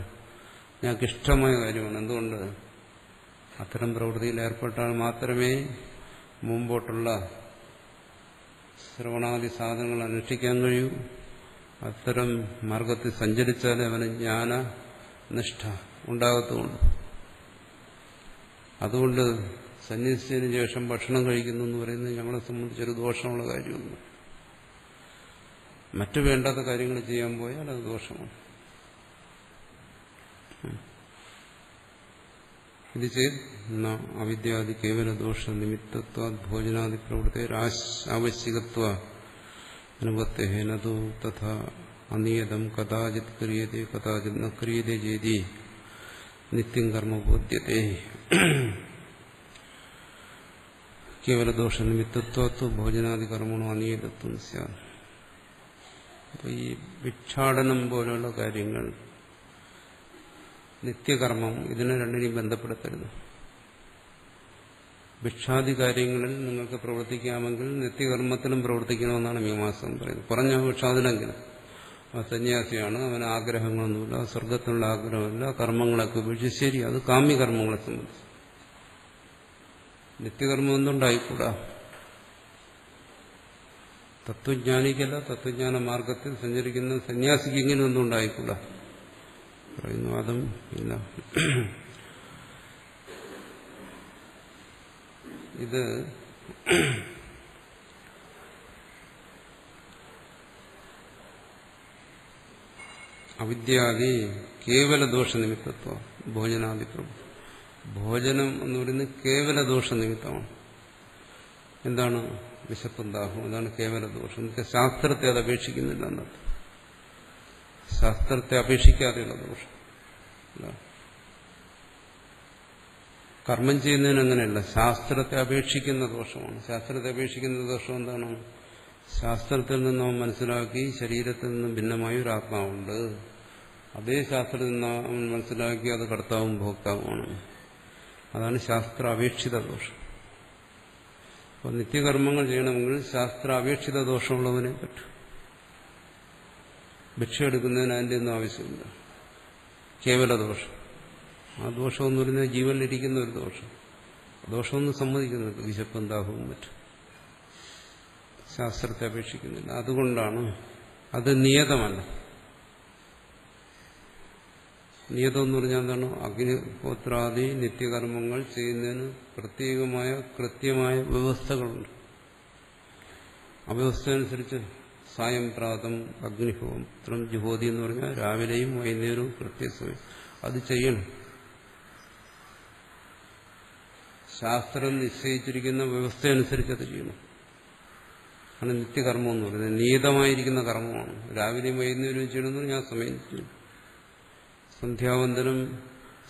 ഞങ്ങൾക്ക് ഇഷ്ടമായ കാര്യമാണ്. എന്തുകൊണ്ട്? അത്തരം പ്രവൃത്തിയിൽ ഏർപ്പെട്ടാൽ മാത്രമേ മുമ്പോട്ടുള്ള ശ്രവണാദി സാധനങ്ങൾ അനുഷ്ഠിക്കാൻ കഴിയൂ. അത്തരം മാർഗത്തിൽ സഞ്ചരിച്ചാലേ അവന് ജ്ഞാനനിഷ്ഠ ഉണ്ടാകത്തുള്ളൂ. അതുകൊണ്ട് സന്യസിച്ചതിന് ശേഷം ഭക്ഷണം കഴിക്കുന്നു എന്ന് പറയുന്നത് ഞങ്ങളെ സംബന്ധിച്ചൊരു ദോഷമുള്ള കാര്യമൊന്നും. മറ്റു വേണ്ടാത്ത കാര്യങ്ങൾ ചെയ്യാൻ പോയാൽ അത് ദോഷമാണ്. ഇത് ചെയ്ത് അവിദ്യാദി കേവല ദോഷ നിമിത്തത്വ ഭോജനാദി പ്രവൃത്തി ആവശ്യകത്വ അനുപത്തേനതു തഥാ അനിയതം കഥാചിത് ക്രിയതേ കഥാചിത് ന ക്രിയതേ ചേതി നിത്യം കർമ്മ ബോധ്യത്തെ. കേവല ദോഷ നിമിത്തത്വ ഭോജനാദി കർമ്മണോ അനിയതത്വം സ്യാത്. അപ്പൊ ഈ ഭിക്ഷാടനം പോലെയുള്ള കാര്യങ്ങൾ, നിത്യകർമ്മം, ഇതിനെ രണ്ടിനെയും ബന്ധപ്പെടുത്തരുത്. ഭിക്ഷാദി കാര്യങ്ങളിൽ നിങ്ങൾക്ക് പ്രവർത്തിക്കാമെങ്കിൽ നിത്യകർമ്മത്തിലും പ്രവർത്തിക്കണമെന്നാണ് മീമാംസം പറയുന്നത്. പറഞ്ഞ ഭിക്ഷാദിനെങ്കിലും സന്യാസിയാണ്, അവന് ആഗ്രഹങ്ങളൊന്നുമില്ല, സ്വർഗത്തിനുള്ള ആഗ്രഹമില്ല, കർമ്മങ്ങളൊക്കെ ഉപേക്ഷിച്ച് ശരി, അത് കാമ്യകർമ്മങ്ങളെ സംബന്ധിച്ച്. നിത്യകർമ്മം എന്തുണ്ടായിക്കൂടാ? തത്വജ്ഞാനിക്കല്ല, തത്വജ്ഞാന മാർഗത്തിൽ സഞ്ചരിക്കുന്ന സന്യാസിക്ക് ഇങ്ങനെയൊന്നും ഉണ്ടായിക്കൂടാ പറയുന്നു. അതും ഇല്ല. ഇത് അവിദ്യാദി കേവല ദോഷനിമിത്തത്വം ഭോജനാദി പ്രഭു. ഭോജനം എന്ന് പറയുന്നത് കേവല ദോഷനിമിത്തമാണ്. എന്താണ്? വിശപ്പും ദാഹവും. അതാണ് കേവല ദോഷം. ശാസ്ത്രത്തെ അത് അപേക്ഷിക്കുന്നില്ല എന്നർത്ഥം. ശാസ്ത്രത്തെ അപേക്ഷിക്കാതെയുള്ള ദോഷം. കർമ്മം ചെയ്യുന്നതിന് അങ്ങനെയല്ല, ശാസ്ത്രത്തെ അപേക്ഷിക്കുന്ന ദോഷമാണ്. ശാസ്ത്രത്തെ അപേക്ഷിക്കുന്ന ദോഷം എന്താണ്? ശാസ്ത്രത്തിൽ നിന്ന് അവൻ മനസ്സിലാക്കി ശരീരത്തിൽ നിന്നും ഭിന്നമായ ഒരു ആത്മാവുണ്ട്. അതേ ശാസ്ത്രത്തിൽ നിന്ന് അവൻ മനസ്സിലാക്കി അത് കർത്താവും ഭോക്താവുമാണ്. അതാണ് ശാസ്ത്ര അപേക്ഷിത ദോഷം. അപ്പോൾ നിത്യകർമ്മങ്ങൾ ചെയ്യണമെങ്കിൽ ശാസ്ത്ര അപേക്ഷിത ദോഷമുള്ളവനെ പറ്റും. ഭിക്ഷ എടുക്കുന്നതിന് അതിൻ്റെ ഒന്നും ആവശ്യമില്ല. കേവല ദോഷം. ആ ദോഷമെന്ന് പറയുന്നത് ജീവനിലിരിക്കുന്ന ഒരു ദോഷം. ദോഷമൊന്നും സമ്മതിക്കുന്നില്ല. വിശപ്പും ദാഹവും മറ്റും ശാസ്ത്രത്തെ അപേക്ഷിക്കുന്നില്ല. അതുകൊണ്ടാണ് അത് നിയതമല്ല. നിയതം എന്ന് പറഞ്ഞാൽ എന്താണ്? അഗ്നിഹോത്രാദി നിത്യകർമ്മങ്ങൾ ചെയ്യുന്നതിന് പ്രത്യേകമായ കൃത്യമായ വ്യവസ്ഥകളുണ്ട്. ആ വ്യവസ്ഥ അനുസരിച്ച് സായം പ്രാതം അഗ്നിഹോത്രം ജുഹോതി എന്ന് പറഞ്ഞാൽ രാവിലെയും വൈകുന്നേരവും കൃത്യസമയം അത് ചെയ്യണം. ശാസ്ത്രം നിശ്ചയിച്ചിരിക്കുന്ന വ്യവസ്ഥ അനുസരിച്ച് അത് ചെയ്യണം. ആണ് നിത്യകർമ്മം എന്ന് പറയുന്നത്. നിയതമായിരിക്കുന്ന കർമ്മമാണ്. രാവിലെയും വൈകുന്നേരവും ചെയ്യണമെന്ന് ഞാൻ സമയം ചെയ്യും. സന്ധ്യാവന്തനം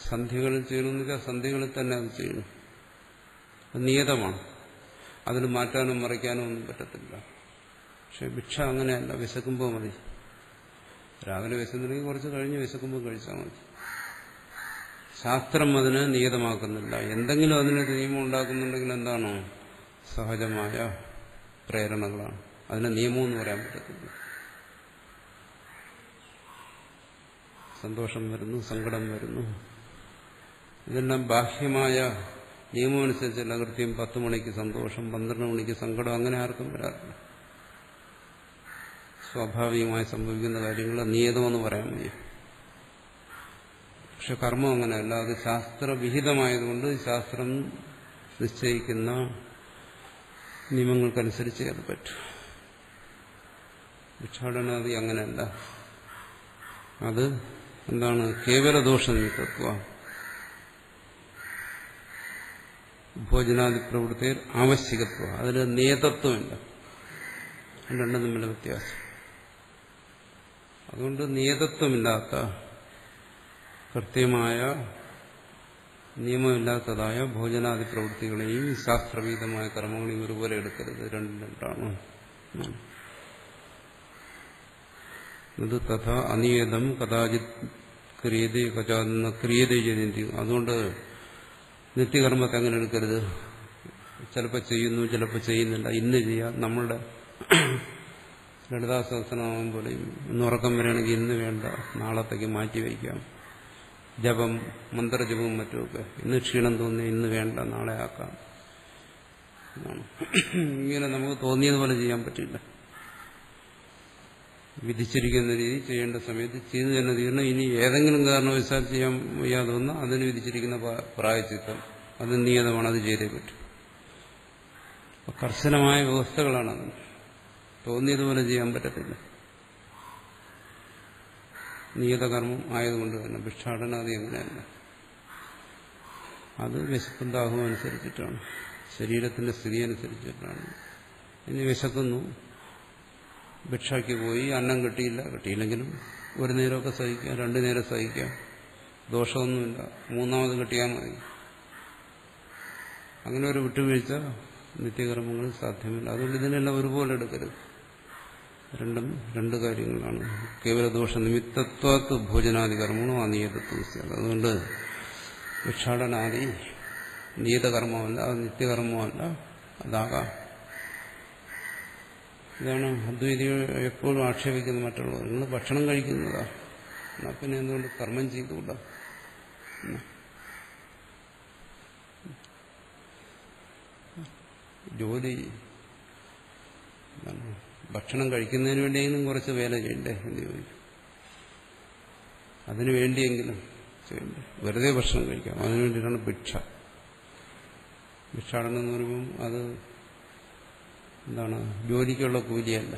സന്ധ്യകളിൽ ചെയ്യണമെന്ന് വെച്ചാൽ സന്ധ്യകളിൽ തന്നെ അത് ചെയ്യണം. അത് നിയതമാണ്. അതിൽ മാറ്റാനും മറിക്കാനും ഒന്നും പറ്റത്തില്ല. പക്ഷെ ഭിക്ഷ അങ്ങനെയല്ല, വിശക്കുമ്പോൾ മതി. രാവിലെ വിശന്നില്ലെങ്കിൽ കുറച്ച് കഴിഞ്ഞ് വിശക്കുമ്പോൾ കഴിച്ചാൽ മതി. ശാസ്ത്രം അതിനെ നിയതമാക്കുന്നില്ല. എന്തെങ്കിലും അതിന് നിയമം ഉണ്ടാക്കുന്നുണ്ടെങ്കിൽ എന്താണോ? സഹജമായ പ്രേരണകളാണ്. അതിനെ നിയമമെന്ന് പറയാൻ പറ്റത്തില്ല. സന്തോഷം വരുന്നു, സങ്കടം വരുന്നു, ഇതെല്ലാം ബാഹ്യമായ നിയമമനുസരിച്ചല്ല. കൃത്യം 10 മണിക്ക് സന്തോഷം, 12 മണിക്ക് സങ്കടം, അങ്ങനെ ആർക്കും വരാറില്ല. സ്വാഭാവികമായി സംഭവിക്കുന്ന കാര്യങ്ങൾ നിയതമെന്ന് പറയാൻ മതി. പക്ഷെ കർമ്മം അങ്ങനെയല്ല. അത് ശാസ്ത്രവിഹിതമായതുകൊണ്ട് ശാസ്ത്രം നിശ്ചയിക്കുന്ന നിയമങ്ങൾക്കനുസരിച്ച് അത് പറ്റും. ഭിക്ഷാടനാദി അങ്ങനെയല്ല. അത് എന്താണ്? കേവല ദോഷനിമിത്തത്വ ഭോജനാദി പ്രവൃത്തി ആവശ്യകത്വം. അതിൽ നിയതത്വമില്ല. രണ്ടും തമ്മിലുള്ള വ്യത്യാസം. അതുകൊണ്ട് നിയതത്വമില്ലാത്ത, കൃത്യമായ നിയമമില്ലാത്തതായ ഭോജനാദി പ്രവൃത്തികളെയും ശാസ്ത്രവീതമായ കർമ്മങ്ങളെയും ഒരുപോലെ എടുക്കരുത്. രണ്ടും രണ്ടാണ്. ഇത് തഥാ അനിയതം കഥാചിത് ക്രിയതേ കഥാ ക്രിയതേ ചെയ്തിരിക്കും. അതുകൊണ്ട് നിത്യകർമ്മത്തെ അങ്ങനെ എടുക്കരുത്. ചിലപ്പോൾ ചെയ്യുന്നു, ചിലപ്പോൾ ചെയ്യുന്നില്ല. ഇന്ന് ചെയ്യാം. നമ്മളുടെ ലളിതാ സഹസ്രനാമം പോലെയും ഇന്ന് ഉറക്കം വരികയാണെങ്കിൽ ഇന്ന് വേണ്ട, നാളത്തേക്ക് മാറ്റിവയ്ക്കാം. ജപം, മന്ത്രജപവും മറ്റുമൊക്കെ ഇന്ന് ക്ഷീണം തോന്നി ഇന്ന് വേണ്ട, നാളെ ആക്കാം. ഇങ്ങനെ നമുക്ക് തോന്നിയതുപോലെ ചെയ്യാൻ പറ്റില്ല. വിധിച്ചിരിക്കുന്ന രീതി ചെയ്യേണ്ട സമയത്ത് ചെയ്തു തന്നെ തീരണം. ഇനി ഏതെങ്കിലും കാരണവശാൽ ചെയ്യാൻ വയ്യാതെ വന്നാൽ അതിന് വിധിച്ചിരിക്കുന്ന പ്രായശ്ചിത്തം അത് നിയതമാണ്, അത് ചെയ്തേ പറ്റും. കർശനമായ വ്യവസ്ഥകളാണത്. തോന്നിയതുപോലെ ചെയ്യാൻ പറ്റത്തില്ല. നിയതകർമ്മം ആയതുകൊണ്ട് തന്നെ ഭിക്ഷാടനാദി എങ്ങനെയല്ല. അത് വിശപ്പും ദാഹവും അനുസരിച്ചിട്ടാണ്, ശരീരത്തിന്റെ സ്ഥിതി അനുസരിച്ചിട്ടാണ്. ഇനി വിശക്കുന്നു, ഭിക്ഷയ്ക്ക് പോയി, അന്നം കിട്ടിയില്ലെങ്കിലും ഒരു നേരമൊക്കെ സഹിക്കാം, 2 നേരം സഹിക്കാം, ദോഷമൊന്നുമില്ല. 3ാമത് കിട്ടിയാൽ മതി. അങ്ങനെ ഒരു വിട്ടുവീഴ്ച നിത്യകർമ്മങ്ങൾ സാധ്യമല്ല. അതുകൊണ്ട് ഇതിനെല്ലാം ഒരുപോലെ എടുക്കരുത്. രണ്ടും രണ്ട് കാര്യങ്ങളാണ്. കേവല ദോഷ നിമിത്തത്വത്ത് ഭോജനാദി കർമ്മങ്ങളും അനിയതത്വം. അതുകൊണ്ട് ഭിക്ഷാടനാദി നിയതകർമ്മമല്ല, അത് നിത്യകർമ്മമല്ല, അതാകാം. ഇതാണ് അദ്വൈതികൾ എപ്പോഴും ആക്ഷേപിക്കുന്ന മറ്റുള്ളവർ. നിങ്ങൾ ഭക്ഷണം കഴിക്കുന്നതാ, എന്നാൽ പിന്നെ എന്തുകൊണ്ട് കർമ്മം ചെയ്തുകൂടാ? ജോലി ഭക്ഷണം കഴിക്കുന്നതിന് വേണ്ടിയെങ്കിലും കുറച്ച് വേല ചെയ്യണ്ടേ എന്ന് ചോദിക്കും. അതിനു വേണ്ടിയെങ്കിലും ചെയ്യണ്ടേ? വെറുതെ ഭക്ഷണം കഴിക്കാം. അതിനു വേണ്ടിയിട്ടാണ് ഭിക്ഷ. ഭിക്ഷാടനം എന്ന് പറയുമ്പം അത് എന്താണ്? ജോലിക്കുള്ള കൂലിയല്ല,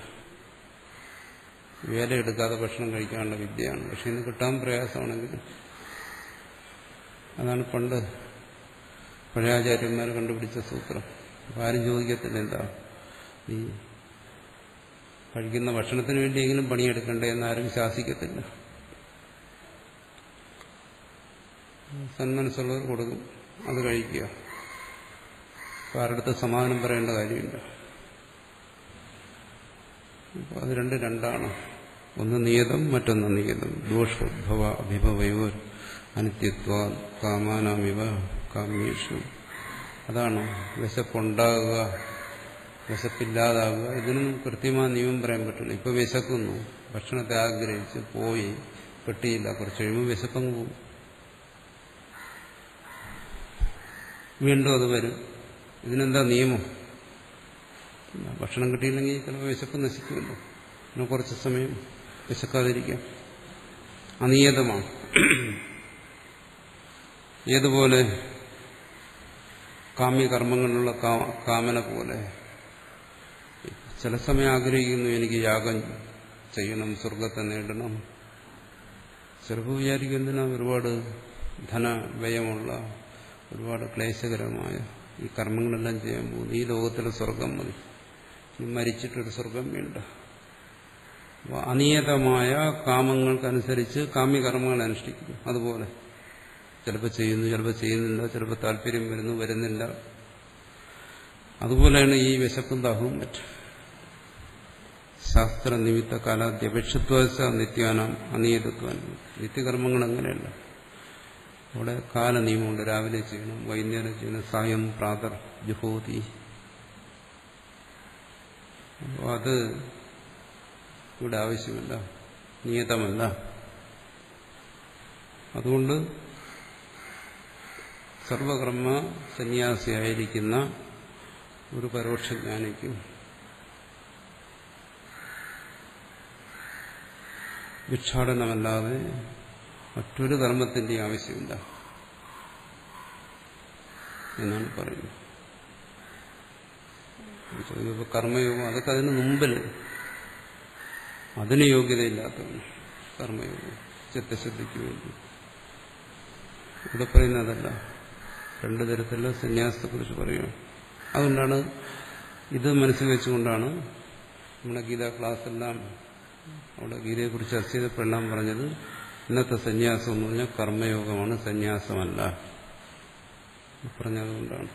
വേലയെടുക്കാതെ ഭക്ഷണം കഴിക്കാനുള്ള വിദ്യയാണ്. പക്ഷെ ഇന്ന് കിട്ടാൻ പ്രയാസമാണെങ്കിൽ അതാണ് പണ്ട് പഴയ ആചാര്യന്മാർ കണ്ടുപിടിച്ച സൂത്രം. അപ്പം ആരും ചോദിക്കത്തില്ല എന്താ ഈ കഴിക്കുന്ന ഭക്ഷണത്തിന് വേണ്ടിയെങ്കിലും പണിയെടുക്കണ്ടേ എന്നാരും ശാസിക്കത്തില്ല. സന്മനസ്സുള്ളവർ കൊടുക്കും, അത് കഴിക്കുക. അപ്പം ആരുടെ സമാധാനം പറയേണ്ട കാര്യമില്ല. അപ്പോൾ അത് രണ്ടാണ്. ഒന്ന് നിയതം, മറ്റൊന്ന് അനിയതം. ദോഷോദ്ഭവ അഭിഭവയോർ അനിത്യത്വ കാമാനാമിവ കാമ്യേഷു. അതാണ് വിശപ്പുണ്ടാകുക, വിശപ്പില്ലാതാകുക. ഇതിനും കൃത്യമായ നിയമം പറയാൻ പറ്റില്ല. ഇപ്പൊ വിശക്കുന്നു, ഭക്ഷണത്തെ ആഗ്രഹിച്ച് പോയി കിട്ടിയില്ല, കുറച്ച് കഴിയുമ്പോൾ വിശപ്പങ്ങ് പോകും, വീണ്ടും അത് വരും. ഇതിനെന്താ നിയമം? ഭക്ഷണം കിട്ടിയില്ലെങ്കിൽ ചിലപ്പോൾ വിശപ്പ് നശിക്കുമല്ലോ. പിന്നെ കുറച്ച് സമയം വിശക്കാതിരിക്കാം. അനിയതമാണ്. ഏതുപോലെ? കാമ്യകർമ്മങ്ങളിലുള്ള കാമന പോലെ. ചില സമയം ആഗ്രഹിക്കുന്നു, എനിക്ക് യാഗം ചെയ്യണം, സ്വർഗത്തെ നേടണം. ചിലപ്പോൾ വിചാരിക്കും, എന്തിനാ ഒരുപാട് ധനവ്യയമുള്ള, ഒരുപാട് ക്ലേശകരമായ ഈ കർമ്മങ്ങളെല്ലാം ചെയ്യാൻ പോകുന്നു, ഈ ലോകത്തിലെ സ്വർഗം മതി, മരിച്ചിട്ടൊരു സ്വർഗം വേണ്ട. അപ്പോൾ അനിയതമായ കാമങ്ങൾക്കനുസരിച്ച് കാമ്യകർമ്മങ്ങൾ അനുഷ്ഠിക്കുന്നു. അതുപോലെ ചിലപ്പോൾ ചെയ്യുന്നു, ചിലപ്പോൾ ചെയ്യുന്നില്ല, ചിലപ്പോൾ താല്പര്യം വരുന്നു, വരുന്നില്ല. അതുപോലെയാണ് ഈ വിശപ്പും ദാഹവും മറ്റും. ശാസ്ത്രനിമിത്ത കാലാദ്യപേക്ഷത്വ നിത്യാനാം അനിയതത്വം. നിത്യകർമ്മങ്ങൾ അങ്ങനെയല്ല. അവിടെ കാലനിയമമുണ്ട്. രാവിലെ ചെയ്യണം, വൈകുന്നേരം ചെയ്യണം, സായം പ്രാതർ ജുഹോതി. അപ്പോൾ അത് ഇവിടെ ആവശ്യമില്ല, നിയതമല്ല. അതുകൊണ്ട് സർവകർമ്മ സന്യാസിയായിരിക്കുന്ന ഒരു പരോക്ഷജ്ഞാനിക്കും ഭിക്ഷാടനമല്ലാതെ മറ്റൊരു കർമ്മത്തിന്റെ ആവശ്യമില്ല എന്നാണ് പറയുന്നത്. കർമ്മയോഗം അതൊക്കെ അതിന് മുമ്പിൽ അതിന് യോഗ്യതയില്ലാത്തതാണ്. കർമ്മയോഗം ചിത്തശുദ്ധിക്ക് വേണ്ടി ഇവിടെ പറയുന്നതല്ല. രണ്ടു തരത്തിലുള്ള സന്യാസത്തെക്കുറിച്ച് പറയുകയാണ്. അതുകൊണ്ടാണ് ഇത് മനസ്സിൽ വെച്ചുകൊണ്ടാണ് നമ്മുടെ ഗീതാ ക്ലാസ്സെല്ലാം അവിടെ ഗീതയെക്കുറിച്ച് ചർച്ച ചെയ്തപ്പോഴെല്ലാം പറഞ്ഞത് ഇന്നത്തെ സന്യാസം എന്ന് പറഞ്ഞാൽ കർമ്മയോഗമാണ്, സന്യാസമല്ല പറഞ്ഞതുകൊണ്ടാണ്.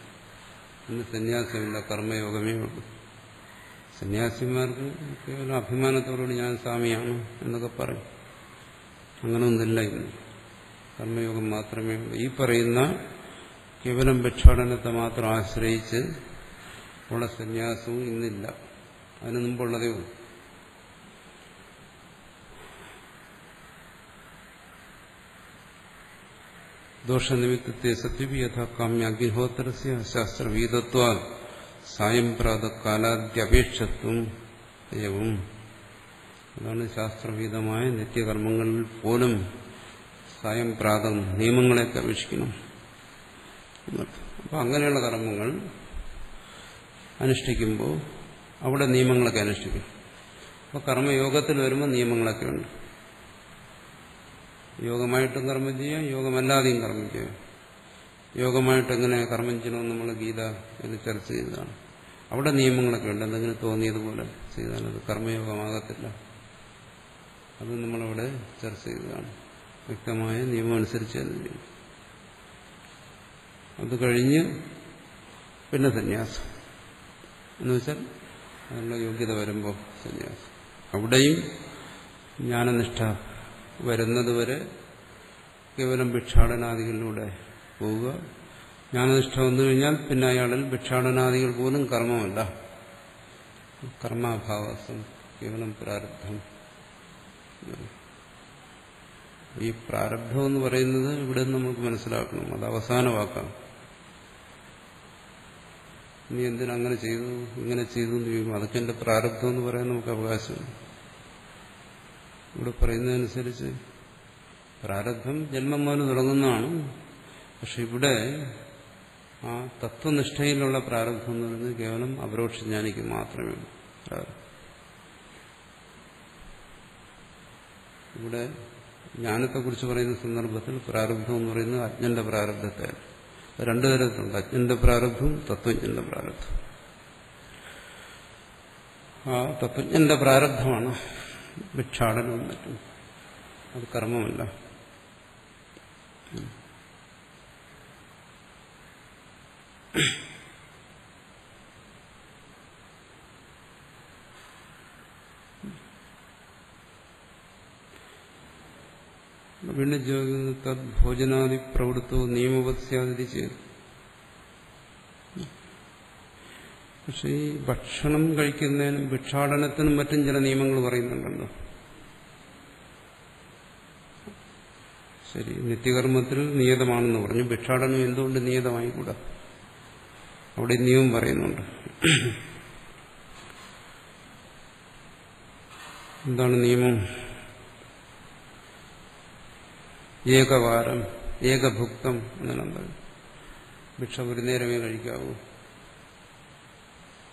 ഇന്ന് സന്യാസമില്ല, കർമ്മയോഗമേ ഉള്ളൂ. സന്യാസിമാർക്ക് കേവലം അഭിമാനത്തോടുകൂടി ഞാൻ സ്വാമിയാണ് എന്നൊക്കെ പറയും. അങ്ങനെയൊന്നുമില്ല. ഇന്ന് കർമ്മയോഗം മാത്രമേ ഉള്ളൂ. ഈ പറയുന്ന കേവലം ഭിക്ഷാടനത്തെ മാത്രം ആശ്രയിച്ച് ഉള്ള സന്യാസവും ഇന്നില്ല. അതിനു മുമ്പുള്ളതേ ഉള്ളൂ. ദോഷനിമിത്തത്തെ സത്യവി യഥാ കാമ്യാഗ്നിഹോത്രസ്യ ശാസ്ത്രവീതത്വാ സായം പ്രാതകാലാദ്യപേക്ഷത്വം ഏവം. അതാണ് ശാസ്ത്രവീതമായ നിത്യകർമ്മങ്ങളിൽ പോലും സായം പ്രാതം നിയമങ്ങളെയൊക്കെ അപേക്ഷിക്കണം. അപ്പം അങ്ങനെയുള്ള കർമ്മങ്ങൾ അനുഷ്ഠിക്കുമ്പോൾ അവിടെ നിയമങ്ങളൊക്കെ അനുഷ്ഠിക്കും. അപ്പോൾ കർമ്മയോഗത്തിൽ വരുമ്പോൾ നിയമങ്ങളൊക്കെ ഉണ്ട്. യോഗമായിട്ടും കർമ്മം ചെയ്യാം, യോഗമല്ലാതെയും കർമ്മം ചെയ്യാം. യോഗമായിട്ട് എങ്ങനെ കർമ്മം ചെയ്യണമെന്ന് നമ്മൾ ഗീത ഇത് ചർച്ച ചെയ്തതാണ്. അവിടെ നിയമങ്ങളൊക്കെ ഉണ്ട്. എന്തെങ്കിലും തോന്നിയതുപോലെ ചെയ്താൽ അത് കർമ്മയോഗമാകത്തില്ല. അത് നമ്മളവിടെ ചർച്ച ചെയ്തതാണ്. വ്യക്തമായ നിയമം അനുസരിച്ച് തന്നെ ചെയ്യും. അത് കഴിഞ്ഞ് പിന്നെ സന്യാസം എന്നുവെച്ചാൽ അതിനുള്ള യോഗ്യത വരുമ്പോൾ സന്യാസം. അവിടെയും ജ്ഞാനനിഷ്ഠ വരുന്നതുവരെ കേവലം ഭിക്ഷാടനാദികളിലൂടെ പോവുക. ജ്ഞാനനിഷ്ഠ വന്നു കഴിഞ്ഞാൽ പിന്നെ അയാളിൽ ഭിക്ഷാടനാദികൾ പോലും കർമ്മമല്ല, കർമാഭാവസം, കേവലം പ്രാരബ്ധം. ഈ പ്രാരബ്ധം എന്ന് പറയുന്നത് ഇവിടെ നമുക്ക് മനസ്സിലാക്കണം. അത് അവസാന വാക്കാണ്. നീ എന്തിനങ്ങനെ ചെയ്തു, ഇങ്ങനെ ചെയ്തു എന്ന് ചോദിക്കും. അതൊക്കെ എന്റെ പ്രാരബ്ധം എന്ന് പറയാൻ നമുക്ക് അവകാശമില്ല. ഇവിടെ പറയുന്നതനുസരിച്ച് പ്രാരബ്ധം ജന്മം മുതൽ തുടങ്ങുന്നതാണ്. പക്ഷെ ഇവിടെ ആ തത്വനിഷ്ഠയിലുള്ള പ്രാരബ്ധം എന്ന് പറയുന്നത് കേവലം അപരോക്ഷജ്ഞാനിക്ക് മാത്രമേ ഉള്ളൂ. ഇവിടെ ജ്ഞാനത്തെക്കുറിച്ച് പറയുന്ന സന്ദർഭത്തിൽ പ്രാരബ്ധം എന്ന് പറയുന്നത് അജ്ഞന്റെ പ്രാരബ്ധത്തെ രണ്ടു തരത്തിലുണ്ട്. അജ്ഞന്റെ പ്രാരബ്ധവും തത്വജ്ഞന്റെ പ്രാരബ്ധവും. ആ തത്വജ്ഞന്റെ പ്രാരബ്ധമാണ് ഭിക്ഷാടനവും മറ്റും. അത് കർമ്മമല്ല. വീണ്ടും ചോദിക്കുന്നത് തദ് ഭോജനാദി പ്രവൃത്തവും നിയമവത്സ്യാദി ചെയ്തു. പക്ഷെ ഈ ഭക്ഷണം കഴിക്കുന്നതിനും ഭിക്ഷാടനത്തിനും മറ്റും ചില നിയമങ്ങൾ പറയുന്നുണ്ടല്ലോ. ശരി, നിത്യകർമ്മത്തിൽ നിയതമാണെന്ന് പറഞ്ഞു. ഭിക്ഷാടനം എന്തുകൊണ്ട് നിയതമായിക്കൂടാ? അവിടെ നിയമം പറയുന്നുണ്ട്. എന്താണ് നിയമം? ഏകവാരം ഏകഭുക്തം എന്നെല്ലാം പറയും. ഭിക്ഷ ഒരു നേരമേ കഴിക്കാവൂ.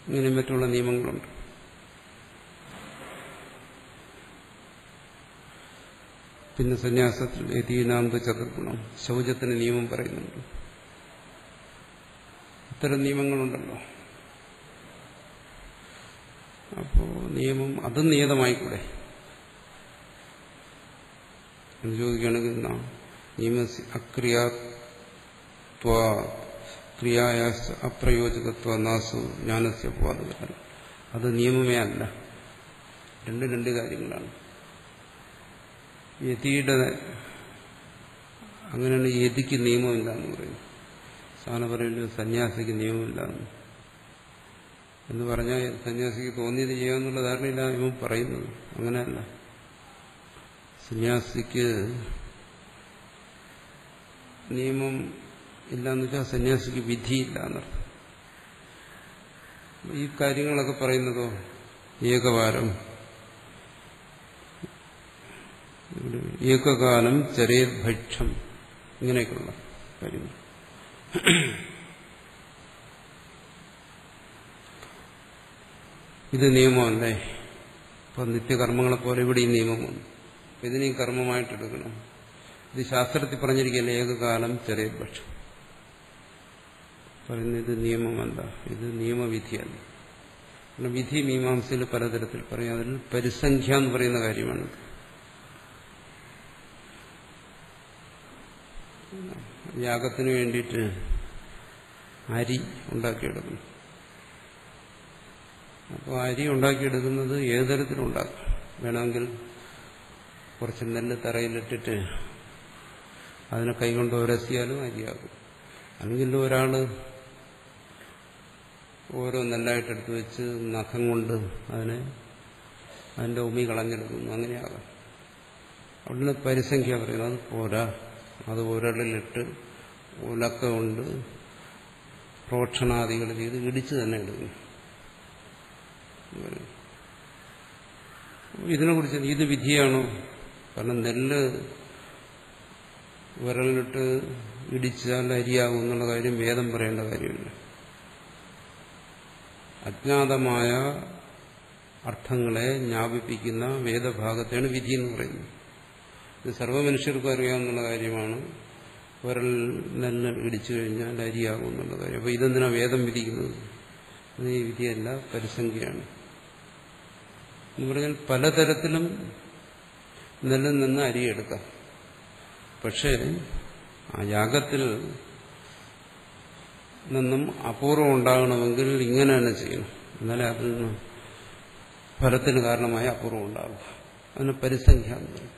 ഇങ്ങനെ മറ്റുള്ള നിയമങ്ങളുണ്ട്. പിന്നെ സന്യാസത്തിൽ യതീനാന്ത ചതുർഗുണം, ശൗചത്തിന് നിയമം പറയുന്നുണ്ട്. ഇത്തരം നിയമങ്ങളുണ്ടല്ലോ. അപ്പോ നിയമം അതും നിയതമായിക്കൂടെ എന്ന് ചോദിക്കുകയാണെങ്കിൽ നിയമ അക്രിയാത്വ ക്രിയായ അപ്രയോജകത്വ നാസു ജ്ഞാനസ്യ അപവാദകാരം. അത് നിയമമേ അല്ല. രണ്ട് കാര്യങ്ങളാണ്. യതിയുടെ അങ്ങനെയാണ് യതിക്ക് നിയമമില്ല എന്ന് പറയുന്നത്. സാധാരണ പറയുന്നത് സന്യാസിക്ക് നിയമമില്ല എന്ന് പറഞ്ഞാൽ സന്യാസിക്ക് തോന്നിയത് ചെയ്യാമെന്നുള്ള ധാരണയില്ല ഇവൻ പറയുന്നത്. അങ്ങനെയല്ല. സന്യാസിക്ക് നിയമം ഇല്ലാന്ന് വെച്ചാൽ സന്യാസിക്ക് വിധിയില്ല എന്നർത്ഥം. ഈ കാര്യങ്ങളൊക്കെ പറയുന്നതോ ഏകവാരം, ഏകകാലം ചരേദ്ഭക്ഷം, ഇങ്ങനെയൊക്കെയുള്ള കാര്യങ്ങൾ. ഇത് നിയമമല്ലേ? ഇപ്പൊ നിത്യകർമ്മങ്ങളെ പോലെ ഇവിടെ ഈ നിയമം വന്നു. ഇതിനെയും കർമ്മമായിട്ടെടുക്കണം. ഇത് ശാസ്ത്രത്തിൽ പറഞ്ഞിരിക്കുകയല്ലേ ഏകകാലം ചരേദ്ഭക്ഷം. പറയുന്നത് ഇത് നിയമമല്ല, ഇത് നിയമവിധിയല്ല. കാരണം വിധി മീമാംസയിൽ പലതരത്തിൽ പറയും. അതിൽ പരിസംഖ്യ എന്ന് പറയുന്ന കാര്യമാണ്. യാഗത്തിന് വേണ്ടിയിട്ട് അരി ഉണ്ടാക്കിയെടുക്കുന്നു. അപ്പോൾ അരി ഉണ്ടാക്കിയെടുക്കുന്നത് ഏത് തരത്തിലുണ്ടാക്കും? വേണമെങ്കിൽ കുറച്ച് നെല്ല് തറയിലിട്ടിട്ട് അതിനെ കൈകൊണ്ട് ഉരസിയാലും അരിയാകും. അല്ലെങ്കിൽ ഒരാൾ ഓരോ നെല്ലായിട്ടെടുത്ത് വെച്ച് നഖം കൊണ്ട് അതിൻ്റെ ഉമി കളഞ്ഞെടുക്കുന്നു. അങ്ങനെയാകാം. അവിടുന്ന് പരിസംഖ്യ പറയുന്നത് അത് പോരാ. അത് ഒരളിലിട്ട് ഉലക്ക കൊണ്ട് പ്രോക്ഷണാദികൾ ചെയ്ത് ഇടിച്ച് തന്നെ എടുക്കുന്നു. ഇതിനെക്കുറിച്ച് ഇത് വിധിയാണോ? കാരണം നെല്ല് വിരലിട്ട് ഇടിച്ചാൽ അരിയാകും എന്നുള്ള കാര്യം വേദം പറയേണ്ട കാര്യമില്ല. അജ്ഞാതമായ അർത്ഥങ്ങളെ ജ്ഞാപിപ്പിക്കുന്ന വേദഭാഗത്തെയാണ് വിധി എന്ന് പറയുന്നത്. ഇത് സർവ്വമനുഷ്യർക്കും അറിയാവുന്ന കാര്യമാണ്. വിരൽ നെല്ല് ഇടിച്ചു കഴിഞ്ഞാൽ അരിയാകും എന്നുള്ള കാര്യം. അപ്പോൾ ഇതെന്തിനാ വേദം വിധിക്കുന്നത്? അത് ഈ വിധിയല്ല, പരിസംഖ്യയാണ്. എന്ന് പറഞ്ഞാൽ പലതരത്തിലും നെല്ലിൽ നിന്ന് അരിയെടുക്കാം. പക്ഷേ ആ യാഗത്തിൽ നിന്നും അപൂർവം ഉണ്ടാകണമെങ്കിൽ ഇങ്ങനെ തന്നെ ചെയ്യണം. എന്നാലേ അതിൽ നിന്ന് ഫലത്തിന് കാരണമായ അപൂർവം ഉണ്ടാകും. അതിന് പരിസംഖ്യ.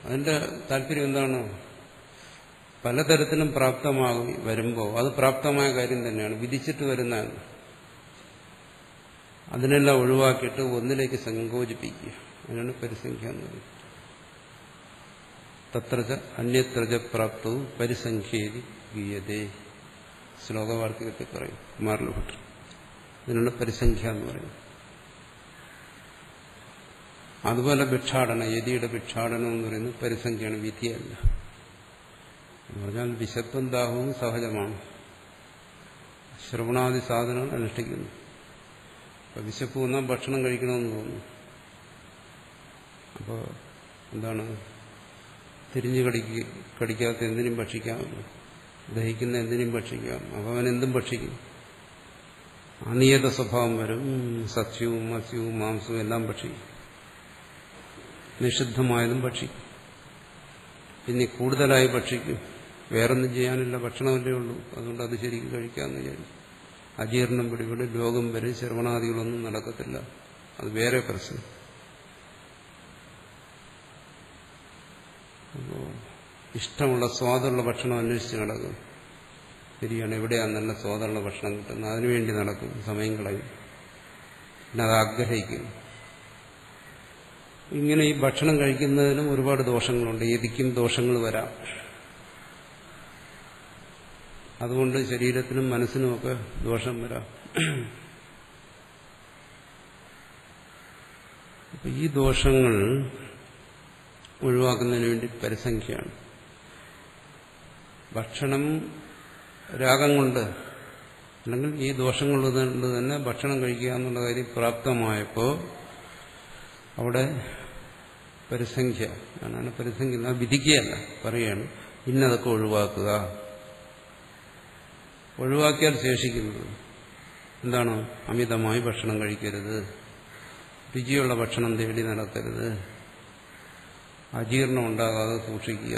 അതിന്റെ താല്പര്യം എന്താണ്? പലതരത്തിലും പ്രാപ്തമാകും വരുമ്പോൾ അത് പ്രാപ്തമായ കാര്യം തന്നെയാണ്, വിധിച്ചിട്ട് വരുന്നതാണ്. അതിനെല്ലാം ഒഴിവാക്കിയിട്ട് ഒന്നിലേക്ക് സങ്കോചിപ്പിക്കുക. അതിനാണ് പരിസംഖ്യ എന്ന് പറയുന്നത്. തത്രച അന്യത്രച പ്രാപ്തവും പരിസംഖ്യേതി ഗീയതേ. ശ്ലോകവാർത്തികത്തിൽ പറയും കുമാരലഭട്ടർ. ഇതിനാണ് പരിസംഖ്യ എന്ന് പറയുന്നത്. അതുപോലെ ഭിക്ഷാടനം, യതിയുടെ ഭിക്ഷാടനം എന്ന് പറയുന്നത് പരിസംഖ്യയാണ്, വിധിയല്ല. എന്ന് പറഞ്ഞാൽ വിശപ്പും ദാഹവും സഹജമാണ്. ശ്രവണാദി സാധനങ്ങൾ അനുഷ്ഠിക്കുന്നു. അപ്പോൾ വിശപ്പ് വന്നാൽ ഭക്ഷണം കഴിക്കണമെന്ന് തോന്നുന്നു. അപ്പോൾ എന്താണ്? തിരിഞ്ഞു കടിക്കാത്ത എന്തിനും ഭക്ഷിക്കാമല്ലോ, ദഹിക്കുന്ന എന്തിനും ഭക്ഷിക്കാം. അപ്പോൾ അവൻ എന്തും ഭക്ഷിക്കും. അനിയത സ്വഭാവം വരും. സസ്യവും മത്സ്യവും മാംസവും എല്ലാം ഭക്ഷിക്കും. നിഷിദ്ധമായതും ഭക്ഷിക്കും. പിന്നെ കൂടുതലായി ഭക്ഷിക്കും. വേറൊന്നും ചെയ്യാനില്ല, ഭക്ഷണമല്ലേ ഉള്ളൂ, അതുകൊണ്ട് അത് ശരിക്കും കഴിക്കാമെന്ന് വിചാരിക്കും. അജീർണം പിടിപെടും, രോഗം വരും, ശ്രവണാദികളൊന്നും നടക്കത്തില്ല. അത് വേറെ പ്രശ്നം. അപ്പോൾ ഇഷ്ടമുള്ള സ്വാദുള്ള ഭക്ഷണം അന്വേഷിച്ച് നടക്കും. ശരിയാണ്, എവിടെയാണ് നല്ല സ്വാദുള്ള ഭക്ഷണം കിട്ടുന്നത്, അതിനുവേണ്ടി നടക്കും, സമയം കളയും, പിന്നെ അത് ആഗ്രഹിക്കും. ഇങ്ങനെ ഈ ഭക്ഷണം കഴിക്കുന്നതിനും ഒരുപാട് ദോഷങ്ങളുണ്ട്. യതിക്കും ദോഷങ്ങൾ വരാം. അതുകൊണ്ട് ശരീരത്തിനും മനസ്സിനുമൊക്കെ ദോഷം വരാം. അപ്പൊ ഈ ദോഷങ്ങൾ ഒഴിവാക്കുന്നതിന് വേണ്ടി പരിസംഖ്യയാണ്. ഭക്ഷണം രാഗം കൊണ്ട് അല്ലെങ്കിൽ ഈ ദോഷങ്ങൾ കൊണ്ട് തന്നെ ഭക്ഷണം കഴിക്കുക എന്നുള്ള കാര്യം പ്രാപ്തമായപ്പോൾ അവിടെ പരിസംഖ്യ ആണ്. പരിസംഖ്യ വിധിക്കുകയല്ല, പറയുകയാണ് ഇന്നതൊക്കെ ഒഴിവാക്കുക. ഒഴിവാക്കിയാൽ ശേഷിക്കുന്നത് എന്താണ്? അമിതമായി ഭക്ഷണം കഴിക്കരുത്, രുചിയുള്ള ഭക്ഷണം തേടി നടക്കരുത്, അജീർണം ഉണ്ടാകാതെ സൂക്ഷിക്കുക,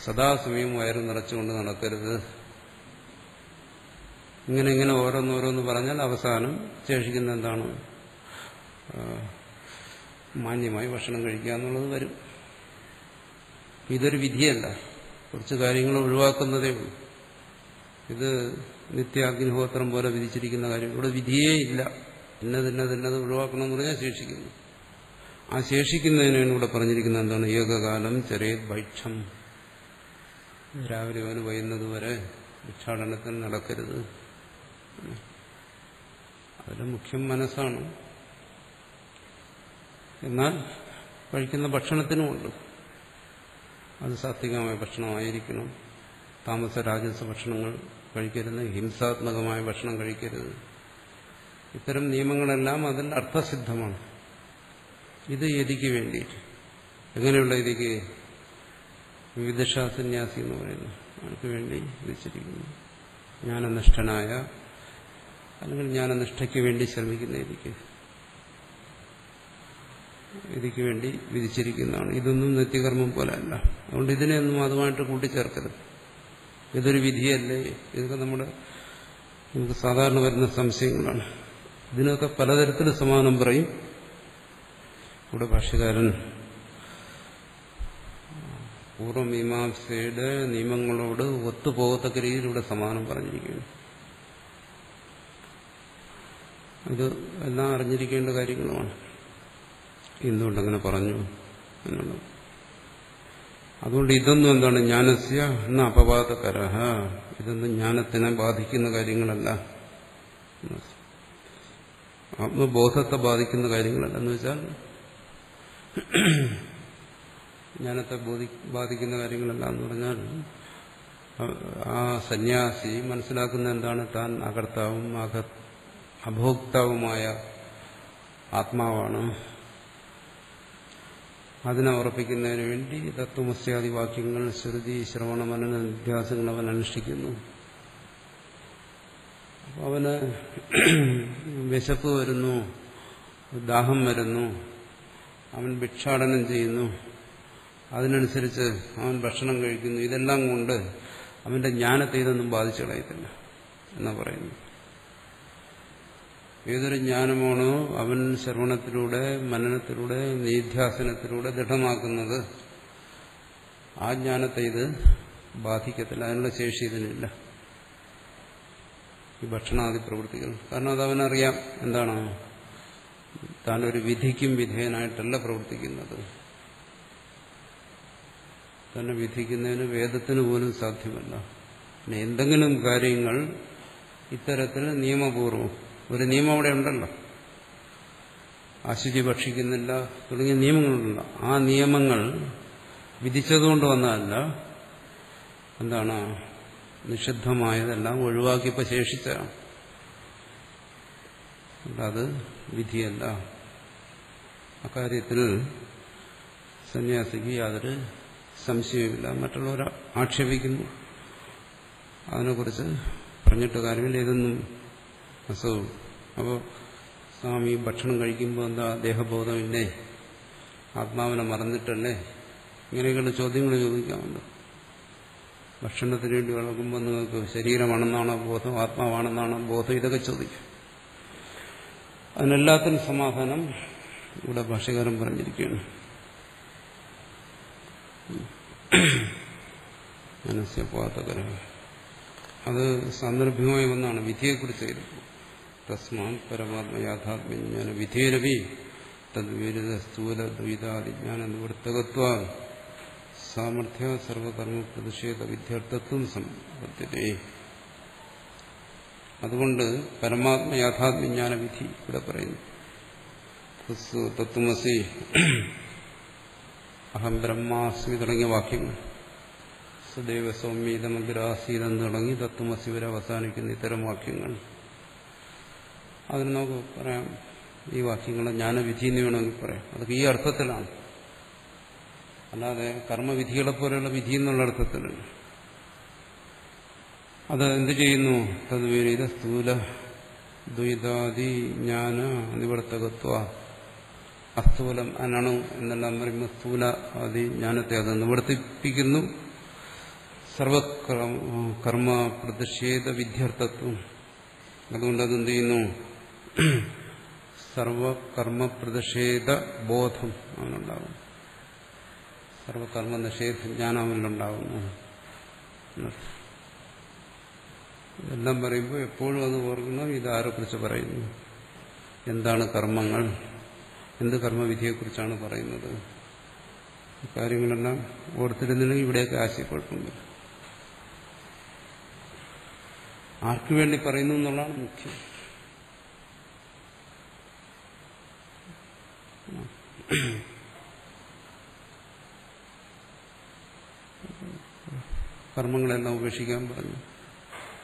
സദാസമയം വയറ് നിറച്ചുകൊണ്ട് നടക്കരുത്, ഇങ്ങനെ ഇങ്ങനെ ഓരോന്നോരോന്ന് പറഞ്ഞാൽ അവസാനം ശേഷിക്കുന്ന എന്താണ്? മാന്യമായി ഭക്ഷണം കഴിക്കുക എന്നുള്ളത് വരും. ഇതൊരു വിധിയല്ല, കുറച്ച് കാര്യങ്ങൾ ഒഴിവാക്കുന്നതേ ഉള്ളൂ. ഇത് നിത്യാഗ്നിഹോത്രം പോലെ വിധിച്ചിരിക്കുന്ന കാര്യം. ഇവിടെ വിധിയേ ഇല്ല. ഇന്നത് ഒഴിവാക്കണമെന്ന് പറഞ്ഞാൽ ശേഷിക്കുന്നു. ആ ശേഷിക്കുന്നതിനാണ് ഇവിടെ പറഞ്ഞിരിക്കുന്നത് എന്താണ്? ഏകകാലം ചെറിയ ഭൈക്ഷം, രാവിലെ അവന് വൈകുന്നത് വരെ ഭിക്ഷാടനത്തിൽ നടക്കരുത്. അതിൽ മുഖ്യം മനസ്സാണ്. എന്നാൽ കഴിക്കുന്ന ഭക്ഷണത്തിനുമുണ്ട്. അത് സാത്വികമായ ഭക്ഷണമായിരിക്കണം. താമസ രാജസ ഭക്ഷണങ്ങൾ കഴിക്കരുത്, ഹിംസാത്മകമായ ഭക്ഷണം കഴിക്കരുത്. ഇത്തരം നിയമങ്ങളെല്ലാം അതിൽ അർത്ഥസിദ്ധമാണ്. ഇത് യതിക്ക് വേണ്ടിയിട്ട്. എങ്ങനെയുള്ള യതിക്ക്? വിവിധശാസന്യാസി എന്ന് പറയുന്നു, അവർക്ക് വേണ്ടി വിധിച്ചിരിക്കുന്നു. ജ്ഞാനനിഷ്ഠനായ അല്ലെങ്കിൽ ജ്ഞാനനിഷ്ഠയ്ക്ക് വേണ്ടി ശ്രമിക്കുന്ന യതിക്ക് വേണ്ടി വിധിച്ചിരിക്കുന്നതാണ്. ഇതൊന്നും നിത്യകർമ്മം പോലെ അല്ല. അതുകൊണ്ട് ഇതിനെയൊന്നും അതുമായിട്ട് കൂട്ടിച്ചേർക്കരുത്. ഇതൊരു വിധിയല്ലേ? ഇതൊക്കെ നമുക്ക് സാധാരണ വരുന്ന സംശയങ്ങളാണ്. ഇതിനൊക്കെ പലതരത്തിൽ സമാനം പറയും. ഇവിടെ ഭാഷ്യകാരൻ പൂർവമീമാംസയുടെ നിയമങ്ങളോട് ഒത്തുപോകത്തക്ക രീതിയിൽ ഇവിടെ സമാനം പറഞ്ഞിരിക്കുകയാണ്. ഇത് എല്ലാം അറിഞ്ഞിരിക്കേണ്ട കാര്യങ്ങളുമാണ്. എന്തുകൊണ്ടങ്ങനെ പറഞ്ഞു എന്നുള്ളത്. അതുകൊണ്ട് ഇതൊന്നും എന്താണ്? ജ്ഞാനസ്യ എന്ന അപവാദകരഹ, ഇതൊന്നും ജ്ഞാനത്തിനെ ബാധിക്കുന്ന കാര്യങ്ങളല്ല, ആത്മബോധത്തെ ബാധിക്കുന്ന കാര്യങ്ങളല്ല. എന്ന് വെച്ചാൽ ജ്ഞാനത്തെ ബാധിക്കുന്ന കാര്യങ്ങളല്ല എന്ന് പറഞ്ഞാൽ ആ സന്യാസി മനസ്സിലാക്കുന്ന എന്താണ്? താൻ അകർത്താവും അഭോക്താവുമായ ആത്മാവാണ്. അതിനെ ഉറപ്പിക്കുന്നതിന് വേണ്ടി തത്വമസ്യാദി വാക്യങ്ങൾ, ശ്രുതി, ശ്രവണ, മനന നിധ്യാസങ്ങൾ അവൻ അനുഷ്ഠിക്കുന്നു. അവന് വിശപ്പ് വരുന്നു, ദാഹം വരുന്നു, അവൻ ഭിക്ഷാടനം ചെയ്യുന്നു, അതിനനുസരിച്ച് അവൻ ഭക്ഷണം കഴിക്കുന്നു. ഇതെല്ലാം കൊണ്ട് അവന്റെ ജ്ഞാനത്തെ ഇതൊന്നും ബാധിച്ചു കളയത്തില്ല എന്നാ പറയുന്നു. ഏതൊരു ജ്ഞാനമാണോ അവൻ ശ്രവണത്തിലൂടെ, മനനത്തിലൂടെ, നിധ്യാസനത്തിലൂടെ ദൃഢമാക്കുന്നത്, ആ ജ്ഞാനത്തെ ഇത് ബാധിക്കത്തില്ല. അതിനുള്ള ശേഷി ഇതിനില്ല, ഈ ഭക്ഷണാദി പ്രവൃത്തികൾ. കാരണം അത് അവനറിയാം എന്താണ്? താനൊരു വിധിക്കും വിധേയനായിട്ടല്ല പ്രവർത്തിക്കുന്നത്. തന്നെ വിധിക്കുന്നതിന് വേദത്തിന് പോലും സാധ്യമല്ല. പിന്നെ എന്തെങ്കിലും കാര്യങ്ങൾ ഇത്തരത്തിൽ നിയമപൂർവം, ഒരു നിയമം അവിടെ ഉണ്ടല്ലോ, അശുചി ഭക്ഷിക്കുന്നില്ല തുടങ്ങിയ നിയമങ്ങളുണ്ടല്ലോ. ആ നിയമങ്ങൾ വിധിച്ചതുകൊണ്ട് വന്നതല്ല, എന്താണ്? നിഷിദ്ധമായതെല്ലാം ഒഴിവാക്കിയപ്പോൾ ശേഷിച്ചാണ്. അത് വിധിയല്ല. അക്കാര്യത്തിൽ സന്യാസിക്ക് യാതൊരു സംശയമില്ല. മറ്റുള്ളവർ ആക്ഷേപിക്കുന്നു, അതിനെക്കുറിച്ച് പറഞ്ഞിട്ട് കാര്യമില്ല. ഇതൊന്നും അസുഖം. അപ്പോൾ സ്വാമി ഭക്ഷണം കഴിക്കുമ്പോൾ എന്താ ദേഹബോധമില്ലേ? ആത്മാവിനെ മറന്നിട്ടല്ലേ? ഇങ്ങനെയൊക്കെയുള്ള ചോദ്യങ്ങൾ ചോദിക്കാറുണ്ട്. ഭക്ഷണത്തിന് വേണ്ടി വളർക്കുമ്പോൾ നിങ്ങൾക്ക് ശരീരമാണെന്നാണോ ബോധം, ആത്മാവാണെന്നാണോ ബോധം? ഇതൊക്കെ ചോദിക്കും. അതിനെല്ലാത്തിനും സമാധാനം ഇവിടെ ഭാഷ്യകാരൻ പറഞ്ഞിരിക്കുകയാണ്. മനസ്യപാതകര, അത് സാന്ദർഭികമായി വന്നാണ് വിധിയെക്കുറിച്ച്. തസ്മാൻ പരമാത്മ യാഥാത്മ്യജ്ഞാന വിധേരവി തദ്വിരുദ്ധ സ്ഥൂല ദ്വൈതാദിജ്ഞാന നിവൃത്തകത്വ സാമർഥ്യ സർവകർമ്മ പ്രതിഷേധ വിദ്യാർത്ഥത്വം സമ്പദ്ധ്യതേ. അതുകൊണ്ട് പരമാത്മ യാഥാത്മ്യജ്ഞാന വിധി ഇവിടെ പറയുന്നു. തത്വമസി, അഹം ബ്രഹ്മാസ്മി തുടങ്ങിയ വാക്യങ്ങൾ, സദൈവ സൗമ്യതമഗ്രാസീതം തുടങ്ങി തത്വമസി വരെ അവസാനിക്കുന്ന ഇത്തരം വാക്യങ്ങൾ, അതിന് നമുക്ക് പറയാം ഈ വാക്യങ്ങൾ ജ്ഞാനവിധി എന്ന് വേണമെങ്കിൽ പറയാം. അതൊക്കെ ഈ അർത്ഥത്തിലാണ്, അല്ലാതെ കർമ്മവിധികളെപ്പോലെയുള്ള വിധി എന്നുള്ള അർത്ഥത്തിലല്ല. അത് എന്ത് ചെയ്യുന്നു? തദ്വിപരീത സ്ഥൂല ദ്വൈതാദി ജ്ഞാന നിവർത്തകത്വ. അസ്ഥൂലം അനണു എന്നെല്ലാം പറയുമ്പോൾ സ്ഥൂല ആദി ജ്ഞാനത്തെ അത് നിവർത്തിപ്പിക്കുന്നു. സർവകർമ്മ പ്രതിഷേധ വിദ്യാർത്ഥത്വം, അതുകൊണ്ട് അതെന്ത് ചെയ്യുന്നു? സർവകർമ്മപ്രതിഷേധ ബോധം അവനുണ്ടാകും. സർവകർമ്മ നിഷേധ ജ്ഞാനം അവനിലുണ്ടാകുന്നു. ഇതെല്ലാം പറയുമ്പോൾ എപ്പോഴും അത് ഓർക്കണം, ഇതാരെക്കുറിച്ച് പറയുന്നു, എന്താണ് കർമ്മങ്ങൾ, എന്ത് കർമ്മവിധിയെക്കുറിച്ചാണ് പറയുന്നത്. കാര്യങ്ങളെല്ലാം ഓർത്തിരുന്നില്ലെങ്കിൽ ഇവിടെയൊക്കെ ആശയക്കുഴപ്പം വരും. ആർക്കു വേണ്ടി പറയുന്നു എന്നുള്ളതാണ് മുഖ്യം. കർമ്മങ്ങളെല്ലാം ഉപേക്ഷിക്കാൻ പറഞ്ഞു,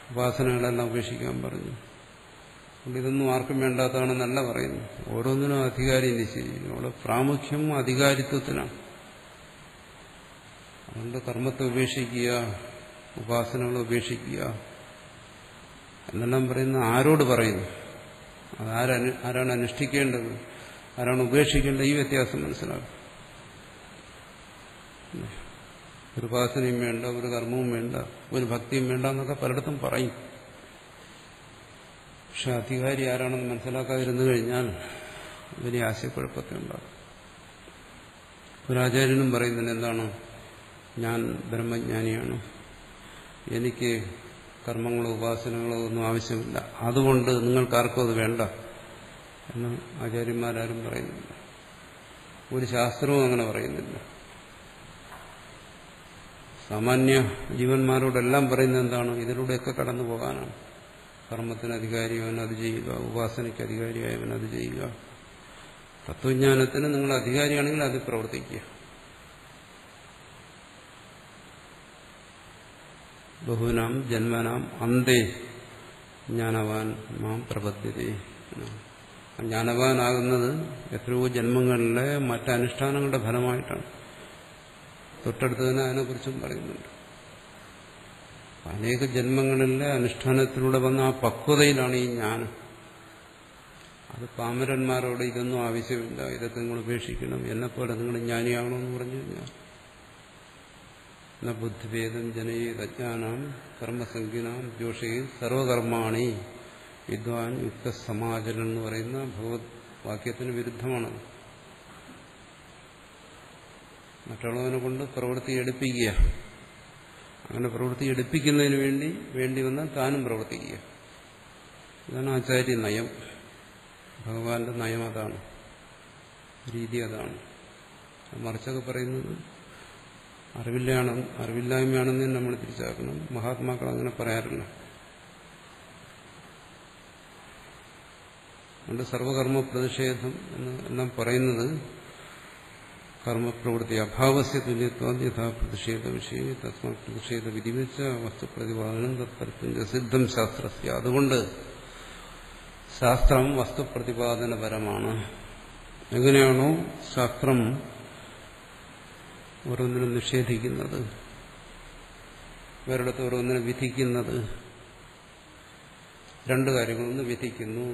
ഉപാസനകളെല്ലാം ഉപേക്ഷിക്കാൻ പറഞ്ഞു. അതുകൊണ്ട് ഇതൊന്നും ആർക്കും വേണ്ടാത്തതാണെന്നല്ല പറയുന്നു. ഓരോന്നിനും അധികാരി നിശ്ചയിക്കുന്നു. അവിടെ പ്രാമുഖ്യം അധികാരിത്വത്തിനാണ്. അതുകൊണ്ട് കർമ്മത്തെ ഉപേക്ഷിക്കുക, ഉപാസനകളെ ഉപേക്ഷിക്കുക എന്നെല്ലാം പറയുന്ന ആരോട് പറയുന്നു? ആരാണ് അനുഷ്ഠിക്കേണ്ടത്, ആരാണ് ഉപേക്ഷിക്കേണ്ടത്? ഈ വ്യത്യാസം മനസ്സിലാക്കും. ഒരു ഉപാസനയും വേണ്ട, ഒരു കർമ്മവും വേണ്ട, ഒരു ഭക്തിയും വേണ്ട എന്നൊക്കെ പലയിടത്തും പറയും. പക്ഷെ അധികാരി ആരാണെന്ന് മനസ്സിലാക്കാതിരുന്നു കഴിഞ്ഞാൽ വലിയ ആശയക്കുഴപ്പത്തെ ഉണ്ടാകും. ഒരാചാര്യനും പറയുന്നത് എന്താണ്? ഞാൻ ബ്രഹ്മജ്ഞാനിയാണ്, എനിക്ക് കർമ്മങ്ങളോ ഉപാസനകളോ ഒന്നും ആവശ്യമില്ല, അതുകൊണ്ട് നിങ്ങൾക്കാർക്കും അത് വേണ്ട എന്ന് ആചാര്യന്മാരാരും പറയുന്നില്ല. ഒരു ശാസ്ത്രവും അങ്ങനെ പറയുന്നില്ല. സാമാന്യ ജീവന്മാരോടെല്ലാം പറയുന്നത് എന്താണ്? ഇതിലൂടെയൊക്കെ കടന്നു പോകാനാണ്. കർമ്മത്തിന് അധികാരിയായവൻ അത് ചെയ്യുക, ഉപാസനയ്ക്ക് അധികാരിയായവൻ അത് ചെയ്യുക. തത്വജ്ഞാനത്തിന് നിങ്ങൾ അധികാരിയാണെങ്കിൽ അത് പ്രവർത്തിക്കുക. ബഹുനാം ജന്മനാം അന്തേ ജ്ഞാനവാൻ മാം പ്രപദ്യതേ. ജ്ഞാനവാനാകുന്നത് എത്രയോ ജന്മങ്ങളിലെ മറ്റനുഷ്ഠാനങ്ങളുടെ ഫലമായിട്ടാണ്. തൊട്ടടുത്ത് തന്നെ അതിനെക്കുറിച്ചും പറയുന്നുണ്ട്. അനേക ജന്മങ്ങളിലെ അനുഷ്ഠാനത്തിലൂടെ വന്ന ആ പക്വതയിലാണ് ഈ ജ്ഞാനം. അത് പാമരന്മാരോട് ഇതൊന്നും ആവശ്യമില്ല, ഇതൊക്കെ നിങ്ങൾ ഉപേക്ഷിക്കണം, എന്നെപ്പോലെ നിങ്ങൾ ജ്ഞാനിയാകണമെന്ന് പറഞ്ഞു കഴിഞ്ഞാൽ ബുദ്ധിഭേദം ജനയേത് അജ്ഞാനാം കർമ്മസംഖ്യനാം ജോഷേ സർവകർമാണി വിദ്വാൻ യുക്ത സമാചരൻ എന്ന് പറയുന്ന ഭഗവത് വാക്യത്തിന് വിരുദ്ധമാണ്. മറ്റുള്ളവനെ കൊണ്ട് പ്രവൃത്തി എടുപ്പിക്കുക, അങ്ങനെ പ്രവൃത്തി എടുപ്പിക്കുന്നതിന് വേണ്ടി വന്നാൽ താനും പ്രവർത്തിക്കുക. ഇതാണ് ആചാര്യ നയം. ഭഗവാന്റെ നയം അതാണ്, രീതി അതാണ്. മറിച്ചൊക്കെ പറയുന്നത് അറിവില്ലായ്മയാണെന്ന് നമ്മൾ തിരിച്ചാക്കണം. മഹാത്മാക്കൾ അങ്ങനെ പറയാറില്ല. അതുകൊണ്ട് സർവകർമ്മ പ്രതിഷേധം എന്നെല്ലാം പറയുന്നത് കർമ്മപ്രവൃത്തി അഭാവസ്യ തുല്യത്വം യഥാ പ്രതിഷേധ വിഷയം തസ്മാ പ്രതിഷേധ വിധിവെച്ച വസ്തുപ്രതിപാദനം തത്പരത്തിന്റെ സിദ്ധം ശാസ്ത്രസ്യ. അതുകൊണ്ട് ശാസ്ത്രം വസ്തുപ്രതിപാദനപരമാണ്. എങ്ങനെയാണോ ശാസ്ത്രം ഓരോന്നിനും നിഷേധിക്കുന്നത്, വേറിടത്ത് ഓരോന്നിനും വിധിക്കുന്നത്, രണ്ടു കാര്യങ്ങളൊന്ന് വിധിക്കുന്നു,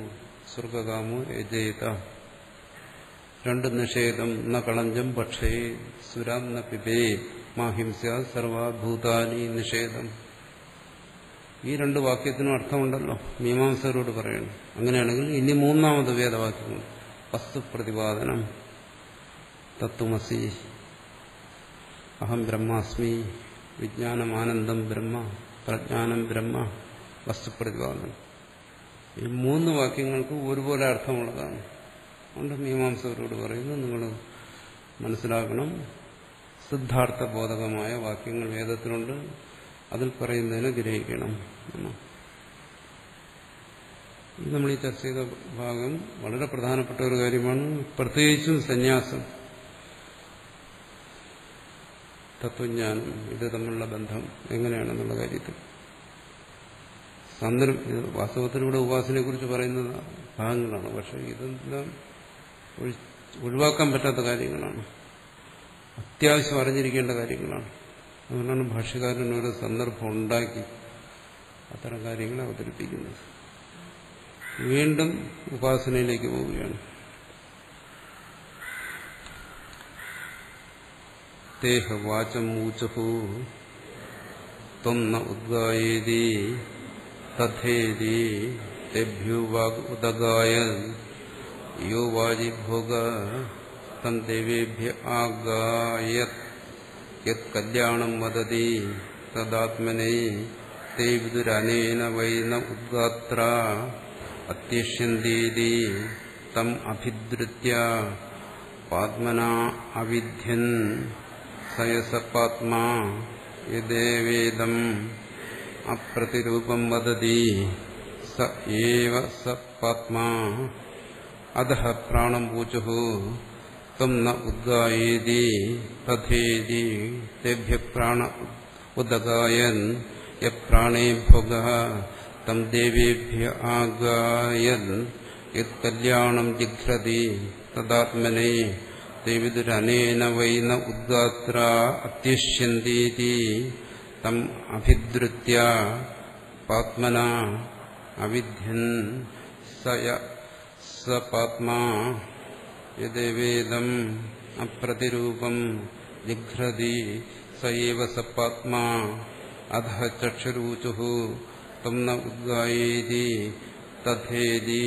സ്വർഗകാമോ യജേത, രണ്ട് നിഷേധം, ന കളഞ്ചം പക്ഷേ സുരാം ന പിബേ മാഹിംസ സർവഭൂതാനി നിഷേധം. ഈ രണ്ട് വാക്യത്തിനും അർത്ഥമുണ്ടല്ലോ, മീമാംസകരോട് പറയണം. അങ്ങനെയാണെങ്കിൽ ഇനി മൂന്നാമത് വേദവാക്യങ്ങൾ വസ്തുപ്രതിപാദനം, തത്വമസി, അഹം ബ്രഹ്മാസ്മി, വിജ്ഞാനമാനന്ദം ബ്രഹ്മ, പ്രജ്ഞാനം ബ്രഹ്മ, വസ്തുപ്രതിപാദനം. ഈ മൂന്ന് വാക്യങ്ങൾക്ക് ഒരുപോലെ അർത്ഥമുള്ളതാണ്. അതുകൊണ്ട് മീമാംസകരോട് പറയുന്നു, നിങ്ങൾ മനസ്സിലാക്കണം, സിദ്ധാർത്ഥബോധകമായ വാക്യങ്ങൾ വേദത്തിലുണ്ട്, അതിൽ പറയുന്നതിനെ ഗ്രഹിക്കണം. ഇത് നമ്മൾ ഈ ചർച്ച ചെയ്ത ഭാഗം വളരെ പ്രധാനപ്പെട്ട ഒരു കാര്യമാണ്. പ്രത്യേകിച്ചും സന്യാസം, തത്വജ്ഞാനം, ഇത് തമ്മിലുള്ള ബന്ധം എങ്ങനെയാണെന്നുള്ള കാര്യത്തിൽ വാസ്തവത്തിലൂടെ ഉപാസനയെക്കുറിച്ച് പറയുന്ന ഭാഗങ്ങളാണ്. പക്ഷെ ഇതെല്ലാം ഒഴിവാക്കാൻ പറ്റാത്ത കാര്യങ്ങളാണ്, അത്യാവശ്യം അറിഞ്ഞിരിക്കേണ്ട കാര്യങ്ങളാണ്. അതുകൊണ്ടാണ് ഭാഷ്യകാരൻ ഒരു സന്ദർഭം ഉണ്ടാക്കി അത്തരം കാര്യങ്ങളെ അവതരിപ്പിക്കുന്നത്. വീണ്ടും ഉപാസനയിലേക്ക് പോവുകയാണ്. തേഹ വാചം ഊചഹു ത്വം ന ഉദ്ഗായേതി തഥേതി तेभ्यो वाग् उदगायन् यो वाजिभोग तं देवेभ्य आगायत् यत्कल्याणं वदति तदात्मने ते विदुरनेन वै न उद्गात्रा अत्यष्यन्तीति तम् अभिद्रुत्य पात्मना अविध्यन् स यस पात्मा यदेवेदम् अप्रतिरूपं वदति स एव स पात्मा अधः प्राणं वोचुः तं न उद्गायेति तथेति तेभ्यः प्राण उदगायन् यप्राणे भोगः तं देवेभ्य आगायन् यत्कल्याणं जिघ्रति तदात्मने ते विदुरनेन वै न उद्गात्रा अत्यष्यन्तीति तम् अभिद्रुत्य पात्मना अविध्यन् स पात्मा यदेवेदम् अप्रतिरूपं जिघ्रति स एव स पात्मा अधः चक्षुरूचुः तं न उद्गायेति तथेति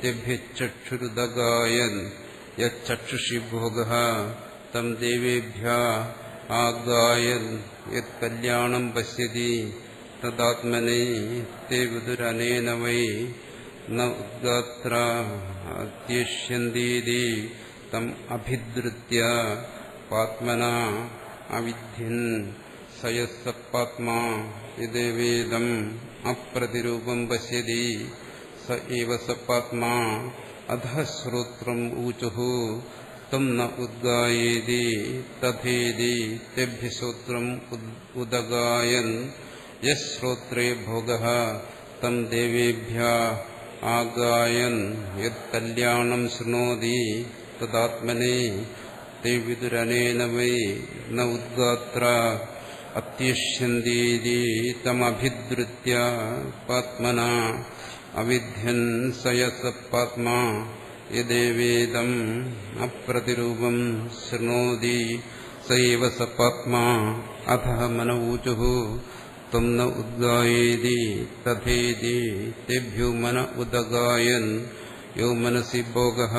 तेभ्यश्चक्षुरुदगायन् यच्चक्षुषि भोगः तं देवेभ्यः आगायन् यत्कल्याणं पश्यति तदात्मने ते विदुरनेन वै न उद्गात्रा अत्यष्यन्तीति तम् अभिद्रुत्य पात्मना अविध्यन् स यः पात्मा यदेवेदम् अप्रतिरूपं पश्यति स एव स पात्मा अधः श्रोत्रम् ऊचुः तं न उद्गायेति तथेति तेभ्यः श्रोत्रम् उदगायन् यश्श्रोत्रे भोगः तं देवेभ्यः आगायन् यत्कल्याणं शृणोति तदात्मने ते विदुरनेन वै न उद्गात्रा अत्यष्यन्तीति तमभिद्रुत्य पात्मना अविध्यन् स यः पात्मा यदेवेदम् अप्रतिरूपं शृणोति स एव स पात्मा अधः मनवूचुः तं न उद्गायेति तथेति तेभ्यो मन उदगायन् यो मनसि भोगः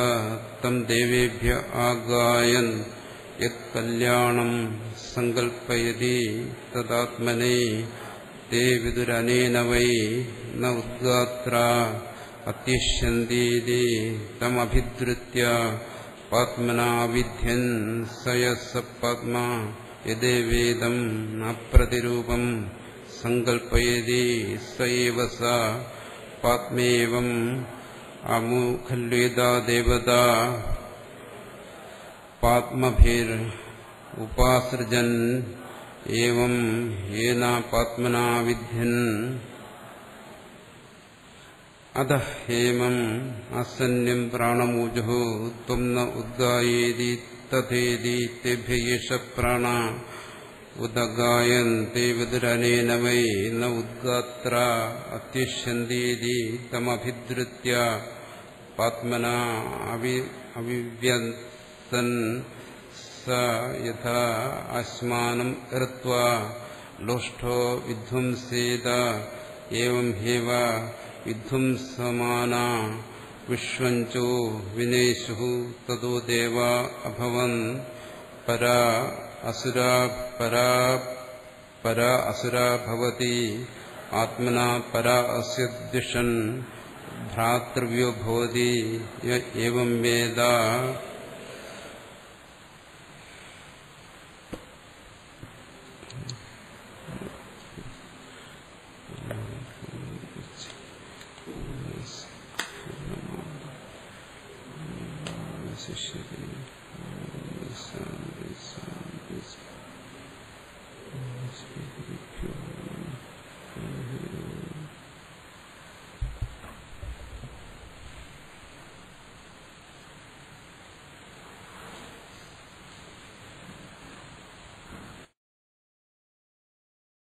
तं देवेभ्य आगायन् यत्कल्याणं सङ्कल्पयति तदात्मने ते विदुरनेन वै न उद्गात्रा अत्यष्यन्तीति तमभिद्रुत्य पात्मना विध्यन् स यः स पात्मा यदेवेदम् अप्रतिरूपं सङ्कल्पयति स एव स पात्मेवम् अमुखल्वेदा देवता पात्मभिरुपासृजन् एवं येना पात्मना विध्यन् अतः हेमम् असन्न्यं प्राणमूजुः त्वं न उद्गायेति तथेति तेभ्य एष प्राणा उदगायन् ते विदुरनेन वै न उद्गात्रा अत्यष्यन्तीति तमभिद्रुत्य पात्मना अविव्यन्तन् स यथा आस्मानं कृत्वा लोष्ठो विध्वंसेत एवं हेव विध्वंसमाना विश्वञ्चो विनेशुः ततो देवा अभवन् परा असुरा भवति आत्मना परा अस्य द्विषन् भ्रातृव्यो भवति य एवं वेद शिष्य